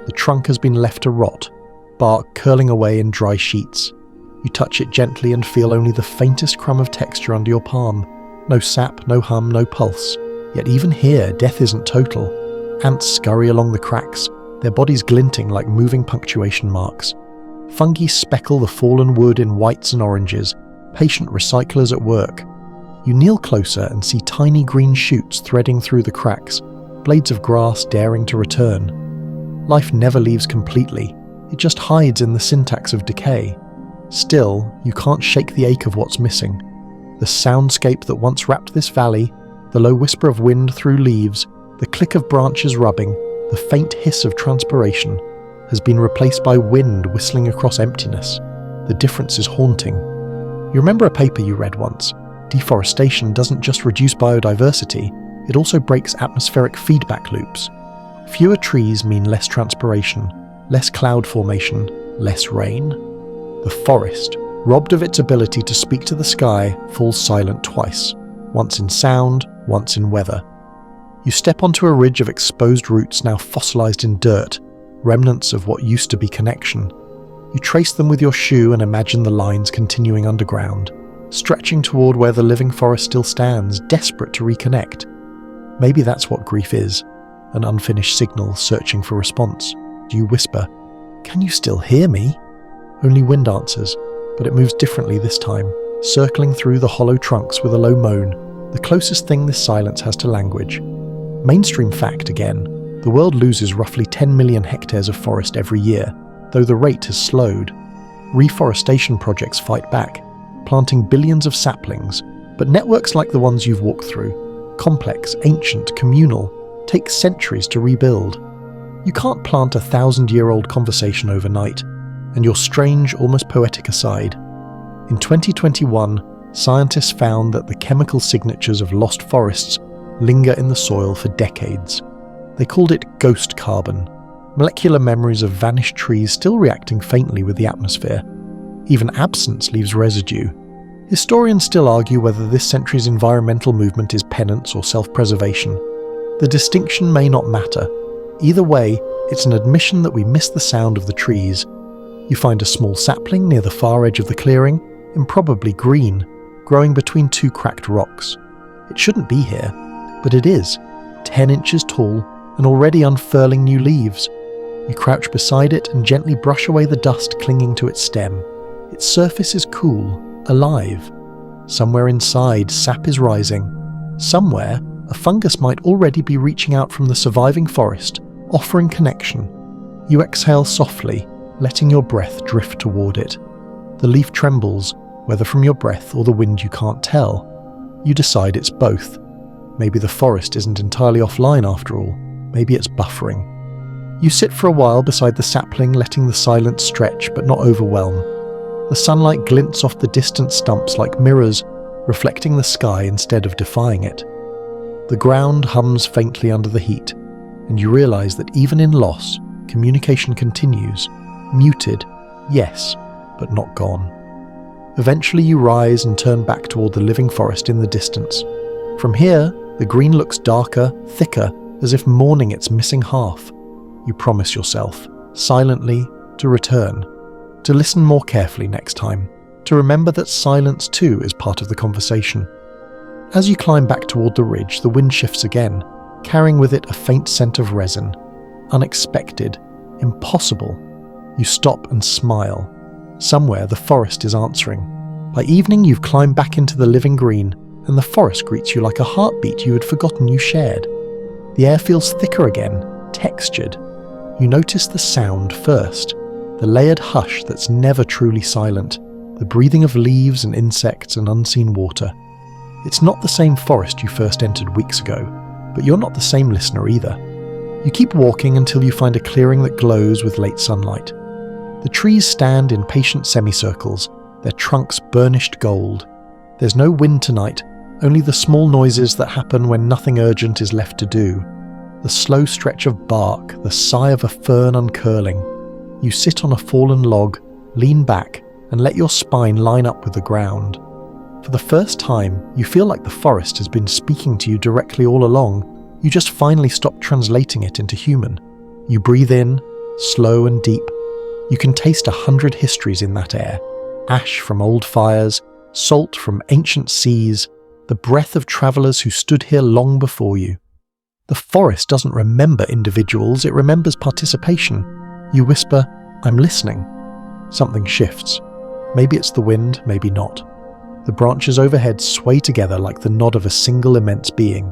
The trunk has been left to rot, bark curling away in dry sheets. You touch it gently and feel only the faintest crumb of texture under your palm. No sap, no hum, no pulse. Yet even here, death isn't total. Ants scurry along the cracks, their bodies glinting like moving punctuation marks. Fungi speckle the fallen wood in whites and oranges, patient recyclers at work. You kneel closer and see tiny green shoots threading through the cracks, blades of grass daring to return. Life never leaves completely, it just hides in the syntax of decay. Still, you can't shake the ache of what's missing. The soundscape that once wrapped this valley, the low whisper of wind through leaves, the click of branches rubbing, the faint hiss of transpiration, has been replaced by wind whistling across emptiness. The difference is haunting. You remember a paper you read once? Deforestation doesn't just reduce biodiversity, it also breaks atmospheric feedback loops. Fewer trees mean less transpiration, less cloud formation, less rain. The forest, robbed of its ability to speak to the sky, falls silent twice, once in sound, once in weather. You step onto a ridge of exposed roots now fossilized in dirt, remnants of what used to be connection. You trace them with your shoe and imagine the lines continuing underground, stretching toward where the living forest still stands, desperate to reconnect. Maybe that's what grief is, an unfinished signal searching for response. You whisper, "Can you still hear me?" Only wind answers, but it moves differently this time, circling through the hollow trunks with a low moan, the closest thing this silence has to language. Mainstream fact again, the world loses roughly 10 million hectares of forest every year, though the rate has slowed. Reforestation projects fight back, planting billions of saplings, but networks like the ones you've walked through, complex, ancient, communal, take centuries to rebuild. You can't plant a 1,000-year-old conversation overnight, and your strange, almost poetic aside. In 2021, scientists found that the chemical signatures of lost forests linger in the soil for decades. They called it ghost carbon, molecular memories of vanished trees still reacting faintly with the atmosphere. Even absence leaves residue. Historians still argue whether this century's environmental movement is penance or self-preservation. The distinction may not matter. Either way, it's an admission that we miss the sound of the trees. You find a small sapling near the far edge of the clearing, improbably green, growing between two cracked rocks. It shouldn't be here, but it is, 10 inches tall and already unfurling new leaves. You crouch beside it and gently brush away the dust clinging to its stem. Its surface is cool, alive. Somewhere inside, sap is rising. Somewhere, a fungus might already be reaching out from the surviving forest, offering connection. You exhale softly, letting your breath drift toward it. The leaf trembles, whether from your breath or the wind you can't tell. You decide it's both. Maybe the forest isn't entirely offline after all. Maybe it's buffering. You sit for a while beside the sapling, letting the silence stretch but not overwhelm. The sunlight glints off the distant stumps like mirrors, reflecting the sky instead of defying it. The ground hums faintly under the heat, and you realize that even in loss, communication continues. Muted, yes, but not gone. Eventually you rise and turn back toward the living forest in the distance. From here, the green looks darker, thicker, as if mourning its missing half. You promise yourself, silently, to return, to listen more carefully next time, to remember that silence too is part of the conversation. As you climb back toward the ridge, the wind shifts again, carrying with it a faint scent of resin. Unexpected, impossible. You stop and smile. Somewhere the forest is answering. By evening you've climbed back into the living green, and the forest greets you like a heartbeat you had forgotten you shared. The air feels thicker again, textured. You notice the sound first, the layered hush that's never truly silent, the breathing of leaves and insects and unseen water. It's not the same forest you first entered weeks ago, but you're not the same listener either. You keep walking until you find a clearing that glows with late sunlight. The trees stand in patient semicircles, their trunks burnished gold. There's no wind tonight, only the small noises that happen when nothing urgent is left to do. The slow stretch of bark, the sigh of a fern uncurling. You sit on a fallen log, lean back, and let your spine line up with the ground. For the first time, you feel like the forest has been speaking to you directly all along. You just finally stop translating it into human. You breathe in, slow and deep. You can taste 100 histories in that air. Ash from old fires, salt from ancient seas, the breath of travellers who stood here long before you. The forest doesn't remember individuals, it remembers participation. You whisper, "I'm listening." Something shifts. Maybe it's the wind, maybe not. The branches overhead sway together like the nod of a single immense being.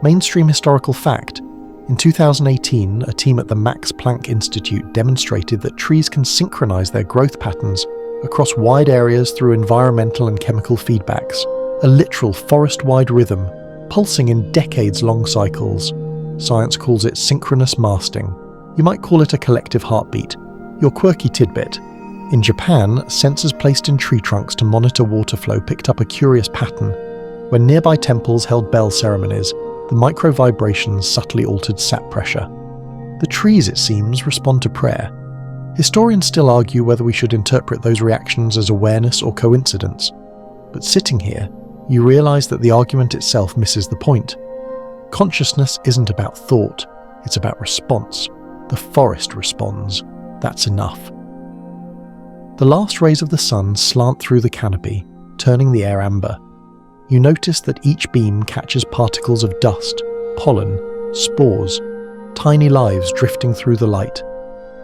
Mainstream historical fact: in 2018, a team at the Max Planck Institute demonstrated that trees can synchronize their growth patterns across wide areas through environmental and chemical feedbacks, a literal forest-wide rhythm, pulsing in decades-long cycles. Science calls it synchronous masting. You might call it a collective heartbeat. Your quirky tidbit: in Japan, sensors placed in tree trunks to monitor water flow picked up a curious pattern. When nearby temples held bell ceremonies, the micro-vibrations subtly altered sap pressure. The trees, it seems, respond to prayer. Historians still argue whether we should interpret those reactions as awareness or coincidence. But sitting here, you realise that the argument itself misses the point. Consciousness isn't about thought, it's about response. The forest responds. That's enough. The last rays of the sun slant through the canopy, turning the air amber. You notice that each beam catches particles of dust, pollen, spores, tiny lives drifting through the light.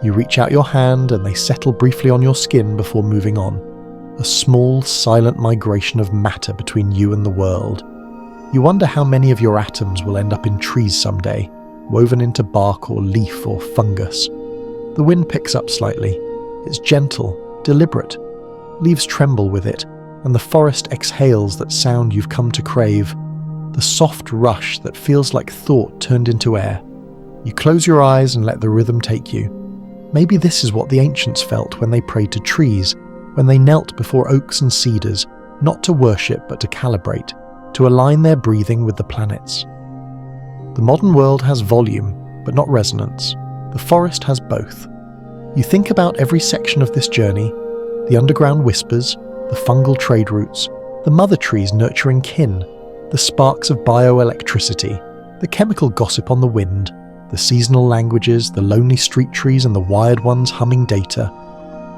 You reach out your hand and they settle briefly on your skin before moving on. A small, silent migration of matter between you and the world. You wonder how many of your atoms will end up in trees someday, woven into bark or leaf or fungus. The wind picks up slightly. It's gentle, deliberate. Leaves tremble with it, and the forest exhales that sound you've come to crave, the soft rush that feels like thought turned into air. You close your eyes and let the rhythm take you. Maybe this is what the ancients felt when they prayed to trees, when they knelt before oaks and cedars, not to worship but to calibrate, to align their breathing with the planets. The modern world has volume, but not resonance. The forest has both. You think about every section of this journey, the underground whispers, the fungal trade routes, the mother trees nurturing kin, the sparks of bioelectricity, the chemical gossip on the wind, the seasonal languages, the lonely street trees and the wired ones humming data,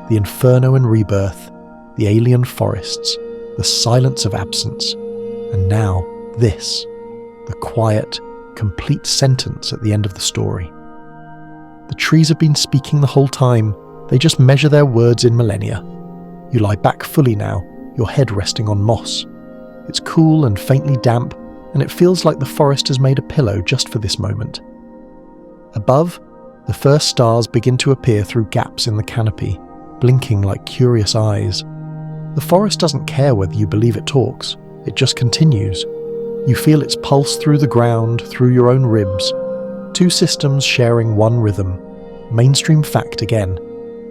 the inferno and rebirth, the alien forests, the silence of absence, and now this, the quiet, complete sentence at the end of the story. The trees have been speaking the whole time, they just measure their words in millennia. You lie back fully now, your head resting on moss. It's cool and faintly damp, and it feels like the forest has made a pillow just for this moment. Above, the first stars begin to appear through gaps in the canopy, blinking like curious eyes. The forest doesn't care whether you believe it talks, it just continues. You feel its pulse through the ground, through your own ribs. Two systems sharing one rhythm. Mainstream fact again.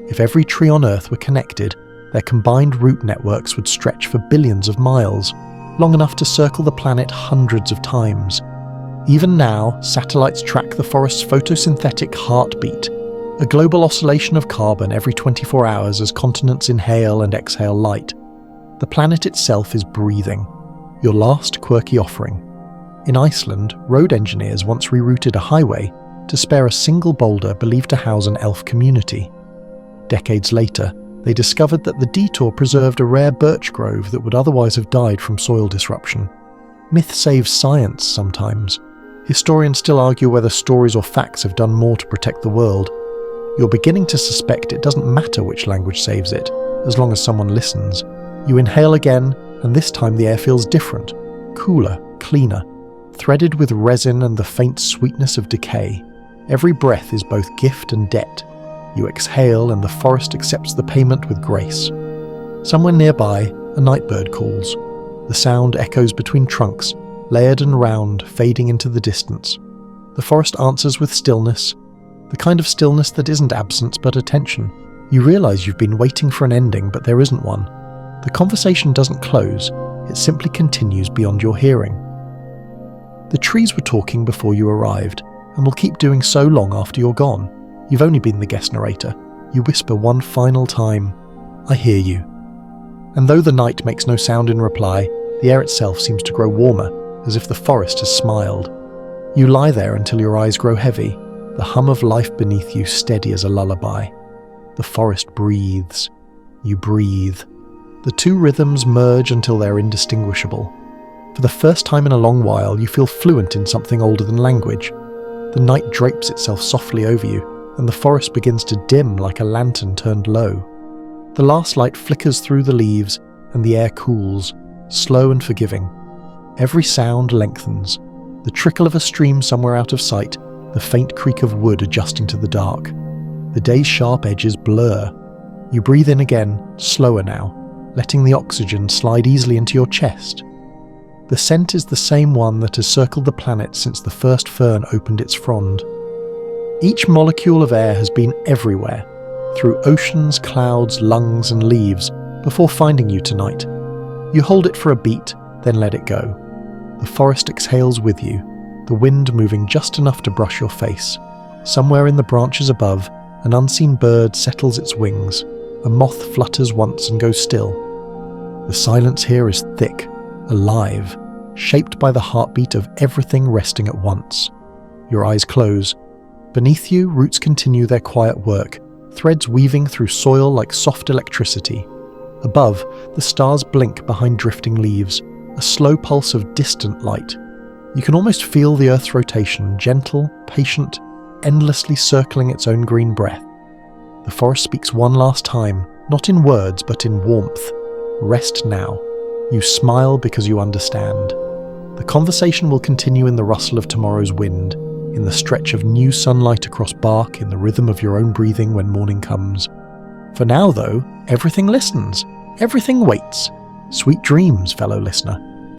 If every tree on Earth were connected, their combined root networks would stretch for billions of miles, long enough to circle the planet hundreds of times. Even now, satellites track the forest's photosynthetic heartbeat, a global oscillation of carbon every 24 hours as continents inhale and exhale light. The planet itself is breathing. Your last quirky offering. In Iceland, road engineers once rerouted a highway to spare a single boulder believed to house an elf community. Decades later, they discovered that the detour preserved a rare birch grove that would otherwise have died from soil disruption. Myth saves science sometimes. Historians still argue whether stories or facts have done more to protect the world. You're beginning to suspect it doesn't matter which language saves it, as long as someone listens. You inhale again, and this time the air feels different, cooler, cleaner, threaded with resin and the faint sweetness of decay. Every breath is both gift and debt. You exhale and the forest accepts the payment with grace. Somewhere nearby, a nightbird calls. The sound echoes between trunks, layered and round, fading into the distance. The forest answers with stillness, the kind of stillness that isn't absence but attention. You realise you've been waiting for an ending, but there isn't one. The conversation doesn't close, it simply continues beyond your hearing. The trees were talking before you arrived, and will keep doing so long after you're gone. You've only been the guest narrator. you whisper one final time, "I hear you." And though the night makes no sound in reply, the air itself seems to grow warmer, as if the forest has smiled. You lie there until your eyes grow heavy, the hum of life beneath you steady as a lullaby. The forest breathes. You breathe. The two rhythms merge until they're indistinguishable. For the first time in a long while, you feel fluent in something older than language. The night drapes itself softly over you, and the forest begins to dim like a lantern turned low. The last light flickers through the leaves, and the air cools, slow and forgiving. Every sound lengthens. The trickle of a stream somewhere out of sight, the faint creak of wood adjusting to the dark. The day's sharp edges blur. You breathe in again, slower now, letting the oxygen slide easily into your chest. The scent is the same one that has circled the planet since the first fern opened its frond. Each molecule of air has been everywhere, through oceans, clouds, lungs and leaves, before finding you tonight. You hold it for a beat, then let it go. The forest exhales with you, the wind moving just enough to brush your face. Somewhere in the branches above, an unseen bird settles its wings. A moth flutters once and goes still. The silence here is thick, alive, shaped by the heartbeat of everything resting at once. Your eyes close. Beneath you, roots continue their quiet work, threads weaving through soil like soft electricity. Above, the stars blink behind drifting leaves, a slow pulse of distant light. You can almost feel the Earth's rotation, gentle, patient, endlessly circling its own green breath. The forest speaks one last time, not in words but in warmth. Rest now. You smile because you understand. The conversation will continue in the rustle of tomorrow's wind, in the stretch of new sunlight across bark, in the rhythm of your own breathing when morning comes. For now, though, everything listens. Everything waits. Sweet dreams, fellow listener.